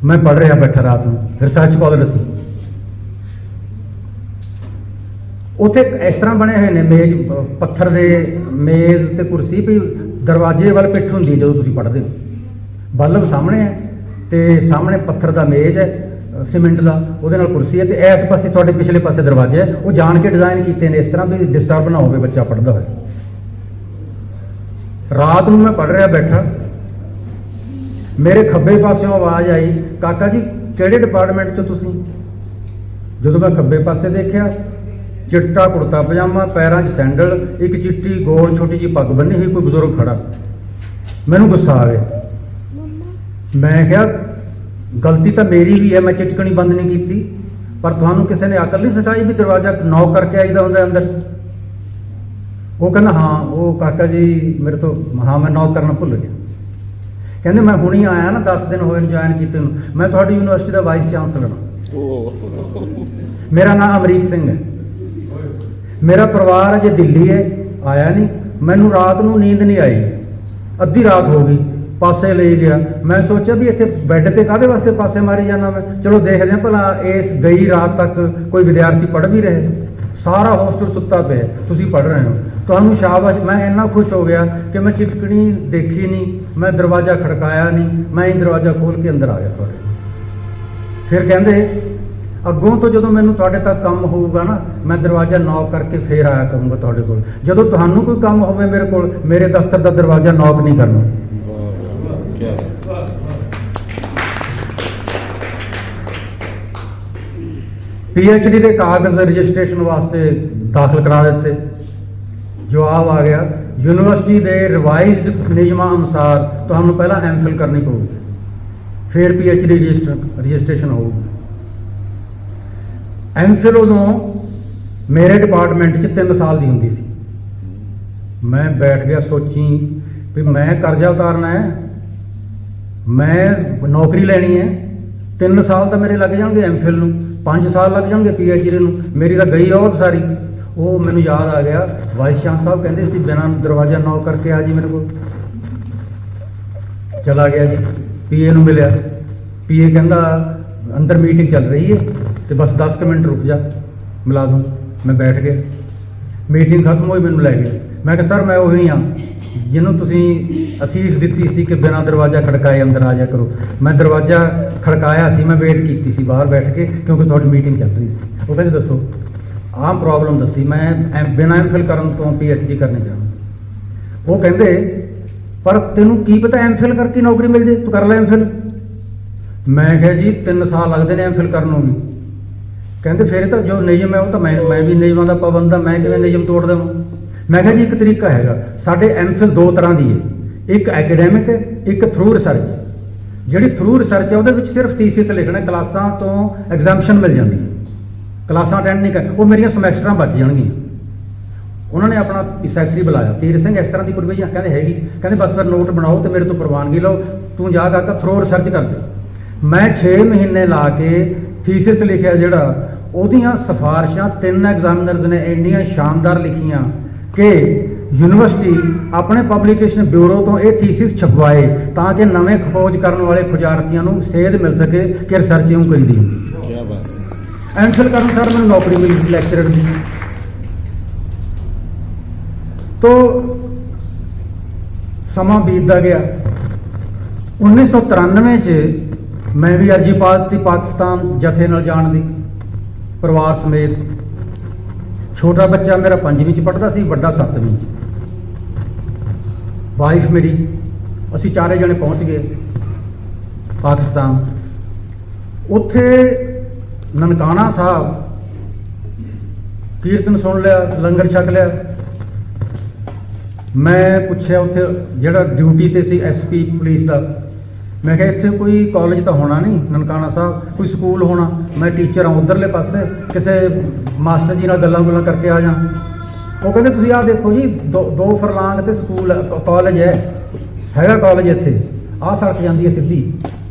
मैं पढ़ रहा बैठा रात में, रिसर्च स्कॉलर सी। उत्थे इस तरह बने हुए ने मेज, पत्थर दे मेज ते कुर्सी, भी दरवाजे वाल पिठ हुंदी जो तुसीं पढ़दे हो, बल्ब सामने है ते सामने पत्थर दा मेज है सीमेंट दा, उहदे नाल कुर्सी है, ते इस पासे तुहाडे पिछले पासे दरवाजा है। वो जान के डिजाइन कीते ने इस तरह भी डिस्टर्ब ना होवे बच्चा पढ़दा होवे। रात नूं मैं पढ़ रहा बैठा, मेरे खब्बे पासों आवाज़ आई, काका जी किहड़े डिपार्टमेंट चो तुसीं? जदों मैं खब्बे पासे देखिया, चिट्टा कुर्ता पजामा, पैरां 'च सैंडल, एक चिट्टी गोल छोटी जी पग बन्नी हुई, कोई बजुर्ग खड़ा। मैनूं गुस्सा आ गया। मैं क्या गलती तो मेरी भी है, मैं चिटकनी बंद नहीं की, पर तुहानू किसी ने अकल नहीं सिखाई भी दरवाजा नॉक करके आईदा हुंदा अंदर? वो कहना हाँ, वो काका जी मेरे तो हाँ मैं नॉक करना भुल गया। कहते मैं हुणी आया ना, 10 दिन होए ज्वाइन कीते नूं, मैं तुहाडी यूनिवर्सिटी का वाइस चांसलर हाँ, मेरा नाम अमरीक सिंह है, मेरा परिवार अजे दिल्ली है, आया नहीं। मैनू रात नूं नींद नहीं आई, अद्धी रात हो गई, पासे ले गया। मैं सोचा भी इत्थे बैड ते काहदे वास्ते पासे मारी जाना मैं, चलो देखते हैं भला इस गई रात तक कोई विद्यार्थी पढ़ भी रहे। ਸਾਰਾ ਹੋਸਟਲ ਸੁੱਤਾ ਪਿਆ, ਤੁਸੀਂ ਪੜ੍ਹ ਰਹੇ ਹੋ, ਤੁਹਾਨੂੰ ਸ਼ਾਬਾਸ਼। ਮੈਂ ਇੰਨਾ ਖੁਸ਼ ਹੋ ਗਿਆ ਕਿ ਮੈਂ ਚਿਟਕਣੀ ਦੇਖੀ ਨਹੀਂ, ਮੈਂ ਦਰਵਾਜ਼ਾ ਖੜਕਾਇਆ ਨਹੀਂ, ਮੈਂ ਹੀ ਦਰਵਾਜ਼ਾ ਖੋਲ੍ਹ ਕੇ ਅੰਦਰ ਆ ਗਿਆ ਤੁਹਾਡੇ। ਫਿਰ ਕਹਿੰਦੇ ਅੱਗੋਂ ਤੋਂ ਜਦੋਂ ਮੈਨੂੰ ਤੁਹਾਡੇ ਤੱਕ ਕੰਮ ਹੋਊਗਾ ਨਾ, ਮੈਂ ਦਰਵਾਜ਼ਾ ਨੌਕ ਕਰਕੇ ਫੇਰ ਆਇਆ ਕਰੂੰਗਾ ਤੁਹਾਡੇ ਕੋਲ। ਜਦੋਂ ਤੁਹਾਨੂੰ ਕੋਈ ਕੰਮ ਹੋਵੇ ਮੇਰੇ ਕੋਲ, ਮੇਰੇ ਦਫ਼ਤਰ ਦਾ ਦਰਵਾਜ਼ਾ ਨੌਕ ਨਹੀਂ ਕਰਨਾ। PhD ਦੇ ਕਾਗਜ਼ ਰਜਿਸਟ੍ਰੇਸ਼ਨ ਵਾਸਤੇ ਦਾਖਲ ਕਰਾ ਦਿੱਤੇ, ਜਵਾਬ ਆ ਗਿਆ ਯੂਨੀਵਰਸਿਟੀ ਦੇ ਰਿਵਾਈਜ਼ਡ ਨਿਯਮਾਂ ਅਨੁਸਾਰ ਤੁਹਾਨੂੰ ਪਹਿਲਾਂ MPhil ਕਰਨੀ ਪਊਗੀ, ਫਿਰ PhD ਰਜਿਸਟ੍ਰੇਸ਼ਨ ਹੋਊਗੀ। MPhil ਉਦੋਂ ਮੇਰੇ ਡਿਪਾਰਟਮੈਂਟ 'ਚ 3 ਸਾਲ ਦੀ ਹੁੰਦੀ ਸੀ। ਮੈਂ ਬੈਠ ਗਿਆ ਸੋਚੀ ਵੀ ਮੈਂ ਕਰਜ਼ਾ ਉਤਾਰਨਾ ਹੈ, ਮੈਂ ਨੌਕਰੀ ਲੈਣੀ ਹੈ, 3 ਸਾਲ ਤਾਂ ਮੇਰੇ ਲੱਗ ਜਾਣਗੇ MPhil ਨੂੰ, 5 ਸਾਲ ਲੱਗ ਜਾਣਗੇ PhD ਨੂੰ, ਮੇਰੀ ਤਾਂ ਗਈ ਬਹੁਤ ਸਾਰੀ। ਉਹ ਮੈਨੂੰ ਯਾਦ ਆ ਗਿਆ, ਵਾਈਸ ਚਾਂਸਲਰ ਸਾਹਿਬ ਕਹਿੰਦੇ ਸੀ ਬਿਨਾਂ ਦਰਵਾਜ਼ਾ ਨੌਕ ਕਰਕੇ ਆ ਜੀ ਮੇਰੇ ਕੋਲ। ਚਲਾ ਗਿਆ ਜੀ, PA ਨੂੰ ਮਿਲਿਆ, PA ਕਹਿੰਦਾ ਅੰਦਰ ਮੀਟਿੰਗ ਚੱਲ ਰਹੀ ਹੈ ਤੇ ਬਸ 10 ਮਿੰਟ ਰੁਕ ਜਾ, ਮਿਲਾ ਦੂੰ। ਮੈਂ ਬੈਠ ਗਿਆ, ਮੀਟਿੰਗ ਖਤਮ ਹੋਈ, ਮੈਨੂੰ ਲੈ ਗਏ। ਮੈਂ ਕਿਹਾ ਸਰ ਮੈਂ ਉਹੀ ਹਾਂ ਜਿਹਨੂੰ ਤੁਸੀਂ ਅਸੀਸ ਦਿੱਤੀ ਸੀ ਕਿ ਬਿਨਾਂ ਦਰਵਾਜ਼ਾ ਖੜਕਾਏ ਅੰਦਰ ਆ ਜਾ ਕਰੋ। ਮੈਂ ਦਰਵਾਜ਼ਾ ਖੜਕਾਇਆ ਸੀ, ਮੈਂ ਵੇਟ ਕੀਤੀ ਸੀ ਬਾਹਰ ਬੈਠ ਕੇ, ਕਿਉਂਕਿ ਤੁਹਾਡੀ ਮੀਟਿੰਗ ਚੱਲ ਰਹੀ ਸੀ। ਉਹ ਕਹਿੰਦੇ ਦੱਸੋ, ਆਹ ਪ੍ਰੋਬਲਮ ਦੱਸੀ, ਮੈਂ ਬਿਨਾਂ MPhil ਕਰਨ ਤੋਂ PhD ਕਰਨੀ ਚਾਹੁੰਦਾ। ਉਹ ਕਹਿੰਦੇ ਪਰ ਤੈਨੂੰ ਕੀ ਪਤਾ MPhil ਕਰਕੇ ਨੌਕਰੀ ਮਿਲ ਜੇ, ਤੂੰ ਕਰ ਲੈ MPhil। ਮੈਂ ਕਿਹਾ ਜੀ 3 ਸਾਲ ਲੱਗਦੇ ਨੇ MPhil ਕਰਨ ਨੂੰ ਵੀ। ਕਹਿੰਦੇ ਫਿਰ ਤਾਂ ਜੋ ਨਿਯਮ ਹੈ ਉਹ ਤਾਂ ਮੈਂ ਵੀ ਨਿਯਮਾਂ ਦਾ ਪਾਬੰਦ ਹਾਂ, ਮੈਂ ਕਿਵੇਂ ਨਿਯਮ ਤੋੜ ਦੇਵਾਂ। ਮੈਂ ਕਿਹਾ ਜੀ ਇੱਕ ਤਰੀਕਾ ਹੈਗਾ, ਸਾਡੇ MPhil 2 ਤਰ੍ਹਾਂ ਦੀ ਹੈ, ਇੱਕ ਐਕੈਡੈਮਿਕ ਹੈ, ਇੱਕ ਥਰੂ ਰਿਸਰਚ। ਜਿਹੜੀ ਥਰੂ ਰਿਸਰਚ ਹੈ ਉਹਦੇ ਵਿੱਚ ਸਿਰਫ ਥੀਸਿਸ ਲਿਖਣਾ, ਕਲਾਸਾਂ ਤੋਂ ਐਗਜ਼ੈਂਪਸ਼ਨ ਮਿਲ ਜਾਂਦੀ ਹੈ, ਕਲਾਸਾਂ ਅਟੈਂਡ ਨਹੀਂ ਕਰ, ਉਹ ਮੇਰੀਆਂ ਸਮੈਸਟਰਾਂ ਬਚ ਜਾਣਗੀਆਂ। ਉਹਨਾਂ ਨੇ ਆਪਣਾ ਸੈਕਟਰੀ ਬੁਲਾਇਆ, ਤੀਰ ਸਿੰਘ ਇਸ ਤਰ੍ਹਾਂ ਦੀ ਪ੍ਰੋਵੀਜ਼ਨ, ਕਹਿੰਦੇ ਹੈਗੀ, ਕਹਿੰਦੇ ਬਸ ਫਿਰ ਨੋਟ ਬਣਾਓ ਤੇ ਮੇਰੇ ਤੋਂ ਪ੍ਰਵਾਨਗੀ ਲਓ, ਤੂੰ ਜਾ ਕੇ ਥਰੂ ਰਿਸਰਚ ਕਰ ਦੇ। ਮੈਂ 6 ਮਹੀਨੇ ਲਾ ਕੇ ਥੀਸਿਸ ਲਿਖਿਆ, ਜਿਹੜਾ ਉਹਦੀਆਂ ਸਿਫਾਰਿਸ਼ਾਂ 3 ਐਗਜ਼ਾਮੀਨਰਸ ਨੇ ਇੰਨੀਆਂ ਸ਼ਾਨਦਾਰ ਲਿਖੀਆਂ ਕਿ ਯੂਨੀਵਰਸਿਟੀ ਆਪਣੇ ਪਬਲੀਕੇਸ਼ਨ ਬਿਊਰੋ ਤੋਂ ਇਹ ਥੀਸਿਸ ਛਪਵਾਏ ਤਾਂ ਕਿ ਨਵੇਂ ਖੋਜ ਕਰਨ ਵਾਲੇ ਖੋਜਾਰਥੀਆਂ ਨੂੰ ਸੇਧ ਮਿਲ ਸਕੇ ਕਿ ਰਿਸਰਚ ਇਉਂ ਕਰੀਦੀ ਹੁੰਦੀ। ਕੀ ਬਾਤ ਹੈ। MPhil ਕਰਨ ਸਰ ਮੈਨੂੰ ਨੌਕਰੀ ਮਿਲੀ ਲੈਕਚਰਰ ਦੀ। ਤੋ ਸਮਾਂ ਬੀਤਦਾ ਗਿਆ। 1993 'ਚ ਮੈਂ ਵੀ ਅਰਜੀ ਪਾ ਦਿੱਤੀ ਪਾਕਿਸਤਾਨ ਜਥੇ ਨਾਲ ਜਾਣ ਦੀ, ਪਰਿਵਾਰ ਸਮੇਤ। ਛੋਟਾ ਬੱਚਾ ਮੇਰਾ 5ਵੀਂ 'ਚ ਪੜ੍ਹਦਾ ਸੀ, ਵੱਡਾ 7ਵੀਂ 'ਚ। ਵਾਈਫ ਮੇਰੀ, ਅਸੀਂ 4 ਜਣੇ ਪਹੁੰਚ ਗਏ ਪਾਕਿਸਤਾਨ। ਉੱਥੇ ਨਨਕਾਣਾ ਸਾਹਿਬ ਕੀਰਤਨ ਸੁਣ ਲਿਆ, ਲੰਗਰ ਛਕ ਲਿਆ। ਮੈਂ ਪੁੱਛਿਆ ਉੱਥੇ ਜਿਹੜਾ ਡਿਊਟੀ ਤੇ ਸੀ SP ਪੁਲਿਸ ਦਾ, ਮੈਂ ਕਿਹਾ ਇੱਥੇ ਕੋਈ ਕਾਲਜ ਤਾਂ ਹੋਣਾ ਨਹੀਂ ਨਨਕਾਣਾ ਸਾਹਿਬ, ਕੋਈ ਸਕੂਲ ਹੋਣਾ, ਮੈਂ ਟੀਚਰ ਹਾਂ ਉੱਧਰਲੇ ਪਾਸੇ, ਕਿਸੇ ਮਾਸਟਰ ਜੀ ਨਾਲ ਗੱਲਾਂ ਕਰਕੇ ਆ ਜਾ। ਉਹ ਕਹਿੰਦੇ ਤੁਸੀਂ ਆਹ ਦੇਖੋ ਜੀ 2 ਫਰਲਾਂਗ ਤੇ ਸਕੂਲ ਕਾਲਜ ਹੈਗਾ ਕਾਲਜ ਇੱਥੇ, ਆਹ ਸੜਕ ਜਾਂਦੀ ਹੈ ਸਿੱਧੀ।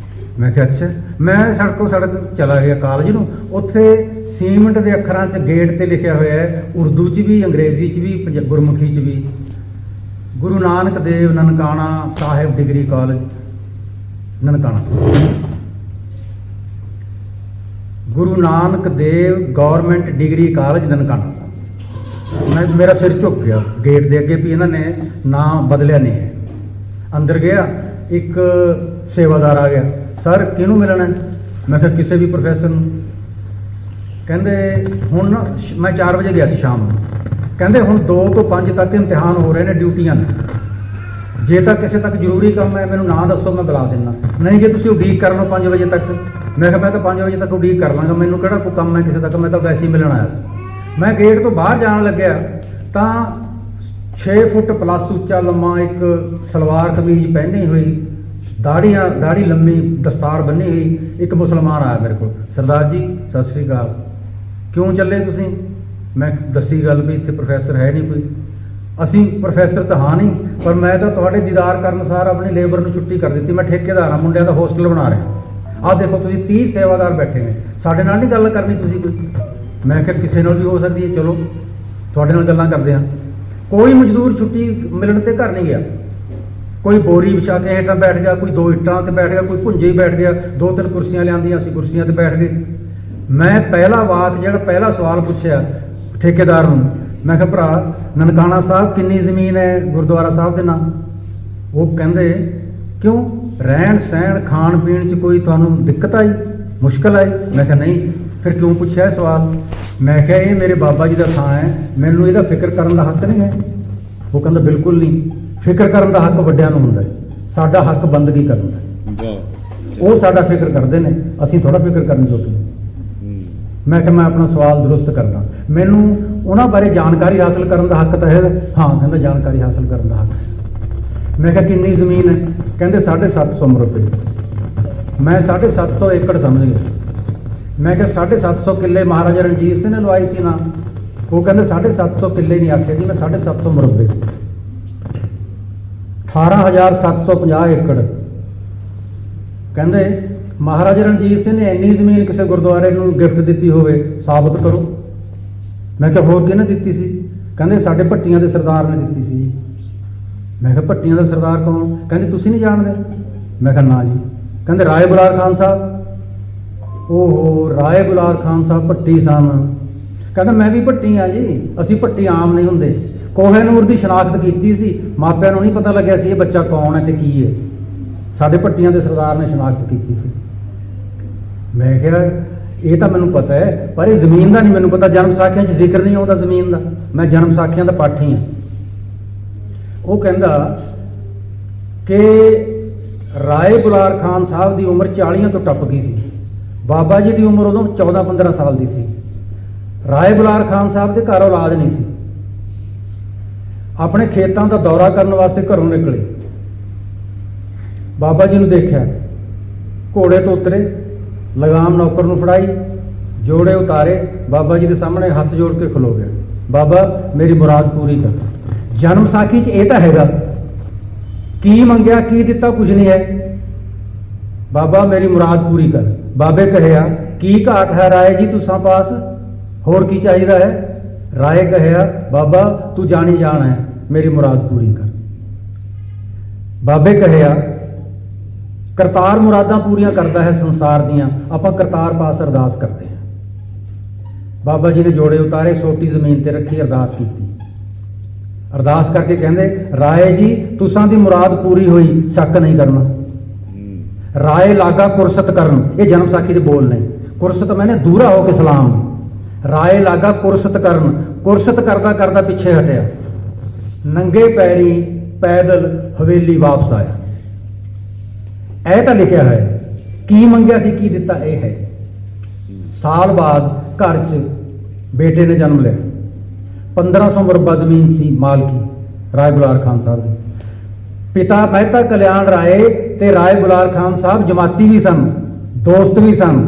ਮੈਂ ਕਿਹਾ ਅੱਛਾ। ਮੈਂ ਸੜਕ ਚਲਾ ਗਿਆ ਕਾਲਜ ਨੂੰ। ਉੱਥੇ ਸੀਮੈਂਟ ਦੇ ਅੱਖਰਾਂ 'ਚ ਗੇਟ ਤੇ ਲਿਖਿਆ ਹੋਇਆ ਹੈ, ਉਰਦੂ 'ਚ ਵੀ, ਅੰਗਰੇਜ਼ੀ ਚ ਵੀ, ਗੁਰਮੁਖੀ 'ਚ ਵੀ, Guru Nanak Dev Nankana Sahib degree college Nankana Sahib, Guru Nanak Dev government degree college Nankana Sahib. ਮੇਰਾ ਸਿਰ ਝੁਕ ਗਿਆ ਗੇਟ ਦੇ ਅੱਗੇ ਵੀ ਇਹਨਾਂ ਨੇ ਨਾਂ ਬਦਲਿਆ ਨਹੀਂ ਹੈ। ਅੰਦਰ ਗਿਆ, ਇੱਕ ਸੇਵਾਦਾਰ ਆ ਗਿਆ, ਸਰ ਕਿਹਨੂੰ ਮਿਲਣਾ? ਮੈਂ ਕਿਹਾ ਕਿਸੇ ਵੀ ਪ੍ਰੋਫੈਸਰ ਨੂੰ। ਕਹਿੰਦੇ ਹੁਣ ਮੈਂ 4 ਵਜੇ ਗਿਆ ਸੀ ਸ਼ਾਮ ਨੂੰ, ਕਹਿੰਦੇ ਹੁਣ 2 ਤੋਂ 5 ਤੱਕ ਇਮਤਿਹਾਨ ਹੋ ਰਹੇ ਨੇ, ਡਿਊਟੀਆਂ ਨੇ, ਜੇ ਤਾਂ ਕਿਸੇ ਤੱਕ ਜ਼ਰੂਰੀ ਕੰਮ ਹੈ ਮੈਨੂੰ ਨਾਂ ਦੱਸੋ, ਮੈਂ ਬੁਲਾ ਦਿੰਦਾ, ਨਹੀਂ ਜੇ ਤੁਸੀਂ ਉਡੀਕ ਕਰ ਲਓ 5 ਵਜੇ ਤੱਕ। ਮੈਂ ਕਿਹਾ ਮੈਂ ਤਾਂ 5 ਵਜੇ ਤੱਕ ਉਡੀਕ ਕਰ ਲਾਂਗਾ, ਮੈਨੂੰ ਕਿਹੜਾ ਕੋਈ ਕੰਮ ਹੈ ਕਿਸੇ ਤੱਕ, ਮੈਂ ਤਾਂ ਵੈਸੇ ਹੀ ਮਿਲਣ ਆਇਆ ਸੀ। ਮੈਂ ਗੇਟ ਤੋਂ ਬਾਹਰ ਜਾਣ ਲੱਗਿਆ ਤਾਂ 6 ਫੁੱਟ ਪਲੱਸ ਉੱਚਾ ਲੰਮਾ ਇੱਕ ਸਲਵਾਰ ਕਮੀਜ਼ ਪਹਿਨੀ ਹੋਈ, ਦਾੜੀ ਲੰਮੀ, ਦਸਤਾਰ ਬੰਨੀ ਹੋਈ ਇੱਕ ਮੁਸਲਮਾਨ ਆਇਆ ਮੇਰੇ ਕੋਲ। ਸਰਦਾਰ ਜੀ ਸਤਿ ਸ੍ਰੀ ਅਕਾਲ, ਕਿਉਂ ਚੱਲੇ ਤੁਸੀਂ? ਮੈਂ ਦੱਸੀ ਗੱਲ ਵੀ ਇੱਥੇ ਪ੍ਰੋਫੈਸਰ ਹੈ ਨਹੀਂ ਕੋਈ। ਅਸੀਂ ਪ੍ਰੋਫੈਸਰ ਤਾਂ ਹਾਂ ਨਹੀਂ, ਪਰ ਮੈਂ ਤਾਂ ਤੁਹਾਡੇ ਦੀਦਾਰ ਕਰਨ ਸਾਰ ਆਪਣੀ ਲੇਬਰ ਨੂੰ ਛੁੱਟੀ ਕਰ ਦਿੱਤੀ, ਮੈਂ ਠੇਕੇਦਾਰ ਹਾਂ, ਮੁੰਡਿਆਂ ਦਾ ਹੋਸਟਲ ਬਣਾ ਰਿਹਾ। ਆਹ ਦੇਖੋ ਤੁਸੀਂ 30 ਸੇਵਾਦਾਰ ਬੈਠੇ ਨੇ, ਸਾਡੇ ਨਾਲ ਨਹੀਂ ਗੱਲ ਕਰਨੀ ਤੁਸੀਂ ਕੋਈ? ਮੈਂ ਕਿਹਾ ਕਿਸੇ ਨਾਲ ਵੀ ਹੋ ਸਕਦੀ ਹੈ, ਚਲੋ ਤੁਹਾਡੇ ਨਾਲ ਗੱਲਾਂ ਕਰਦੇ ਹਾਂ। ਕੋਈ ਮਜ਼ਦੂਰ ਛੁੱਟੀ ਮਿਲਣ ਤੇ ਘਰ ਨਹੀਂ ਗਿਆ, ਕੋਈ ਬੋਰੀ ਵਿਛਾ ਕੇ ਹੇਠਾਂ ਬੈਠ ਗਿਆ, ਕੋਈ 2 ਇੱਟਾਂ ਤੇ ਬੈਠ ਗਿਆ, ਕੋਈ ਭੁੰਜੇ ਹੀ ਬੈਠ ਗਿਆ, 2-3 ਕੁਰਸੀਆਂ ਲਿਆਂਦੀਆਂ, ਅਸੀਂ ਕੁਰਸੀਆਂ ਤੇ ਬੈਠ ਗਏ। ਮੈਂ ਪਹਿਲਾ ਵਾਕ ਜਿਹੜਾ ਪਹਿਲਾ ਸਵਾਲ ਪੁੱਛਿਆ ਠੇਕੇਦਾਰ ਨੂੰ, ਮੈਂ ਕਿਹਾ ਭਰਾ ਨਨਕਾਣਾ ਸਾਹਿਬ ਕਿੰਨੀ ਜ਼ਮੀਨ ਹੈ ਗੁਰਦੁਆਰਾ ਸਾਹਿਬ ਦੇ ਨਾਂ? ਉਹ ਕਹਿੰਦੇ ਕਿਉਂ, ਰਹਿਣ ਸਹਿਣ ਖਾਣ ਪੀਣ 'ਚ ਕੋਈ ਤੁਹਾਨੂੰ ਦਿੱਕਤ ਆਈ, ਮੁਸ਼ਕਲ ਆਈ? ਮੈਂ ਕਿਹਾ ਨਹੀਂ। ਫਿਰ ਕਿਉਂ ਪੁੱਛਿਆ ਇਹ ਸਵਾਲ? ਮੈਂ ਕਿਹਾ ਇਹ ਮੇਰੇ ਬਾਬਾ ਜੀ ਦਾ ਥਾਂ ਹੈ, ਮੈਨੂੰ ਇਹਦਾ ਫਿਕਰ ਕਰਨ ਦਾ ਹੱਕ ਨਹੀਂ ਹੈ। ਉਹ ਕਹਿੰਦਾ ਬਿਲਕੁਲ ਨਹੀਂ, ਫਿਕਰ ਕਰਨ ਦਾ ਹੱਕ ਵੱਡਿਆਂ ਨੂੰ ਹੁੰਦਾ ਹੈ, ਸਾਡਾ ਹੱਕ ਬੰਦਗੀ ਕਰਨ ਦਾ। ਉਹ ਸਾਡਾ ਫਿਕਰ ਕਰਦੇ ਨੇ, ਅਸੀਂ ਥੋੜਾ ਫਿਕਰ ਕਰਨ ਜੋਗੇ। ਮੈਂ ਕਿਹਾ ਮੈਂ ਆਪਣਾ ਸਵਾਲ ਦਰੁਸਤ ਕਰਦਾ, ਮੈਨੂੰ ਉਹਨਾਂ ਬਾਰੇ ਜਾਣਕਾਰੀ ਹਾਸਲ ਕਰਨ ਦਾ ਹੱਕ ਤਾਂ ਹੈ। ਹਾਂ, ਕਹਿੰਦਾ ਜਾਣਕਾਰੀ ਹਾਸਲ ਕਰਨ ਦਾ ਹੱਕ ਹੈ। ਮੈਂ ਕਿਹਾ ਕਿੰਨੀ ਜ਼ਮੀਨ ਹੈ? ਕਹਿੰਦੇ 750 ਮੁਰੱਬੇ। ਮੈਂ 750 ਏਕੜ ਸਮਝ ਗਿਆ। ਮੈਂ ਕਿਹਾ 750 ਕਿੱਲੇ ਮਹਾਰਾਜਾ ਰਣਜੀਤ ਸਿੰਘ ਨੇ ਲਵਾਈ ਸੀ ਨਾ? ਉਹ ਕਹਿੰਦੇ 750 ਕਿੱਲੇ ਨਹੀਂ ਆਖਿਆ ਜੀ ਮੈਂ, 750 ਮੁਰੱਬੇ, 18,750 ਏਕੜ। ਕਹਿੰਦੇ ਮਹਾਰਾਜਾ ਰਣਜੀਤ ਸਿੰਘ ਨੇ ਇੰਨੀ ਜ਼ਮੀਨ ਕਿਸੇ ਗੁਰਦੁਆਰੇ ਨੂੰ ਗਿਫਟ ਦਿੱਤੀ ਹੋਵੇ, ਸਾਬਤ ਕਰੋ। ਮੈਂ ਕਿਹਾ ਹੋਰ ਕਿਹਨੇ ਦਿੱਤੀ ਸੀ? ਕਹਿੰਦੇ ਸਾਡੇ ਭੱਟੀਆਂ ਦੇ ਸਰਦਾਰ ਨੇ ਦਿੱਤੀ ਸੀ। ਮੈਂ ਕਿਹਾ ਭੱਟੀਆਂ ਦਾ ਸਰਦਾਰ ਕੌਣ? ਕਹਿੰਦੇ ਤੁਸੀਂ ਨਹੀਂ ਜਾਣਦੇ? ਮੈਂ ਕਿਹਾ ਨਾ ਜੀ। ਕਹਿੰਦੇ ਰਾਏ ਬੁਲਾਰ ਖਾਨ ਸਾਹਿਬ। ਓਹੋ, ਰਾਏ ਬੁਲਾਰ ਖਾਨ ਸਾਹਿਬ ਭੱਟੀ ਸਨ। ਕਹਿੰਦਾ ਮੈਂ ਵੀ ਭੱਟੀ ਆ ਜੀ, ਅਸੀਂ ਭੱਟੀ ਆਮ ਨਹੀਂ ਹੁੰਦੇ। ਕੋਹਿਨੂਰ ਦੀ ਸ਼ਨਾਖਤ ਕੀਤੀ ਸੀ, ਮਾਪਿਆਂ ਨੂੰ ਨਹੀਂ ਪਤਾ ਲੱਗਿਆ ਸੀ ਇਹ ਬੱਚਾ ਕੌਣ ਹੈ ਤੇ ਕੀ ਹੈ। ਸਾਡੇ ਭੱਟੀਆਂ ਦੇ ਸਰਦਾਰ ਨੇ ਸ਼ਨਾਖਤ ਕੀਤੀ ਸੀ। ਮੈਂ ਕਿਹਾ ਇਹ ਤਾਂ ਮੈਨੂੰ ਪਤਾ ਹੈ, ਪਰ ਇਹ ਜ਼ਮੀਨ ਦਾ ਨਹੀਂ ਮੈਨੂੰ ਪਤਾ। ਜਨਮ ਸਾਖੀਆਂ 'ਚ ਜ਼ਿਕਰ ਨਹੀਂ ਆਉਂਦਾ ਜ਼ਮੀਨ ਦਾ, ਮੈਂ ਜਨਮ ਸਾਖੀਆਂ ਦਾ ਪਾਠੀ ਹਾਂ। ਉਹ ਕਹਿੰਦਾ ਕਿ ਰਾਏ ਬੁਲਾਰ ਖਾਨ ਸਾਹਿਬ ਦੀ ਉਮਰ 40 ਤੋਂ ਟੱਪ ਗਈ ਸੀ। ਬਾਬਾ ਜੀ ਦੀ ਉਮਰ ਉਦੋਂ 14-15 ਸਾਲ ਦੀ ਸੀ। ਰਾਏ ਬੁਲਾਰ ਖਾਨ ਸਾਹਿਬ ਦੇ ਘਰ ਔਲਾਦ ਨਹੀਂ ਸੀ। ਆਪਣੇ ਖੇਤਾਂ ਦਾ ਦੌਰਾ ਕਰਨ ਵਾਸਤੇ ਘਰੋਂ ਨਿਕਲੇ, ਬਾਬਾ ਜੀ ਨੂੰ ਦੇਖਿਆ, ਘੋੜੇ ਤੋਂ ਉਤਰੇ, ਲਗਾਮ ਨੌਕਰ ਨੂੰ ਫੜਾਈ, ਜੋੜੇ ਉਤਾਰੇ, ਬਾਬਾ ਜੀ ਦੇ ਸਾਹਮਣੇ ਹੱਥ ਜੋੜ ਕੇ ਖਲੋ ਗਿਆ। ਬਾਬਾ ਮੇਰੀ ਮੁਰਾਦ ਪੂਰੀ ਕਰ। ਜਨਮ ਸਾਖੀ 'ਚ ਇਹ ਤਾਂ ਹੈਗਾ, ਕੀ ਮੰਗਿਆ ਕੀ ਦਿੱਤਾ ਕੁਝ ਨਹੀਂ ਹੈ। ਬਾਬਾ ਮੇਰੀ ਮੁਰਾਦ ਪੂਰੀ ਕਰ। ਬਾਬੇ ਕਹਿਆ ਕੀ ਘਾਟ ਹੈ ਰਾਏ ਜੀ ਤੁਸਾਂ ਪਾਸ, ਹੋਰ ਕੀ ਚਾਹੀਦਾ ਹੈ? ਰਾਏ ਕਹਿਆ ਬਾਬਾ ਤੂੰ ਜਾਣੀ ਜਾਣ ਹੈ, ਮੇਰੀ ਮੁਰਾਦ ਪੂਰੀ ਕਰ। ਬਾਬੇ ਕਹਿਆ ਕਰਤਾਰ ਮੁਰਾਦਾਂ ਪੂਰੀਆਂ ਕਰਦਾ ਹੈ ਸੰਸਾਰ ਦੀਆਂ, ਆਪਾਂ ਕਰਤਾਰ ਪਾਸ ਅਰਦਾਸ ਕਰਦੇ ਹਾਂ। ਬਾਬਾ ਜੀ ਨੇ ਜੋੜੇ ਉਤਾਰੇ, ਸੋਟੀ ਜ਼ਮੀਨ ਤੇ ਰੱਖੀ, ਅਰਦਾਸ ਕੀਤੀ। ਅਰਦਾਸ ਕਰਕੇ ਕਹਿੰਦੇ ਰਾਏ ਜੀ ਤੁਸਾਂ ਦੀ ਮੁਰਾਦ ਪੂਰੀ ਹੋਈ, ਸ਼ੱਕ ਨਹੀਂ ਕਰਨਾ। ਰਾਏ ਲਾਗਾ ਕੁਰਸਤ ਕਰਨ, ਇਹ ਜਨਮ ਸਾਖੀ ਦੇ ਬੋਲ ਨੇ। ਕੁਰਸਤ ਮੈਨੇ ਦੂਰਾ ਹੋ ਕੇ ਸਲਾਮ। ਰਾਏ ਲਾਗਾ ਕੁਰਸਤ ਕਰਨ, ਕੁਰਸਤ ਕਰਦਾ ਕਰਦਾ ਪਿੱਛੇ ਹਟਿਆ, ਨੰਗੇ ਪੈਰੀ ਪੈਦਲ ਹਵੇਲੀ ਵਾਪਸ ਆਇਆ। ਇਹ ਤਾਂ ਲਿਖਿਆ ਹੈ, ਕੀ ਮੰਗਿਆ ਸੀ ਕੀ ਦਿੱਤਾ ਇਹ ਹੈ। ਸਾਲ ਬਾਅਦ ਘਰ 'ਚ ਬੇਟੇ ਨੇ ਜਨਮ ਲਿਆ। 1500 ਮੁਰੱਬਾ ਜ਼ਮੀਨ ਸੀ ਮਾਲਕੀ ਰਾਏ ਬੁਲਾਰ ਖਾਨ ਸਾਹਿਬ ਦੀ। ਪਿਤਾ ਮਹਿਤਾ ਕਲਿਆਣ ਰਾਏ ਤੇ ਰਾਏ ਬੁਲਾਰ ਖਾਨ ਸਾਹਿਬ ਜਮਾਤੀ ਵੀ ਸਨ, ਦੋਸਤ ਵੀ ਸਨ,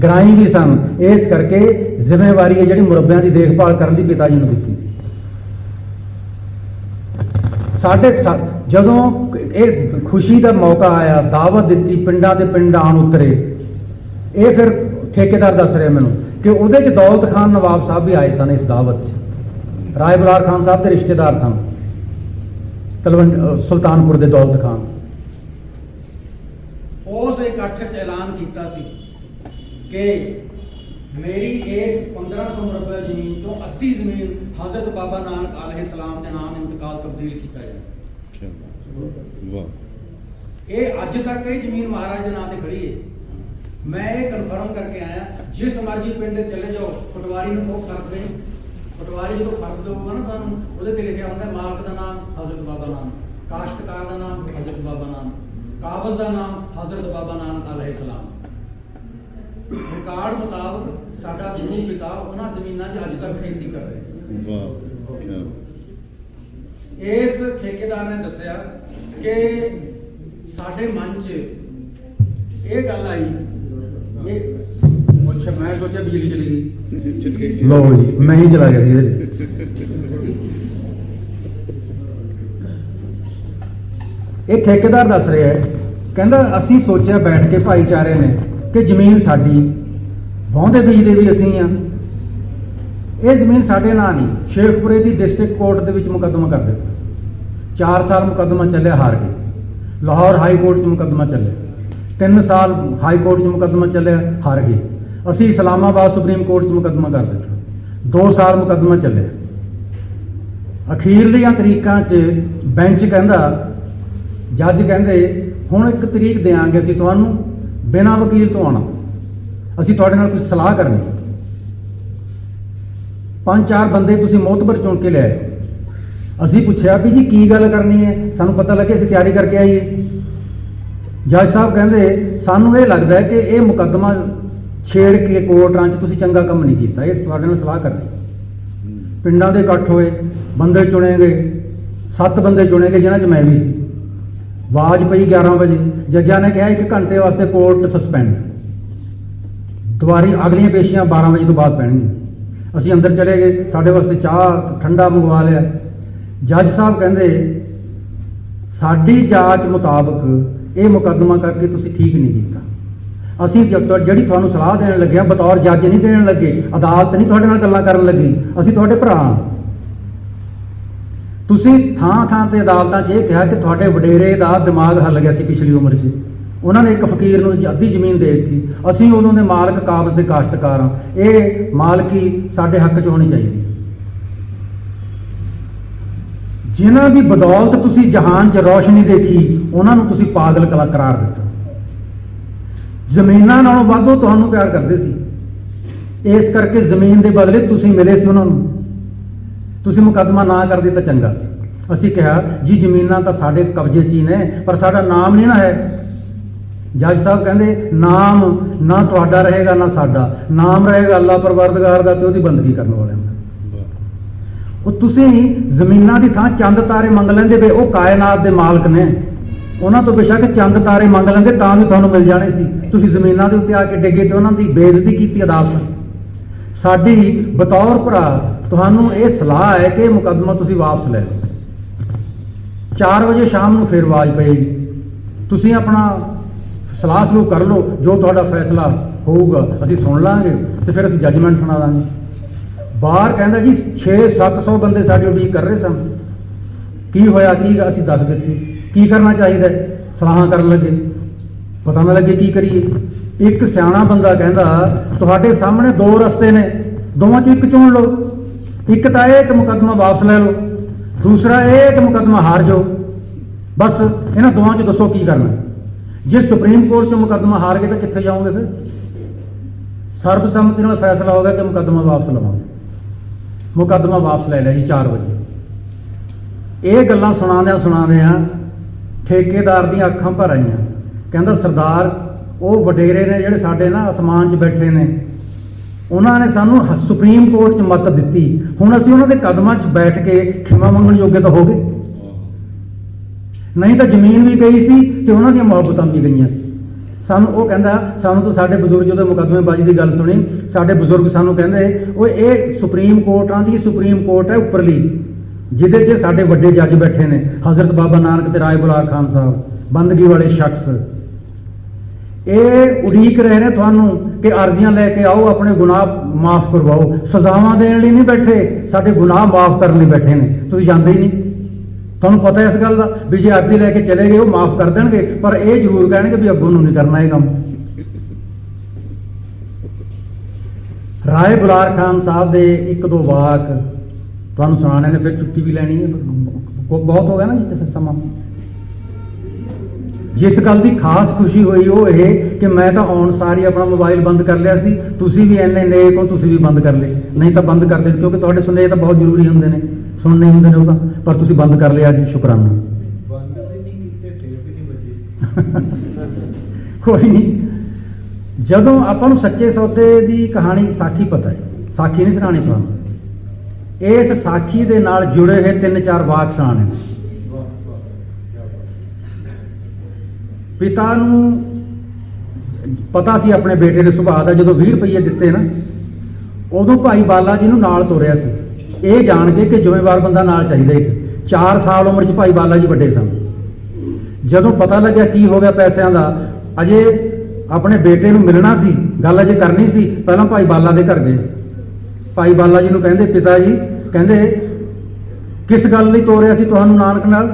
ਗਰਾਈ ਵੀ ਸਨ। ਇਸ ਕਰਕੇ ਜ਼ਿੰਮੇਵਾਰੀ ਹੈ ਜਿਹੜੀ ਮੁਰੱਬਿਆਂ ਦੀ ਦੇਖਭਾਲ ਕਰਨ ਦੀ ਪਿਤਾ ਜੀ ਨੂੰ ਦਿੱਤੀ ਸੀ। ਜਦੋਂ ਇਹ ਖੁਸ਼ੀ ਦਾ ਮੌਕਾ ਆਇਆ, ਦਾਵਤ ਦਿੱਤੀ, ਪਿੰਡਾਂ ਦੇ ਪਿੰਡ ਆਣ ਉਤਰੇ। ਇਹ ਫਿਰ ਠੇਕੇਦਾਰ ਦੱਸ ਰਿਹਾ ਮੈਨੂੰ ਕਿ ਉਹਦੇ 'ਚ ਦੌਲਤ ਖਾਨ ਨਵਾਬ ਸਾਹਿਬ ਵੀ ਆਏ ਸਨ ਇਸ ਦਾਵਤ 'ਚ। ਰਾਏ ਬੁਲਾਰ ਖਾਨ ਸਾਹਿਬ ਦੇ ਰਿਸ਼ਤੇਦਾਰ ਸਨ, ਸੁਲਤਾਨਪੁਰ ਦੇ ਦੌਲਤ ਖਾਨ। ਉਸ ਇਕੱਠ 'ਚ ਐਲਾਨ ਕੀਤਾ ਸੀ ਕਿ ਮੇਰੀ ਇਸ 1500 ਮੁਰੱਬਾ ਜ਼ਮੀਨ ਤੋਂ ਅੱਧੀ ਜ਼ਮੀਨ ਹਜ਼ਰਤ ਬਾਬਾ ਨਾਨਕ अलैहिस्सलाम ਦੇ ਨਾਮ ਇੰਤਕਾਲ ਤਬਦੀਲ ਕੀਤਾ ਜਾਏ। ਇਹ ਅੱਜ ਤੱਕ ਇਹ ਜ਼ਮੀਨ ਮਹਾਰਾਜ ਦੇ ਨਾਂ ਤੇ ਖੜੀ ਹੈ। ਮੈਂ ਇਹ ਕਨਫਰਮ ਕਰਕੇ ਆਇਆ, ਜਿਸ ਮਰਜ਼ੀ ਪਿੰਡ ਚਲੇ ਜਾਓ, ਪਟਵਾਰੀ ਨੂੰ ਕਹੋ ਫਰਦ ਦੇ। ਪਟਵਾਰੀ ਜਦੋਂ ਫਰਦ ਦੇਊਗਾ ਨਾ ਤੁਹਾਨੂੰ, ਉਹਦੇ ਤੇ ਲਿਖਿਆ ਹੁੰਦਾ ਮਾਲਕ ਦਾ ਨਾਮ ਹਜ਼ਰਤ ਬਾਬਾ ਨਾਨਕ, ਕਾਸ਼ਤਕਾਰ ਦਾ ਨਾਮ ਹਜ਼ਰਤ ਬਾਬਾ ਨਾਨਕ, ਕਾਬਜ਼ ਦਾ ਨਾਮ ਹਜ਼ਰਤ ਬਾਬਾ ਨਾਨਕ अलैहिस्सलाम। ਰਿਕਾਰਡ ਮੁਤਾਬਕ ਸਾਡਾ ਗੁਰੂ ਪਿਤਾ ਉਹਨਾਂ ਜ਼ਮੀਨਾਂ 'ਚ ਅੱਜ ਤੱਕ ਖੇਤੀ ਕਰ ਰਹੇ। ਇਸ ਠੇਕੇਦਾਰ ਨੇ ਦੱਸਿਆ ਕਿ ਸਾਡੇ ਮਨ 'ਚ ਇਹ ਗੱਲ ਆਈ, ਅੱਛਾ ਮੈਂ ਸੋਚਿਆ ਬਿਜਲੀ ਚਲੀ ਗਈ। ਲਓ ਜੀ, ਮੈਂ ਹੀ ਚਲਾ ਗਿਆ ਸੀ ਇਹਦੇ। ਇਹ ਠੇਕੇਦਾਰ ਦੱਸ ਰਿਹਾ ਹੈ, ਕਹਿੰਦਾ ਅਸੀਂ ਸੋਚਿਆ ਬੈਠ ਕੇ ਭਾਈਚਾਰੇ ਨੇ ਕਿ ਜ਼ਮੀਨ ਸਾਡੀ, ਵਾਹੁੰਦੇ ਬੀਜਦੇ ਵੀ ਅਸੀਂ ਆ। ਇਹ ਜ਼ਮੀਨ ਸਾਡੇ ਨਾਂ ਨਹੀਂ। ਸ਼ੇਖਪੁਰੇ ਦੀ ਡਿਸਟ੍ਰਿਕਟ ਕੋਰਟ ਦੇ ਵਿੱਚ ਮੁਕੱਦਮਾ ਕਰ ਦਿੱਤਾ। 4 ਸਾਲ ਮੁਕੱਦਮਾ ਚੱਲਿਆ, ਹਾਰ ਗਏ। ਲਾਹੌਰ ਹਾਈ ਕੋਰਟ 'ਚ ਮੁਕੱਦਮਾ ਚੱਲਿਆ, 3 ਸਾਲ ਹਾਈ ਕੋਰਟ 'ਚ ਮੁਕੱਦਮਾ ਚੱਲਿਆ, ਹਾਰ ਗਏ। ਅਸੀਂ ਇਸਲਾਮਾਬਾਦ ਸੁਪਰੀਮ ਕੋਰਟ 'ਚ ਮੁਕੱਦਮਾ ਕਰ ਦਿੱਤਾ। 2 ਸਾਲ ਮੁਕੱਦਮਾ ਚੱਲਿਆ। ਅਖੀਰਲੀਆਂ ਤਰੀਕਾਂ 'ਚ ਬੈਂਚ ਕਹਿੰਦਾ, ਜੱਜ ਕਹਿੰਦੇ ਹੁਣ ਇੱਕ ਤਰੀਕ ਦਿਆਂਗੇ ਅਸੀਂ ਤੁਹਾਨੂੰ, ਬਿਨਾਂ ਵਕੀਲ ਤੋਂ ਆਉਣਾ, ਅਸੀਂ ਤੁਹਾਡੇ ਨਾਲ ਕੁਝ ਸਲਾਹ ਕਰਨੀ। 5-4 ਬੰਦੇ ਤੁਸੀਂ ਮੋਹਤਬਰ ਚੁਣ ਕੇ ਲਿਆਏ। ਅਸੀਂ ਪੁੱਛਿਆ ਵੀ ਜੀ ਕੀ ਗੱਲ ਕਰਨੀ ਹੈ, ਸਾਨੂੰ ਪਤਾ ਲੱਗੇ ਅਸੀਂ ਤਿਆਰੀ ਕਰਕੇ ਆਈਏ। ਜੱਜ ਸਾਹਿਬ ਕਹਿੰਦੇ ਸਾਨੂੰ ਇਹ ਲੱਗਦਾ ਹੈ ਕਿ ਇਹ ਮੁਕੱਦਮਾ ਛੇੜ ਕੇ ਕੋਰਟਾਂ 'ਚ ਤੁਸੀਂ ਚੰਗਾ ਕੰਮ ਨਹੀਂ ਕੀਤਾ, ਇਹ ਤੁਹਾਡੇ ਨਾਲ ਸਲਾਹ ਕਰਨੀ। ਪਿੰਡਾਂ ਦੇ ਇਕੱਠ ਹੋਏ, ਬੰਦੇ ਚੁਣੇ ਗਏ, 7 ਬੰਦੇ ਚੁਣੇ ਗਏ ਜਿਨ੍ਹਾਂ 'ਚ ਮੈਂ ਵੀ ਸੀ। ਆਵਾਜ਼ ਪਈ 11 ਵਜੇ, ਜੱਜਾਂ ਨੇ ਕਿਹਾ 1 ਘੰਟੇ ਵਾਸਤੇ ਕੋਰਟ ਸਸਪੈਂਡ, ਦੁਬਾਰੀ ਅਗਲੀਆਂ ਪੇਸ਼ੀਆਂ 12 ਵਜੇ ਤੋਂ ਬਾਅਦ ਪੈਣਗੀਆਂ। ਅਸੀਂ ਅੰਦਰ ਚਲੇ ਗਏ, ਸਾਡੇ ਵਾਸਤੇ ਚਾਹ ਠੰਡਾ ਮੰਗਵਾ ਲਿਆ। ਜੱਜ ਸਾਹਿਬ ਕਹਿੰਦੇ ਸਾਡੀ ਜਾਂਚ ਮੁਤਾਬਕ ਇਹ ਮੁਕੱਦਮਾ ਕਰਕੇ ਤੁਸੀਂ ਠੀਕ ਨਹੀਂ ਕੀਤਾ। ਅਸੀਂ ਜਿਹੜੀ ਤੁਹਾਨੂੰ ਸਲਾਹ ਦੇਣ ਲੱਗੇ ਹਾਂ ਬਤੌਰ ਜੱਜ ਨਹੀਂ ਦੇਣ ਲੱਗੇ, ਅਦਾਲਤ ਨਹੀਂ ਤੁਹਾਡੇ ਨਾਲ ਗੱਲਾਂ ਕਰਨ ਲੱਗੀ, ਅਸੀਂ ਤੁਹਾਡੇ ਭਰਾ ਹਾਂ। ਤੁਸੀਂ ਥਾਂ ਥਾਂ ਤੇ ਅਦਾਲਤਾਂ 'ਚ ਇਹ ਕਿਹਾ ਕਿ ਤੁਹਾਡੇ ਵਡੇਰੇ ਦਾ ਦਿਮਾਗ ਹੱਲ ਗਿਆ ਸੀ ਪਿਛਲੀ ਉਮਰ 'ਚ, ਉਹਨਾਂ ਨੇ ਇੱਕ ਫਕੀਰ ਨੂੰ ਅੱਧੀ ਜ਼ਮੀਨ ਦੇ ਦਿੱਤੀ, ਅਸੀਂ ਉਦੋਂ ਦੇ ਮਾਲਕ ਕਾਬਜ਼ ਦੇ ਕਾਸ਼ਤਕਾਰ ਹਾਂ, ਇਹ ਮਾਲਕੀ ਸਾਡੇ ਹੱਕ 'ਚ ਹੋਣੀ ਚਾਹੀਦੀ। ਜਿਨ੍ਹਾਂ ਦੀ ਬਦੌਲਤ ਤੁਸੀਂ ਜਹਾਨ 'ਚ ਰੌਸ਼ਨੀ ਦੇਖੀ, ਉਹਨਾਂ ਨੂੰ ਤੁਸੀਂ ਪਾਗਲ ਕਰਾਰ ਦਿੱਤਾ। ਜ਼ਮੀਨਾਂ ਨਾਲੋਂ ਵੱਧ ਉਹ ਤੁਹਾਨੂੰ ਪਿਆਰ ਕਰਦੇ ਸੀ, ਇਸ ਕਰਕੇ ਜ਼ਮੀਨ ਦੇ ਬਦਲੇ ਤੁਸੀਂ ਮਿਲੇ ਸੀ ਉਹਨਾਂ ਨੂੰ। ਤੁਸੀਂ ਮੁਕੱਦਮਾ ਨਾ ਕਰਦੇ ਤਾਂ ਚੰਗਾ ਸੀ। ਅਸੀਂ ਕਿਹਾ ਜੀ ਜ਼ਮੀਨਾਂ ਤਾਂ ਸਾਡੇ ਕਬਜ਼ੇ 'ਚ ਹੀ ਨੇ, ਪਰ ਸਾਡਾ ਨਾਮ ਨਹੀਂ ਨਾ ਹੈ। ਜੱਜ ਸਾਹਿਬ ਕਹਿੰਦੇ ਨਾਮ ਨਾ ਤੁਹਾਡਾ ਰਹੇਗਾ ਨਾ ਸਾਡਾ, ਨਾਮ ਰਹੇਗਾ ਅੱਲਾਹ ਪਰਵਰਦਗਾਰ ਦਾ ਤੇ ਉਹਦੀ ਬੰਦਗੀ ਕਰਨ ਵਾਲਿਆਂ ਦਾ। ਉਹ ਤੁਸੀਂ ਜ਼ਮੀਨਾਂ ਦੀ ਥਾਂ ਚੰਦ ਤਾਰੇ ਮੰਗ ਲੈਂਦੇ ਵੇ, ਉਹ ਕਾਇਨਾਤ ਦੇ ਮਾਲਕ ਨੇ, ਉਹਨਾਂ ਤੋਂ ਬੇਸ਼ੱਕ ਚੰਦ ਤਾਰੇ ਮੰਗ ਲੈਂਦੇ ਤਾਂ ਵੀ ਤੁਹਾਨੂੰ ਮਿਲ ਜਾਣੇ ਸੀ। ਤੁਸੀਂ ਜ਼ਮੀਨਾਂ ਦੇ ਉੱਤੇ ਆ ਕੇ ਡਿੱਗੇ ਤੇ ਉਹਨਾਂ ਦੀ ਬੇਇੱਜ਼ਤੀ ਕੀਤੀ ਅਦਾਲਤ। ਸਾਡੀ ਬਤੌਰ ਭਰਾ ਤੁਹਾਨੂੰ ਇਹ ਸਲਾਹ ਹੈ ਕਿ ਮੁਕੱਦਮਾ ਤੁਸੀਂ ਵਾਪਸ ਲੈ ਲਓ। 4 ਵਜੇ ਸ਼ਾਮ ਨੂੰ ਫਿਰ ਆਵਾਜ਼ ਪਏਗੀ, ਤੁਸੀਂ ਆਪਣਾ ਸਲਾਹ ਸਲੂਹ ਕਰ ਲਓ, ਜੋ ਤੁਹਾਡਾ ਫੈਸਲਾ ਹੋਊਗਾ ਅਸੀਂ ਸੁਣ ਲਾਂਗੇ ਤੇ ਫਿਰ ਅਸੀਂ ਜੱਜਮੈਂਟ ਸੁਣਾ ਦਾਂਗੇ। ਬਾਹਰ ਕਹਿੰਦਾ ਜੀ 600-700 ਬੰਦੇ ਸਾਡੀ ਉਡੀਕ ਕਰ ਰਹੇ ਸਨ। ਕੀ ਹੋਇਆ, ਕੀ ਅਸੀਂ ਦੱਸ ਦਿੱਤੀ। ਕੀ ਕਰਨਾ ਚਾਹੀਦਾ, ਸਲਾਹਾਂ ਕਰਨ ਲੱਗੇ, ਪਤਾ ਨਾ ਲੱਗੇ ਕੀ ਕਰੀਏ। ਇੱਕ ਸਿਆਣਾ ਬੰਦਾ ਕਹਿੰਦਾ ਤੁਹਾਡੇ ਸਾਹਮਣੇ 2 ਰਸਤੇ ਨੇ, ਦੋਵਾਂ 'ਚੋਂ ਇੱਕ ਚੁਣ ਲਓ। ਇੱਕ ਤਾਂ ਇਹ ਕਿ ਮੁਕੱਦਮਾ ਵਾਪਸ ਲੈ ਲਓ, ਦੂਸਰਾ ਇਹ ਕਿ ਮੁਕੱਦਮਾ ਹਾਰ ਜਾਓ। ਬਸ ਇਹਨਾਂ ਦੋਵਾਂ 'ਚ ਦੱਸੋ ਕੀ ਕਰਨਾ। ਜੇ ਸੁਪਰੀਮ ਕੋਰਟ 'ਚ ਮੁਕੱਦਮਾ ਹਾਰ ਗਏ ਤਾਂ ਕਿੱਥੇ ਜਾਓਗੇ ਫਿਰ? ਸਰਬਸੰਮਤੀ ਨਾਲ ਫੈਸਲਾ ਹੋ ਗਿਆ ਕਿ ਮੁਕੱਦਮਾ ਵਾਪਸ ਲਵਾਂਗੇ। ਮੁਕੱਦਮਾ ਵਾਪਸ ਲੈ ਲਿਆ ਜੀ 4 ਵਜੇ। ਇਹ ਗੱਲਾਂ ਸੁਣਾਉਂਦਿਆਂ ਠੇਕੇਦਾਰ ਦੀਆਂ ਅੱਖਾਂ ਭਰ ਆਈਆਂ। ਕਹਿੰਦਾ ਸਰਦਾਰ, ਉਹ ਵਡੇਰੇ ਨੇ ਜਿਹੜੇ ਸਾਡੇ ਨਾ ਅਸਮਾਨ 'ਚ ਬੈਠੇ ਨੇ, ਉਹਨਾਂ ਨੇ ਸਾਨੂੰ ਸੁਪਰੀਮ ਕੋਰਟ 'ਚ ਮੱਤ ਦਿੱਤੀ, ਹੁਣ ਅਸੀਂ ਉਹਨਾਂ ਦੇ ਕਦਮਾਂ 'ਚ ਬੈਠ ਕੇ ਖਿਮਾ ਮੰਗਣ ਯੋਗੇ ਤਾਂ ਹੋ ਗਏ, ਨਹੀਂ ਤਾਂ ਜ਼ਮੀਨ ਵੀ ਗਈ ਸੀ ਤੇ ਉਹਨਾਂ ਦੀਆਂ ਮੁਹੱਬਤਾਂ ਵੀ ਗਈਆਂ ਸੀ। ਸਾਨੂੰ ਉਹ ਕਹਿੰਦਾ ਸਾਨੂੰ ਤਾਂ ਸਾਡੇ ਬਜ਼ੁਰਗ ਜਦੋਂ ਮੁਕੱਦਮੇਬਾਜ਼ੀ ਦੀ ਗੱਲ ਸੁਣੀ, ਸਾਡੇ ਬਜ਼ੁਰਗ ਸਾਨੂੰ ਕਹਿੰਦੇ ਉਹ ਇਹ ਸੁਪਰੀਮ ਕੋਰਟਾਂ ਦੀ ਸੁਪਰੀਮ ਕੋਰਟ ਹੈ ਉੱਪਰਲੀ, ਜਿਹਦੇ 'ਚ ਸਾਡੇ ਵੱਡੇ ਜੱਜ ਬੈਠੇ ਨੇ, ਹਜ਼ਰਤ ਬਾਬਾ ਨਾਨਕ ਤੇ ਰਾਏ ਬੁਲਾਰ ਖਾਨ ਸਾਹਿਬ, ਬੰਦਗੀ ਵਾਲੇ ਸ਼ਖਸ। ਇਹ ਉਡੀਕ ਰਹੇ ਨੇ ਤੁਹਾਨੂੰ ਕਿ ਅਰਜ਼ੀਆਂ ਲੈ ਕੇ ਆਓ, ਆਪਣੇ ਗੁਨਾਹ ਮਾਫ ਕਰਵਾਓ। ਸਜ਼ਾਵਾਂ ਦੇਣ ਲਈ ਨਹੀਂ ਬੈਠੇ, ਸਾਡੇ ਗੁਨਾਹ ਮਾਫ ਕਰਨ ਲਈ ਬੈਠੇ ਨੇ। ਤੁਸੀਂ ਜਾਂਦੇ ਹੀ ਨਹੀਂ, ਤੁਹਾਨੂੰ ਪਤਾ ਇਸ ਗੱਲ ਦਾ ਵੀ ਜੇ ਅਰਜ਼ੀ ਲੈ ਕੇ ਚਲੇ ਗਏ ਉਹ ਮਾਫ ਕਰ ਦੇਣਗੇ, ਪਰ ਇਹ ਜ਼ਰੂਰ ਕਹਿਣਗੇ ਵੀ ਅੱਗੋਂ ਨੂੰ ਨਹੀਂ ਕਰਨਾ ਇਹ ਕੰਮ। ਰਾਏ ਬੁਲਾਰ ਖਾਨ ਸਾਹਿਬ ਦੇ 1-2 ਵਾਕ ਤੁਹਾਨੂੰ ਸੁਣਾਣੇ ਨੇ, ਫਿਰ ਛੁੱਟੀ ਵੀ ਲੈਣੀ ਹੈ, ਬਹੁਤ ਹੋ ਗਿਆ ਨਾ ਜੀ ਸਮਾਂ। ਜਿਸ ਗੱਲ ਦੀ ਖਾਸ ਖੁਸ਼ੀ ਹੋਈ ਉਹ ਇਹ ਕਿ ਮੈਂ ਤਾਂ ਆਉਣ ਸਾਰ ਹੀ ਆਪਣਾ ਮੋਬਾਈਲ ਬੰਦ ਕਰ ਲਿਆ ਸੀ। ਤੁਸੀਂ ਵੀ ਇੰਨੇ ਨੇਕ ਹੋ, ਤੁਸੀਂ ਵੀ ਬੰਦ ਕਰ ਲਏ, ਨਹੀਂ ਤਾਂ ਬੰਦ ਕਰਦੇ, ਕਿਉਂਕਿ ਤੁਹਾਡੇ ਸੁਨੇਹੇ ਤਾਂ ਬਹੁਤ ਜ਼ਰੂਰੀ ਹੁੰਦੇ ਨੇ, ਸੁਣਨੇ ਹੁੰਦੇ ਨੇ ਉਹ ਤਾਂ, ਪਰ ਤੁਸੀਂ ਬੰਦ ਕਰ ਲਿਆ ਅੱਜ, ਸ਼ੁਕਰਾਨਾ। ਕੋਈ ਨਹੀਂ, ਜਦੋਂ ਆਪਾਂ ਨੂੰ ਸੱਚੇ ਸੌਦੇ ਦੀ ਕਹਾਣੀ ਸਾਖੀ ਪਤਾ ਹੈ, ਸਾਖੀ ਨਹੀਂ ਸੁਣਾਣੀ ਤੁਹਾਨੂੰ। ਇਸ ਸਾਖੀ ਦੇ ਨਾਲ ਜੁੜੇ ਹੋਏ 3-4 ਵਾਕ ਸੁਣਾਣੇ। ਪਿਤਾ ਨੂੰ ਪਤਾ ਸੀ ਆਪਣੇ ਬੇਟੇ ਦੇ ਸੁਭਾਅ ਦਾ। ਜਦੋਂ 20 ਰੁਪਏ ਦਿੱਤੇ ਨਾ, ਉਦੋਂ ਭਾਈ ਬਾਲਾ ਜੀ ਨੂੰ ਨਾਲ ਤੋਰਿਆ ਸੀ, ਇਹ ਜਾਣ ਕੇ ਕਿ ਜ਼ਿੰਮੇਵਾਰ ਬੰਦਾ ਨਾਲ ਚਾਹੀਦਾ। 4 ਸਾਲ ਉਮਰ 'ਚ ਭਾਈ ਬਾਲਾ ਜੀ ਵੱਡੇ ਸਨ। ਜਦੋਂ ਪਤਾ ਲੱਗਿਆ ਕੀ ਹੋ ਗਿਆ ਪੈਸਿਆਂ ਦਾ, ਅਜੇ ਆਪਣੇ ਬੇਟੇ ਨੂੰ ਮਿਲਣਾ ਸੀ, ਗੱਲ ਅਜੇ ਕਰਨੀ ਸੀ, ਪਹਿਲਾਂ ਭਾਈ ਬਾਲਾ ਦੇ ਘਰ ਗਏ। ਭਾਈ ਬਾਲਾ ਜੀ ਨੂੰ ਕਹਿੰਦੇ ਪਿਤਾ ਜੀ, ਕਹਿੰਦੇ ਕਿਸ ਗੱਲ ਲਈ ਤੋਰਿਆ ਸੀ ਤੁਹਾਨੂੰ ਨਾਨਕ ਨਾਲ?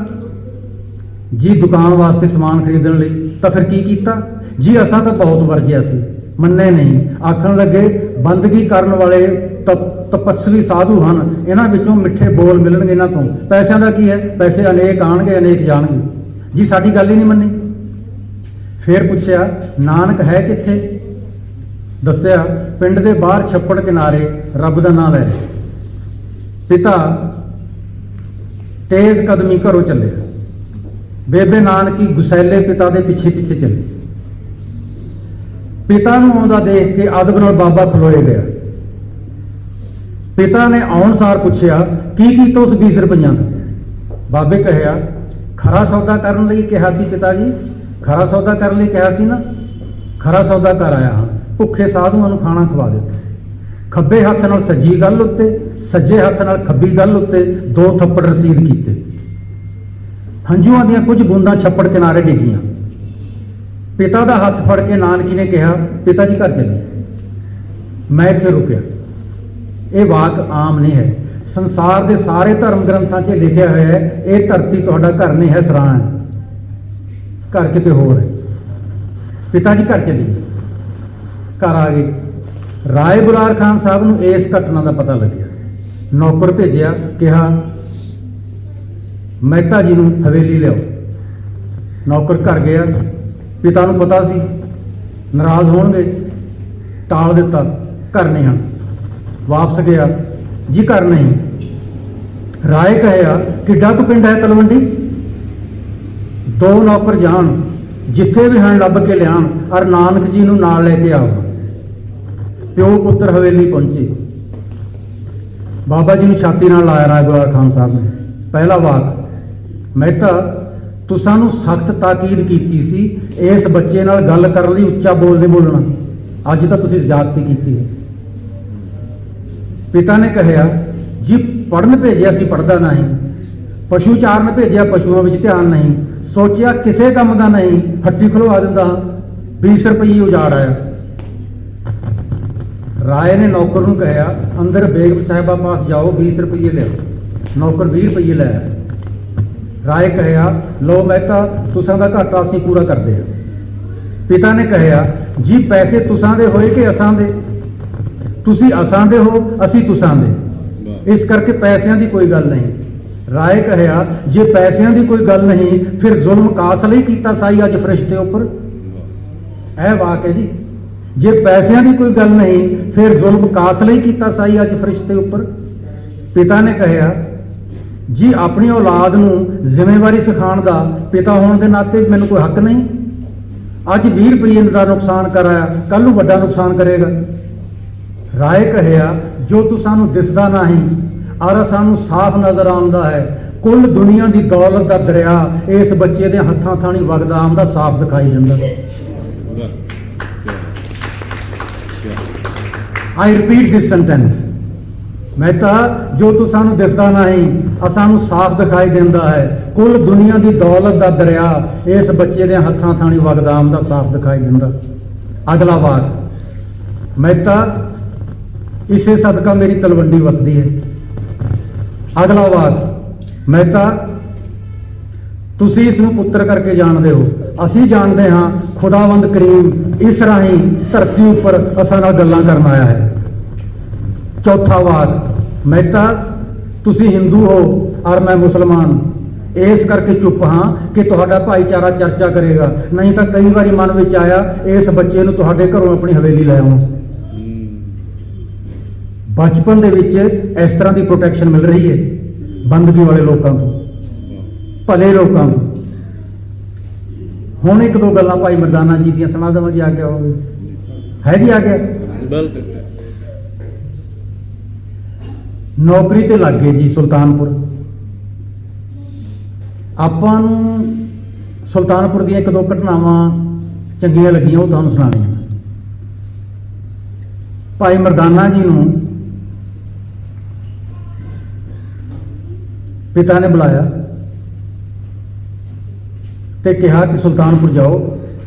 ਜੀ ਦੁਕਾਨ ਵਾਸਤੇ ਸਮਾਨ ਖਰੀਦਣ ਲਈ। ਤਾਂ ਫਿਰ ਕੀ ਕੀਤਾ? ਜੀ ਅਸਾਂ ਤਾਂ ਬਹੁਤ ਵਰਜਿਆ ਸੀ, ਮੰਨੇ ਨਹੀਂ। ਆਖਣ ਲੱਗੇ ਬੰਦਗੀ ਕਰਨ ਵਾਲੇ ਤਪਸਵੀ ਸਾਧੂ ਹਨ, ਇਹਨਾਂ ਵਿੱਚੋਂ ਮਿੱਠੇ ਬੋਲ ਮਿਲਣਗੇ। ਇਹਨਾਂ ਤੋਂ ਪੈਸਿਆਂ ਦਾ ਕੀ ਹੈ, ਪੈਸੇ ਅਨੇਕ ਆਣਗੇ ਅਨੇਕ ਜਾਣਗੇ। ਜੀ ਸਾਡੀ ਗੱਲ ਹੀ ਨਹੀਂ ਮੰਨੀ। ਫਿਰ ਪੁੱਛਿਆ ਨਾਨਕ ਹੈ ਕਿੱਥੇ? ਦੱਸਿਆ ਪਿੰਡ ਦੇ ਬਾਹਰ ਛੱਪੜ ਕਿਨਾਰੇ ਰੱਬ ਦਾ ਨਾਮ ਲੈ ਰਿਹਾ। ਪਿਤਾ ਤੇਜ਼ ਕਦਮੀ ਘਰੋਂ ਚੱਲਿਆ। ਬੇਬੇ ਨਾਨਕੀ ਗੁਸੈਲੇ ਪਿਤਾ ਦੇ ਪਿੱਛੇ ਪਿੱਛੇ ਚੱਲੀ। ਪਿਤਾ ਨੂੰ ਆਉਂਦਾ ਦੇਖ ਕੇ ਅਦਬ ਨਾਲ ਬਾਬਾ ਖਲੋਏ ਗਿਆ। ਪਿਤਾ ਨੇ ਆਉਣ ਸਾਰ ਪੁੱਛਿਆ ਕੀ ਕੀਤਾ ਉਸ 20 ਰੁਪਈਆਂ ਦਾ? ਬਾਬੇ ਕਹਿਆ ਖਰਾ ਸੌਦਾ ਕਰਨ ਲਈ ਕਿਹਾ ਸੀ ਪਿਤਾ ਜੀ, ਖਰਾ ਸੌਦਾ ਕਰਨ ਲਈ ਕਿਹਾ ਸੀ ਨਾ, ਖਰਾ ਸੌਦਾ ਕਰ ਆਇਆ ਹਾਂ। ਭੁੱਖੇ ਸਾਧੂਆਂ ਨੂੰ ਖਾਣਾ ਖਵਾ ਦਿੱਤਾ। ਖੱਬੇ ਹੱਥ ਨਾਲ ਸੱਜੀ ਗੱਲ ਉੱਤੇ, ਸੱਜੇ ਹੱਥ ਨਾਲ ਖੱਬੀ ਗੱਲ ਉੱਤੇ 2 ਥੱਪੜ ਰਸੀਦ ਕੀਤੇ। ਹੰਝੂਆਂ ਦੀਆਂ ਕੁਝ ਬੂੰਦਾਂ ਛੱਪੜ ਕਿਨਾਰੇ ਡਿੱਗੀਆਂ। ਪਿਤਾ ਦਾ ਹੱਥ ਫੜ ਕੇ ਨਾਨਕੀ ਨੇ ਕਿਹਾ ਪਿਤਾ ਜੀ ਘਰ ਚੱਲੀਏ। ਮੈਂ ਇੱਥੇ ਰੁਕਿਆ। ਇਹ ਵਾਕ ਆਮ ਨਹੀਂ ਹੈ, ਸੰਸਾਰ ਦੇ ਸਾਰੇ ਧਰਮ ਗ੍ਰੰਥਾਂ 'ਚ ਲਿਖਿਆ ਹੋਇਆ ਹੈ ਇਹ ਧਰਤੀ ਤੁਹਾਡਾ ਘਰ ਨਹੀਂ ਹੈ, ਸਰਾਂ ਹੈ, ਘਰ ਕਿਤੇ ਹੋਰ ਹੈ। ਪਿਤਾ ਜੀ ਘਰ ਚੱਲੀਏ। ਘਰ ਆ ਗਏ। ਰਾਏ ਬੁਲਾਰ ਖਾਨ ਸਾਹਿਬ ਨੂੰ ਇਸ ਘਟਨਾ ਦਾ ਪਤਾ ਲੱਗਿਆ। ਨੌਕਰ ਭੇਜਿਆ, ਕਿਹਾ ਮਹਿਤਾ ਜੀ ਨੂੰ ਹਵੇਲੀ ਲਿਆਓ। ਨੌਕਰ ਘਰ ਗਿਆ। ਪਿਤਾ ਨੂੰ ਪਤਾ ਸੀ ਨਾਰਾਜ਼ ਹੋਣਗੇ, ਟਾਲ ਦਿੱਤਾ, ਘਰ ਨਹੀਂ ਹਨ। ਵਾਪਸ ਗਿਆ, ਜੀ ਘਰ ਨਹੀਂ। ਰਾਏ ਕਹਿਆ ਕਿੱਡਾ ਕੁ ਪਿੰਡ ਹੈ ਤਲਵੰਡੀ? 2 ਨੌਕਰ ਜਾਣ, ਜਿੱਥੇ ਵੀ ਹਨ ਲੱਭ ਕੇ ਲਿਆਣ, ਔਰ ਨਾਨਕ ਜੀ ਨੂੰ ਨਾਲ ਲੈ ਕੇ ਆਓ। ਪਿਓ ਪੁੱਤਰ ਹਵੇਲੀ ਪਹੁੰਚੇ। ਬਾਬਾ ਜੀ ਨੂੰ ਛਾਤੀ ਨਾਲ ਲਾਇਆ ਰਾਏ ਬੁਲਾਰ ਖਾਨ ਸਾਹਿਬ ਨੇ। ਪਹਿਲਾ ਵਾਕ, ਮਹਿਤਾ ਤੁਸਾਂ ਨੂੰ ਸਖਤ ਤਾਕੀਦ ਕੀਤੀ ਸੀ ਇਸ ਬੱਚੇ ਨਾਲ ਗੱਲ ਕਰਨ ਲਈ ਉੱਚਾ ਬੋਲ ਨਹੀਂ ਬੋਲਣਾ, ਅੱਜ ਤਾਂ ਤੁਸੀਂ ਜ਼ਿਆਦਤੀ ਕੀਤੀ ਹੈ। ਪਿਤਾ ਨੇ ਕਹਿਆ ਜੀ ਪੜ੍ਹਨ ਭੇਜਿਆ ਸੀ, ਪੜ੍ਹਦਾ ਨਹੀਂ। ਪਸ਼ੂ ਚਾਰਨ ਭੇਜਿਆ, ਪਸ਼ੂਆਂ ਵਿੱਚ ਧਿਆਨ ਨਹੀਂ। ਸੋਚਿਆ ਕਿਸੇ ਕੰਮ ਦਾ ਨਹੀਂ, ਹੱਟੀ ਖੁਲਵਾ ਦਿੰਦਾ, 20 ਰੁਪਏ ਉਜਾੜ ਆਇਆ। ਰਾਏ ਨੇ ਨੌਕਰ ਨੂੰ ਕਹਿਆ ਅੰਦਰ ਬੇਗਮ ਸਾਹਿਬਾ ਪਾਸ ਜਾਓ, 20 ਰੁਪਏ ਲਿਆਓ। ਨੌਕਰ 20 ਰੁਪਏ ਲੈ ਆਇਆ। ਰਾਏ ਕਹਿਆ ਲੋ ਮਹਿਤਾ ਤੁਸਾਂ ਦਾ ਘਾਟਾ ਅਸੀਂ ਪੂਰਾ ਕਰਦੇ ਹਾਂ। ਪਿਤਾ ਨੇ ਕਹਿਆ ਜੀ ਪੈਸੇ ਤੁਸਾਂ ਦੇ ਹੋਏ ਕਿ ਅਸਾਂ ਦੇ? ਤੁਸੀਂ ਅਸਾਂ ਦੇ ਹੋ, ਅਸੀਂ ਤੁਸਾਂ ਦੇ, ਇਸ ਕਰਕੇ ਪੈਸਿਆਂ ਦੀ ਕੋਈ ਗੱਲ ਨਹੀਂ। ਰਾਏ ਕਹਿਆ ਜੇ ਪੈਸਿਆਂ ਦੀ ਕੋਈ ਗੱਲ ਨਹੀਂ ਫਿਰ ਜ਼ੁਲਮ ਕਾਸ ਲਈ ਕੀਤਾ ਸਾਈ ਅੱਜ ਫਰਿਸ਼ਤੇ ਉੱਪਰ? ਇਹ ਵਾਕ ਹੈ ਜੀ। ਜੇ ਪੈਸਿਆਂ ਦੀ ਕੋਈ ਗੱਲ ਨਹੀਂ ਫਿਰ ਜ਼ੁਲਮ ਕਾਸ ਲਈ ਕੀਤਾ ਸਾਈ ਅੱਜ ਫਰਿਸ਼ਤੇ ਉੱਪਰ? ਪਿਤਾ ਨੇ ਕਹਿਆ ਜੀ ਆਪਣੀ ਔਲਾਦ ਨੂੰ ਜ਼ਿੰਮੇਵਾਰੀ ਸਿਖਾਉਣ ਦਾ ਪਿਤਾ ਹੋਣ ਦੇ ਨਾਤੇ ਮੈਨੂੰ ਕੋਈ ਹੱਕ ਨਹੀਂ? ਅੱਜ 20 ਰੁਪਏ ਦਾ ਨੁਕਸਾਨ ਕਰਾਇਆ, ਕੱਲ ਨੂੰ ਵੱਡਾ ਨੁਕਸਾਨ ਕਰੇਗਾ। ਰਾਏ ਕਹਿਆ ਜੋ ਤੂੰ ਸਾਨੂੰ ਦਿਸਦਾ ਨਹੀਂ ਔਰ ਸਾਨੂੰ ਸਾਫ਼ ਨਜ਼ਰ ਆਉਂਦਾ ਹੈ, ਕੁੱਲ ਦੁਨੀਆ ਦੀ ਦੌਲਤ ਦਾ ਦਰਿਆ ਇਸ ਬੱਚੇ ਦੇ ਹੱਥਾਂ ਥਾਣੀ ਵਗਦਾ ਆਉਂਦਾ ਸਾਫ਼ ਦਿਖਾਈ ਦਿੰਦਾ। I repeat this sentence, Mehta ਜੋ ਤੂੰ ਸਾਨੂੰ ਦਿਸਦਾ ਨਹੀਂ ਸਾਨੂੰ ਸਾਫ਼ ਦਿਖਾਈ ਦਿੰਦਾ ਹੈ, ਕੁੱਲ ਦੁਨੀਆ ਦੀ ਦੌਲਤ ਦਾ ਦਰਿਆ ਇਸ ਬੱਚੇ ਦੇ ਹੱਥਾਂ ਥਾਣੀ ਵਗਦਾ ਆਉਂਦਾ ਸਾਫ਼ ਦਿਖਾਈ ਦਿੰਦਾ। ਅਗਲਾ ਵਾਕ, ਮਹਿਤਾ ਇਸੇ ਸਦਕਾ ਮੇਰੀ ਤਲਵੰਡੀ ਵਸਦੀ ਹੈ। ਅਗਲਾ ਵਾਕ, ਮਹਿਤਾ ਤੁਸੀਂ ਇਸ ਨੂੰ ਪੁੱਤਰ ਕਰਕੇ ਜਾਣਦੇ ਹੋ, ਅਸੀਂ ਜਾਣਦੇ ਹਾਂ ਖੁਦਾਵੰਦ ਕਰੀਮ ਇਸ ਰਾਹੀਂ ਧਰਤੀ ਉੱਪਰ ਅਸਾਂ ਨਾਲ ਗੱਲਾਂ ਕਰਨ ਆਇਆ ਹੈ। ਚੌਥਾ ਵਾਕ, ਮਹਿਤਾ ਤੁਸੀਂ ਹਿੰਦੂ ਹੋ ਔਰ ਮੈਂ ਮੁਸਲਮਾਨ, ਇਸ ਕਰਕੇ ਚੁੱਪ ਹਾਂ ਕਿ ਤੁਹਾਡਾ ਭਾਈਚਾਰਾ ਚਰਚਾ ਕਰੇਗਾ, ਨਹੀਂ ਤਾਂ ਕਈ ਵਾਰੀ ਮਨ ਵਿੱਚ ਆਇਆ ਇਸ ਬੱਚੇ ਨੂੰ ਤੁਹਾਡੇ ਘਰੋਂ ਆਪਣੀ ਹਵੇਲੀ ਲੈ ਆਵਾਂ। ਬਚਪਨ ਦੇ ਵਿੱਚ ਇਸ ਤਰ੍ਹਾਂ ਦੀ ਪ੍ਰੋਟੈਕਸ਼ਨ ਮਿਲ ਰਹੀ ਹੈ ਬੰਦਗੀ ਵਾਲੇ ਲੋਕਾਂ ਤੋਂ, ਭਲੇ ਲੋਕਾਂ ਤੋਂ। ਹੁਣ ਇੱਕ ਦੋ ਗੱਲਾਂ ਭਾਈ ਮਰਦਾਨਾ ਜੀ ਦੀਆਂ ਸੁਣਾ ਦੇਵਾਂ ਜੀ, ਆ ਗਿਆ ਹੋਵੇ ਹੈ ਜੀ, ਆ ਗਿਆ ਬਿਲਕੁਲ। ਨੌਕਰੀ ਤੇ ਲੱਗ ਗਏ ਜੀ ਸੁਲਤਾਨਪੁਰ। ਆਪਾਂ ਨੂੰ ਸੁਲਤਾਨਪੁਰ ਦੀਆਂ ਇੱਕ ਦੋ ਘਟਨਾਵਾਂ ਚੰਗੀਆਂ ਲੱਗੀਆਂ, ਉਹ ਤੁਹਾਨੂੰ ਸੁਣਾਉਣੀਆਂ। ਭਾਈ ਮਰਦਾਨਾ ਜੀ ਨੂੰ ਪਿਤਾ ਨੇ ਬੁਲਾਇਆ ਤੇ ਕਿਹਾ ਕਿ ਸੁਲਤਾਨਪੁਰ ਜਾਓ,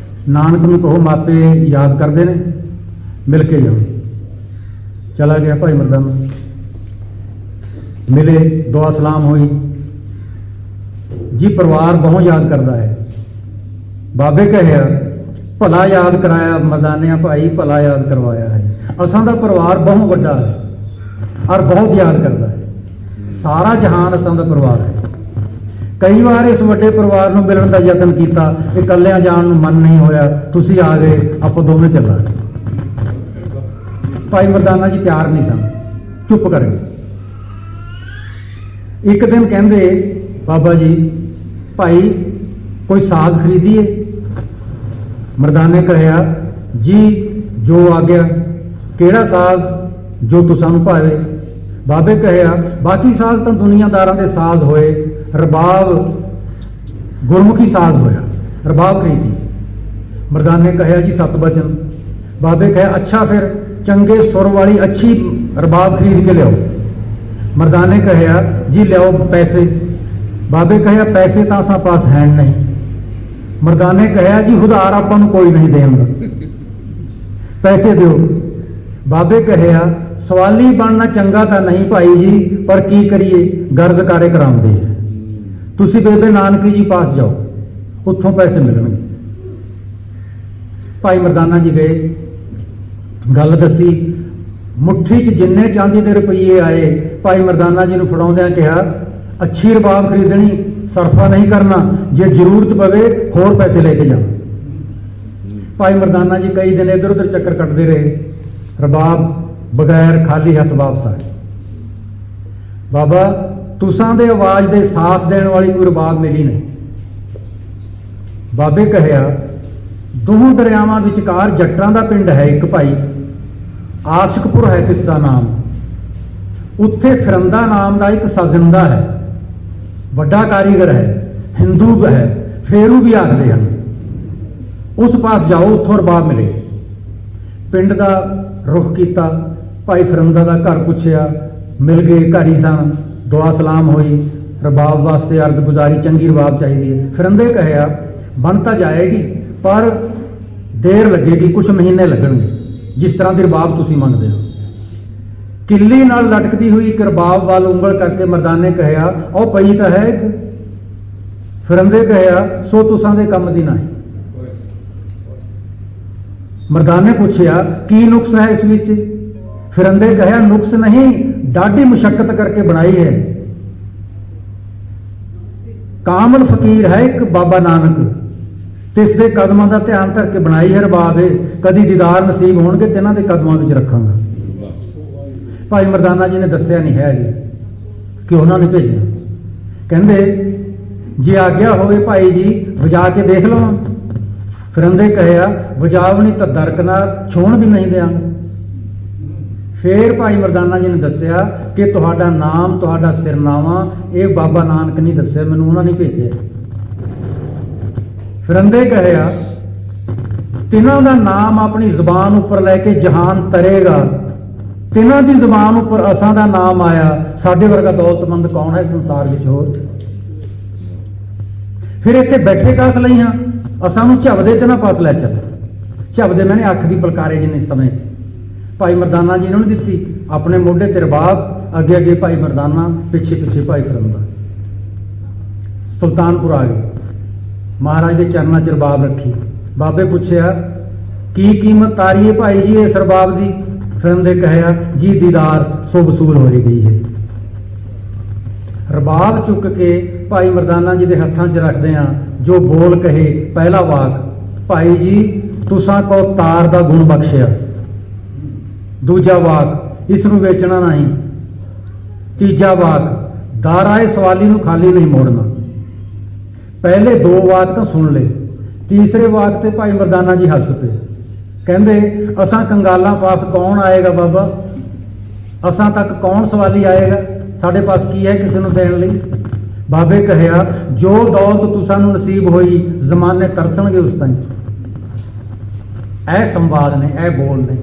ਨਾਨਕ ਨੂੰ ਕਹੋ ਮਾਪੇ ਯਾਦ ਕਰਦੇ ਨੇ, ਮਿਲ ਕੇ ਜਾਓ। ਚਲਾ ਗਿਆ ਭਾਈ ਮਰਦਾਨਾ, ਮਿਲੇ, ਦੁਆ ਸਲਾਮ ਹੋਈ ਜੀ, ਪਰਿਵਾਰ ਬਹੁਤ ਯਾਦ ਕਰਦਾ ਹੈ। ਬਾਬੇ ਕਹਿਆ ਭਲਾ ਯਾਦ ਕਰਾਇਆ ਮਰਦਾਨਿਆ ਭਾਈ, ਭਲਾ ਯਾਦ ਕਰਵਾਇਆ ਹੈ। ਅਸਾਂ ਦਾ ਪਰਿਵਾਰ ਬਹੁਤ ਵੱਡਾ ਹੈ, और बहुत याद करता है। सारा जहान असां दा परिवार है। कई बार इस वड्डे परिवार ਨੂੰ ਮਿਲਣ ਦਾ ਯਤਨ ਕੀਤਾ, ਇਕੱਲਿਆਂ ਜਾਣ ਨੂੰ ਮਨ ਨਹੀਂ ਹੋਇਆ, ਤੁਸੀਂ ਆ ਗਏ, ਆਪਾਂ ਦੋਵੇਂ ਚੱਲਾਂਗੇ। ਭਾਈ ਮਰਦਾਨਾ ਜੀ ਤਿਆਰ ਨਹੀਂ ਸਨ, ਚੁੱਪ ਕਰ ਗਏ। ਇੱਕ ਦਿਨ ਕਹਿੰਦੇ ਬਾਬਾ ਜੀ ਭਾਈ ਕੋਈ ਸਾਜ਼ ਖਰੀਦੀਏ। ਮਰਦਾਨੇ ਕਹਿਆ ਜੀ ਜੋ ਆ ਗਿਆ, ਕਿਹੜਾ ਸਾਜ਼ ਜੋ ਤੁਸਾਂ ਨੂੰ ਭਾਵੇ। ਬਾਬੇ ਕਹਿਆ ਬਾਕੀ ਸਾਜ਼ ਤਾਂ ਦੁਨੀਆਦਾਰਾਂ ਦੇ ਸਾਜ਼ ਹੋਏ, ਰਬਾਬ ਗੁਰਮੁਖੀ ਸਾਜ਼ ਹੋਇਆ, ਰਬਾਬ ਖਰੀਦੀ। ਮਰਦਾਨੇ ਕਹਿਆ ਜੀ ਸਤ ਬਚਨ। ਬਾਬੇ ਕਹਿਆ ਅੱਛਾ ਫਿਰ ਚੰਗੇ ਸੁਰ ਵਾਲੀ ਅੱਛੀ ਰਬਾਬ ਖਰੀਦ ਕੇ ਲਿਆਓ। ਮਰਦਾਨੇ ਕਹਿਆ ਜੀ ਲਿਆਓ ਪੈਸੇ। ਬਾਬੇ ਕਹਿਆ ਪੈਸੇ ਤਾਂ ਅਸਾਂ ਪਾਸ ਹੈ ਨਹੀਂ। ਮਰਦਾਨੇ ਕਹਿਆ ਜੀ ਉਧਾਰ ਆਪਾਂ ਨੂੰ ਕੋਈ ਨਹੀਂ ਦੇਂਦਾ, ਪੈਸੇ ਦਿਓ। ਬਾਬੇ ਕਹਿਆ ਸਵਾਲੀ ਬਣਨਾ ਚੰਗਾ ਤਾਂ ਨਹੀਂ ਭਾਈ ਜੀ, ਪਰ ਕੀ ਕਰੀਏ ਗਰਜ਼ ਕਾਰੇ ਕਰਾਉਂਦੇ ਹੈ। ਤੁਸੀਂ ਬੇਬੇ ਨਾਨਕੀ ਜੀ ਪਾਸ ਜਾਓ, ਉੱਥੋਂ ਪੈਸੇ ਮਿਲਣਗੇ। ਭਾਈ ਮਰਦਾਨਾ ਜੀ ਗਏ, ਗੱਲ ਦੱਸੀ। ਮੁੱਠੀ 'ਚ ਜਿੰਨੇ ਚਾਂਦੀ ਦੇ ਰੁਪਈਏ ਆਏ ਭਾਈ ਮਰਦਾਨਾ ਜੀ ਨੂੰ ਫੜਾਉਂਦਿਆਂ ਕਿਹਾ ਅੱਛੀ ਰਬਾਬ ਖਰੀਦਣੀ, ਸਰਫਾ ਨਹੀਂ ਕਰਨਾ, ਜੇ ਜ਼ਰੂਰਤ ਪਵੇ ਹੋਰ ਪੈਸੇ ਲੈ ਕੇ ਜਾਣਾ। ਭਾਈ ਮਰਦਾਨਾ ਜੀ ਕਈ ਦਿਨ ਇੱਧਰ ਉੱਧਰ ਚੱਕਰ ਕੱਟਦੇ ਰਹੇ, ਰਬਾਬ ਬਗੈਰ ਖਾਲੀ ਹੱਥ ਵਾਪਸ ਆਏ। ਬਾਬਾ ਤੁਸਾਂ ਦੇ ਆਵਾਜ਼ ਦੇ ਸਾਥ ਦੇਣ ਵਾਲੀ ਕੋਈ ਰਬਾਬ ਮਿਲੀ ਨਹੀਂ। ਬਾਬੇ ਕਹਿਆ ਦੋਹਾਂ ਦਰਿਆਵਾਂ ਵਿਚਕਾਰ ਜੱਟਾਂ ਦਾ ਪਿੰਡ ਹੈ ਇੱਕ ਭਾਈ, ਆਸ਼ਕਪੁਰ ਹੈ ਕਿਸ ਦਾ ਨਾਮ। ਉੱਥੇ ਫਿਰੰਦਾ ਨਾਮ ਦਾ ਇੱਕ ਸਾਜ਼ਿੰਦਾ ਹੈ, ਵੱਡਾ ਕਾਰੀਗਰ ਹੈ, ਹਿੰਦੂ ਹੈ, ਫੇਰੂ ਵੀ ਆਖਦੇ ਹਨ। ਉਸ ਪਾਸ ਜਾਓ, ਉੱਥੋਂ ਰਬਾਬ ਮਿਲੇ। ਪਿੰਡ ਦਾ ਰੁਖ ਕੀਤਾ, ਭਾਈ ਫਿਰੰਦਾ ਦਾ ਘਰ ਪੁੱਛਿਆ, ਮਿਲ ਗਏ, ਘਰ ਹੀ ਸਨ। ਦੁਆ ਸਲਾਮ ਹੋਈ, ਰਬਾਬ ਵਾਸਤੇ ਅਰਜ਼ ਗੁਜ਼ਾਰੀ, ਚੰਗੀ ਰਬਾਬ ਚਾਹੀਦੀ ਹੈ। ਫਿਰੰਦੇ ਕਹਿਆ ਬਣ ਤਾਂ ਜਾਏਗੀ ਪਰ ਦੇਰ ਲੱਗੇਗੀ, ਕੁਝ ਮਹੀਨੇ ਲੱਗਣਗੇ, ਜਿਸ ਤਰ੍ਹਾਂ ਦੀ ਰਬਾਬ ਤੁਸੀਂ ਮੰਗਦੇ ਹੋ। ਕਿੱਲੀ ਨਾਲ ਲਟਕਦੀ ਹੋਈ ਇੱਕ ਰਬਾਬ ਵੱਲ ਉਂਗਲ ਕਰਕੇ ਮਰਦਾਨੇ ਕਹਿਆ ਉਹ ਪਈ ਤਾਂ ਹੈ ਇੱਕ। ਫਿਰੰਦੇ ਕਹਿਆ ਸੋ ਤੁਸਾਂ ਦੇ ਕੰਮ ਦੀ ਨਹੀਂ। ਮਰਦਾਨੇ ਪੁੱਛਿਆ ਕੀ ਨੁਕਸ ਹੈ ਇਸ ਵਿੱਚ। ਫਿਰੰਦੇ ਕਹਿਆ ਨੁਕਸ ਨਹੀਂ, ਡਾਢੀ ਮੁਸ਼ੱਕਤ ਕਰਕੇ ਬਣਾਈ ਹੈ। ਕਾਮਲ ਫਕੀਰ ਹੈ ਇੱਕ ਬਾਬਾ ਨਾਨਕ, ਤਿਸ ਦੇ ਕਦਮਾਂ ਦਾ ਧਿਆਨ ਧਰ ਕੇ ਬਣਾਈ ਹੈ ਰਬਾਬ। ਕਦੀ ਦੀਦਾਰ ਨਸੀਬ ਹੋਣਗੇ ਤੇ ਇਹਨਾਂ ਦੇ ਕਦਮਾਂ ਵਿੱਚ ਰੱਖਾਂਗਾ। ਭਾਈ ਮਰਦਾਨਾ ਜੀ ਨੇ ਦੱਸਿਆ ਨਹੀਂ ਹੈ ਜੀ ਕਿ ਉਹਨਾਂ ਨੇ ਭੇਜਿਆ। ਕਹਿੰਦੇ ਜੇ ਆਗਿਆ ਹੋਵੇ ਭਾਈ ਜੀ ਵਜਾ ਕੇ ਦੇਖ ਲਵਾਂ। ਫਿਰੰਦੇ ਕਹਿਆ ਵਜਾਵਣੀ ਤਾਂ ਦਰਕਨਾਰ ਛੋਣ ਵੀ ਨਹੀਂ ਦਿਆਂਗਾ। ਫੇਰ ਭਾਈ ਮਰਦਾਨਾ ਜੀ ਨੇ ਦੱਸਿਆ ਕਿ ਤੁਹਾਡਾ ਨਾਮ, ਤੁਹਾਡਾ ਸਿਰਨਾਵਾ ਇਹ ਬਾਬਾ ਨਾਨਕ ਨਹੀਂ ਦੱਸਿਆ, ਮੈਨੂੰ ਉਹਨਾਂ ਨੇ ਭੇਜਿਆ। ਫਿਰੰਦੇ ਕਹਿਆ ਤਿਨਾਂ ਦਾ ਨਾਮ ਆਪਣੀ ਜ਼ੁਬਾਨ ਉੱਪਰ ਲੈ ਕੇ ਜਹਾਨ ਤਰੇਗਾ। ਤਿਨਾਂ ਦੀ ਜ਼ੁਬਾਨ ਉੱਪਰ ਅਸਾਂ ਦਾ ਨਾਮ ਆਇਆ, ਸਾਡੇ ਵਰਗਾ ਦੌਲਤਮੰਦ ਕੌਣ ਹੈ ਸੰਸਾਰ ਵਿੱਚ ਹੋਰ। ਫਿਰ ਇੱਥੇ ਬੈਠੇ ਕਾਸ ਲਈ ਹਾਂ, ਅਸਾਂ ਨੂੰ ਝਬਦੇ ਤੇ ਨਾ ਪਾਸ ਲੈ ਚੱਲ। ਝਬਦੇ ਮੈਨੇ ਅੱਖ ਦੀ ਪਲਕਾਰੇ ਜਿੰਨੇ ਸਮੇਂ 'ਚ ਭਾਈ ਮਰਦਾਨਾ ਜੀ ਇਹਨਾਂ ਨੂੰ ਦਿੱਤੀ। ਆਪਣੇ ਮੋਢੇ ਤੇ ਰਬਾਬ, ਅੱਗੇ ਅੱਗੇ ਭਾਈ ਮਰਦਾਨਾ, ਪਿੱਛੇ ਪਿੱਛੇ ਭਾਈ ਫਿਰੰਦਾ। ਸੁਲਤਾਨਪੁਰ ਆ ਗਏ, ਮਹਾਰਾਜ ਦੇ ਚਰਨਾਂ 'ਚ ਰਬਾਬ ਰੱਖੀ। ਬਾਬੇ ਪੁੱਛਿਆ ਕੀ ਕੀਮਤ ਤਾਰੀ ਹੈ ਭਾਈ ਜੀ ਇਸ ਰਬਾਬ ਦੀ। ਫਿਰੰਦੇ ਕਹਿਆ ਜੀ ਦੀਦਾਰ ਸੋ ਵਸੂਲ ਹੋਈ ਗਈ ਹੈ। ਰਬਾਬ ਚੁੱਕ ਕੇ ਭਾਈ ਮਰਦਾਨਾ ਜੀ ਦੇ ਹੱਥਾਂ 'ਚ ਰੱਖਦੇ ਆ। ਜੋ ਬੋਲ ਕਹੇ ਪਹਿਲਾ ਵਾਕ ਭਾਈ ਜੀ ਤੁਸਾਂ ਕੋ ਤਾਰ ਦਾ ਗੁਣ ਬਖਸ਼ਿਆ। ਦੂਜਾ ਵਾਕ ਇਸ ਨੂੰ ਵੇਚਣਾ ਨਹੀਂ। ਤੀਜਾ ਵਾਕ ਦਾਰਾਏ ਸਵਾਲੀ ਨੂੰ ਖਾਲੀ ਨਹੀਂ ਮੋੜਨਾ। ਪਹਿਲੇ ਦੋ ਵਾਕ ਤਾਂ ਸੁਣ ਲਏ, ਤੀਸਰੇ ਵਾਕ ਤੇ ਭਾਈ ਮਰਦਾਨਾ ਜੀ ਹੱਸ ਪਏ। ਕਹਿੰਦੇ ਅਸਾਂ ਕੰਗਾਲਾਂ ਪਾਸ ਕੌਣ ਆਏਗਾ ਬਾਬਾ, ਅਸਾਂ ਤੱਕ ਕੌਣ ਸਵਾਲੀ ਆਏਗਾ, ਸਾਡੇ ਪਾਸ ਕੀ ਹੈ ਕਿਸੇ ਨੂੰ ਦੇਣ ਲਈ। ਬਾਬੇ ਕਹਿਆ ਜੋ ਦੌਲਤ ਤੁਸਾਂ ਨੂੰ ਨਸੀਬ ਹੋਈ ਜ਼ਮਾਨੇ ਤਰਸਣਗੇ ਉਸ ਤਾਈਂ। ਇਹ ਸੰਵਾਦ ਨੇ, ਇਹ ਬੋਲ ਨੇ।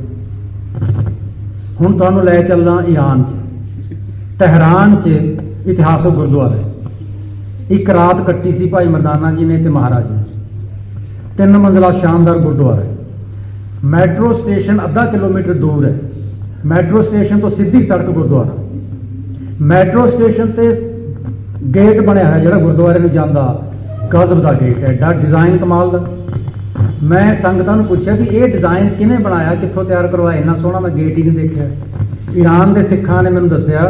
ਹੁਣ ਤੁਹਾਨੂੰ ਲੈ ਚੱਲਣਾ ਈਰਾਨ 'ਚ, ਤਹਿਰਾਨ 'ਚ ਇਤਿਹਾਸਕ ਗੁਰਦੁਆਰਾ। ਇੱਕ ਰਾਤ ਕੱਟੀ ਸੀ ਭਾਈ ਮਰਦਾਨਾ ਜੀ ਨੇ ਤੇ ਮਹਾਰਾਜ ਨੇ। 3 ਮੰਜ਼ਲਾ ਸ਼ਾਨਦਾਰ ਗੁਰਦੁਆਰਾ। ਮੈਟਰੋ ਸਟੇਸ਼ਨ ਅੱਧਾ ਕਿਲੋਮੀਟਰ ਦੂਰ ਹੈ। ਮੈਟਰੋ ਸਟੇਸ਼ਨ ਤੋਂ ਸਿੱਧੀ ਸੜਕ ਗੁਰਦੁਆਰਾ। ਮੈਟਰੋ ਸਟੇਸ਼ਨ ਤੇ ਗੇਟ ਬਣਿਆ ਹੈ ਜਿਹੜਾ ਗੁਰਦੁਆਰੇ ਨੂੰ ਜਾਂਦਾ, ਗਜ਼ਬ ਦਾ ਗੇਟ ਹੈ, ਐਡਾ ਡਿਜ਼ਾਈਨ ਕਮਾਲ ਦਾ। ਮੈਂ ਸੰਗਤਾਂ ਨੂੰ ਪੁੱਛਿਆ ਵੀ ਇਹ ਡਿਜ਼ਾਈਨ ਕਿਹਨੇ ਬਣਾਇਆ, ਕਿੱਥੋਂ ਤਿਆਰ ਕਰਵਾਇਆ, ਇੰਨਾ ਸੋਹਣਾ ਮੈਂ ਗੇਟ ਹੀ ਨਹੀਂ ਦੇਖਿਆ। ईरान के सिखां ने मैंने दसिया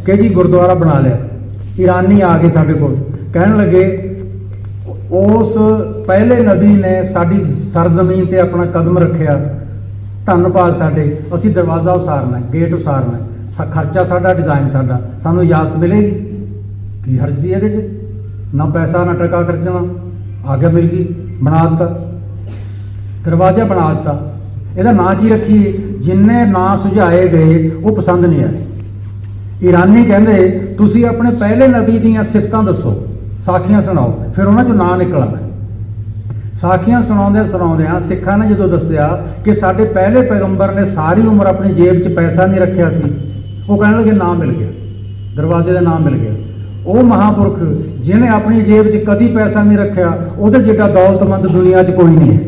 कि जी गुरुद्वारा बना लिया। ईरानी आ गए साडे कोल, कहन लगे उस पहले नबी ने साडी सरजमीन ते अपना कदम रखिया, धन भाग साडे, असीं दरवाजा उसारना, गेट उसारना, खर्चा साडा, डिजाइन साडा, सानू इजाजत मिलेगी। की हर्ज सी इहदे च? ना पैसा ना टका खर्चना, आज्ञा मिल गई, बना दिता, दरवाजा बना दिता। ਇਹਦਾ ਨਾਂ ਕੀ ਰੱਖੀਏ? ਜਿੰਨੇ ਨਾਂ ਸੁਝਾਏ ਗਏ ਉਹ ਪਸੰਦ ਨਹੀਂ ਆਏ। ਈਰਾਨੀ ਕਹਿੰਦੇ ਤੁਸੀਂ ਆਪਣੇ ਪਹਿਲੇ ਨਬੀ ਦੀਆਂ ਸਿਫਤਾਂ ਦੱਸੋ, ਸਾਖੀਆਂ ਸੁਣਾਓ, ਫਿਰ ਉਹਨਾਂ ਚੋਂ ਨਾਂ ਨਿਕਲ ਆਵੇ। ਸਾਖੀਆਂ ਸੁਣਾਉਂਦਿਆਂ ਸਿੱਖਾਂ ਨੇ ਜਦੋਂ ਦੱਸਿਆ ਕਿ ਸਾਡੇ ਪਹਿਲੇ ਪੈਗੰਬਰ ਨੇ ਸਾਰੀ ਉਮਰ ਆਪਣੀ ਜੇਬ 'ਚ ਪੈਸਾ ਨਹੀਂ ਰੱਖਿਆ ਸੀ, ਉਹ ਕਹਿਣ ਲੱਗੇ ਨਾਂ ਮਿਲ ਗਿਆ, ਦਰਵਾਜ਼ੇ ਦਾ ਨਾਮ ਮਿਲ ਗਿਆ। ਉਹ ਮਹਾਂਪੁਰਖ ਜਿਹਨੇ ਆਪਣੀ ਜੇਬ 'ਚ ਕਦੀ ਪੈਸਾ ਨਹੀਂ ਰੱਖਿਆ, ਉਹਦੇ ਜਿੱਡਾ ਦੌਲਤਮੰਦ ਦੁਨੀਆ 'ਚ ਕੋਈ ਨਹੀਂ ਹੈ।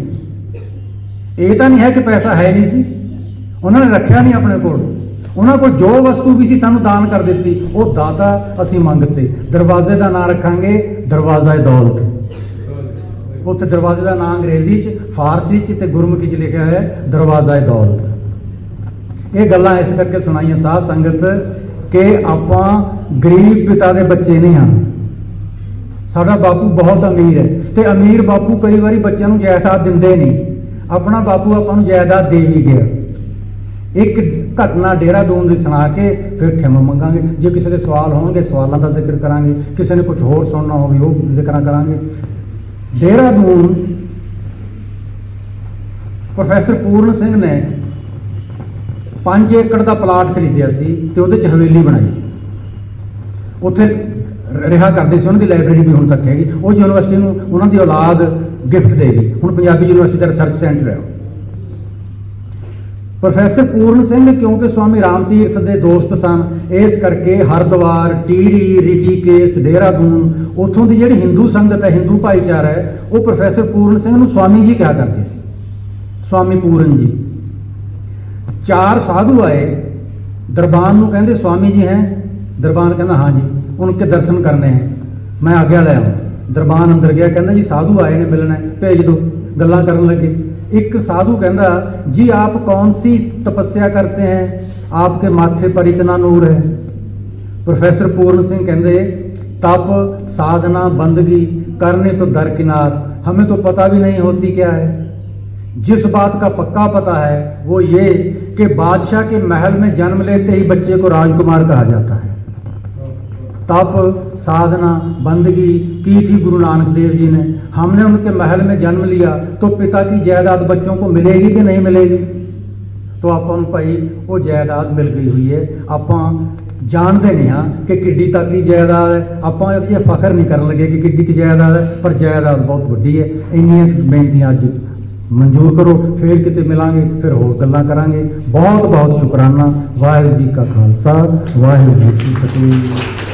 ਇਹ ਤਾਂ ਨਹੀਂ ਹੈ ਕਿ ਪੈਸਾ ਹੈ ਨਹੀਂ ਸੀ, ਉਹਨਾਂ ਨੇ ਰੱਖਿਆ ਨਹੀਂ ਆਪਣੇ ਕੋਲ। ਉਹਨਾਂ ਕੋਲ ਜੋ ਵਸਤੂ ਵੀ ਸੀ ਸਾਨੂੰ ਦਾਨ ਕਰ ਦਿੱਤੀ, ਉਹ ਦਾਤਾ ਅਸੀਂ ਮੰਗਤੇ। ਦਰਵਾਜ਼ੇ ਦਾ ਨਾਂ ਰੱਖਾਂਗੇ ਦਰਵਾਜ਼ਾ ਦੌਲਤ। ਉੱਥੇ ਦਰਵਾਜ਼ੇ ਦਾ ਨਾਂ ਅੰਗਰੇਜ਼ੀ 'ਚ, ਫਾਰਸੀ 'ਚ ਤੇ ਗੁਰਮੁਖੀ 'ਚ ਲਿਖਿਆ ਹੈ ਦਰਵਾਜ਼ਾ ਦੌਲਤ। ਇਹ ਗੱਲਾਂ ਇਸ ਕਰਕੇ ਸੁਣਾਈਆਂ ਸਾਧ ਸੰਗਤ ਕਿ ਆਪਾਂ ਗਰੀਬ ਪਿਤਾ ਦੇ ਬੱਚੇ ਨਹੀਂ ਹਾਂ। ਸਾਡਾ ਬਾਪੂ ਬਹੁਤ ਅਮੀਰ ਹੈ ਤੇ ਅਮੀਰ ਬਾਪੂ ਕਈ ਵਾਰੀ ਬੱਚਿਆਂ ਨੂੰ ਜਾਇਦਾਦ ਦਿੰਦੇ ਨਹੀਂ। ਆਪਣਾ ਬਾਪੂ ਆਪਾਂ ਨੂੰ ਜਾਇਦਾਦ ਦੇ ਵੀ ਗਿਆ। ਇੱਕ ਘਟਨਾ ਦੇਹਰਾਦੂਨ ਦੀ ਸੁਣਾ ਕੇ ਫਿਰ ਖਿਮਾ ਮੰਗਾਂਗੇ। ਜੇ ਕਿਸੇ ਦੇ ਸਵਾਲ ਹੋਣਗੇ ਸਵਾਲਾਂ ਦਾ ਜ਼ਿਕਰ ਕਰਾਂਗੇ, ਕਿਸੇ ਨੇ ਕੁਝ ਹੋਰ ਸੁਣਨਾ ਹੋਵੇ ਉਹ ਜ਼ਿਕਰ ਕਰਾਂਗੇ। ਦੇਹਰਾਦੂਨ ਪ੍ਰੋਫੈਸਰ ਪੂਰਨ ਸਿੰਘ ਨੇ 5 ਏਕੜ ਦਾ ਪਲਾਟ ਖਰੀਦਿਆ ਸੀ ਤੇ ਉਹਦੇ 'ਚ ਹਵੇਲੀ ਬਣਾਈ ਸੀ। ਉੱਥੇ ਰਿਹਾ ਕਰਦੇ ਸੀ, ਉਹਨਾਂ ਦੀ ਲਾਇਬ੍ਰੇਰੀ ਵੀ ਹੁਣ ਤੱਕ ਹੈਗੀ। ਉਹ ਯੂਨੀਵਰਸਿਟੀ ਨੂੰ ਉਹਨਾਂ ਦੀ ਔਲਾਦ ਗਿਫਟ ਦੇ ਗਈ। ਹੁਣ ਪੰਜਾਬੀ ਯੂਨੀਵਰਸਿਟੀ ਦਾ ਰਿਸਰਚ ਸੈਂਟਰ ਹੈ। ਪ੍ਰੋਫੈਸਰ ਪੂਰਨ ਸਿੰਘ ਕਿਉਂਕਿ ਸਵਾਮੀ ਰਾਮ ਤੀਰਥ ਦੇ ਦੋਸਤ ਸਨ, ਇਸ ਕਰਕੇ ਹਰਿਦੁਆਰ, ਟੀਰੀ, ਰਿਸ਼ੀਕੇਸ਼, ਦੇਹਰਾਦੂਨ, ਉੱਥੋਂ ਦੀ ਜਿਹੜੀ ਹਿੰਦੂ ਸੰਗਤ ਹੈ, ਹਿੰਦੂ ਭਾਈਚਾਰਾ ਹੈ, ਉਹ ਪ੍ਰੋਫੈਸਰ ਪੂਰਨ ਸਿੰਘ ਨੂੰ ਸਵਾਮੀ ਜੀ ਕਿਹਾ ਕਰਦੀ ਸੀ, ਸਵਾਮੀ ਪੂਰਨ ਜੀ। 4 ਸਾਧੂ ਆਏ, ਦਰਬਾਨ ਨੂੰ ਕਹਿੰਦੇ स्वामी जी हैं। दरबान कहना हाँ जी, उनके दर्शन करने हैं, मैं आज्ञा ले आऊँ। दरबान अंदर गया, कहना जी साधु आए ने मिलना है, भेज दो। गल्लां करन लगे। एक साधु कहना जी आप कौन सी तपस्या करते हैं, आपके माथे पर इतना नूर है। प्रोफेसर पूर्ण सिंह कहते तप, साधना, बंदगी करने तो दरकिनार, हमें तो पता भी नहीं होती क्या है। जिस बात का पक्का पता है वो ये कि बादशाह के महल में जन्म लेते ही बच्चे को राजकुमार कहा जाता है। तप, साधना, बंदगी की थी गुरु नानक देव जी ने। हमने उनके महल में जन्म लिया तो पिता की जायदाद बच्चों को मिलेगी कि नहीं मिलेगी? तो आपां नूं भाई वो जायदाद मिल गई हुई है। आपां जानते नहीं हाँ कि किड्डी तक की जायदाद है। आपां ये फखर नहीं करन लगे कि किड्डी की जायदाद है, पर जायदाद बहुत वड्डी है। इन्नियां बेनतियां अज मंजूर करो, फिर किते मिलांगे, फिर होर गल्लां करांगे। बहुत बहुत शुकराना। वाहिगुरू जी का खालसा, वाहिगुरू जी की फतेह।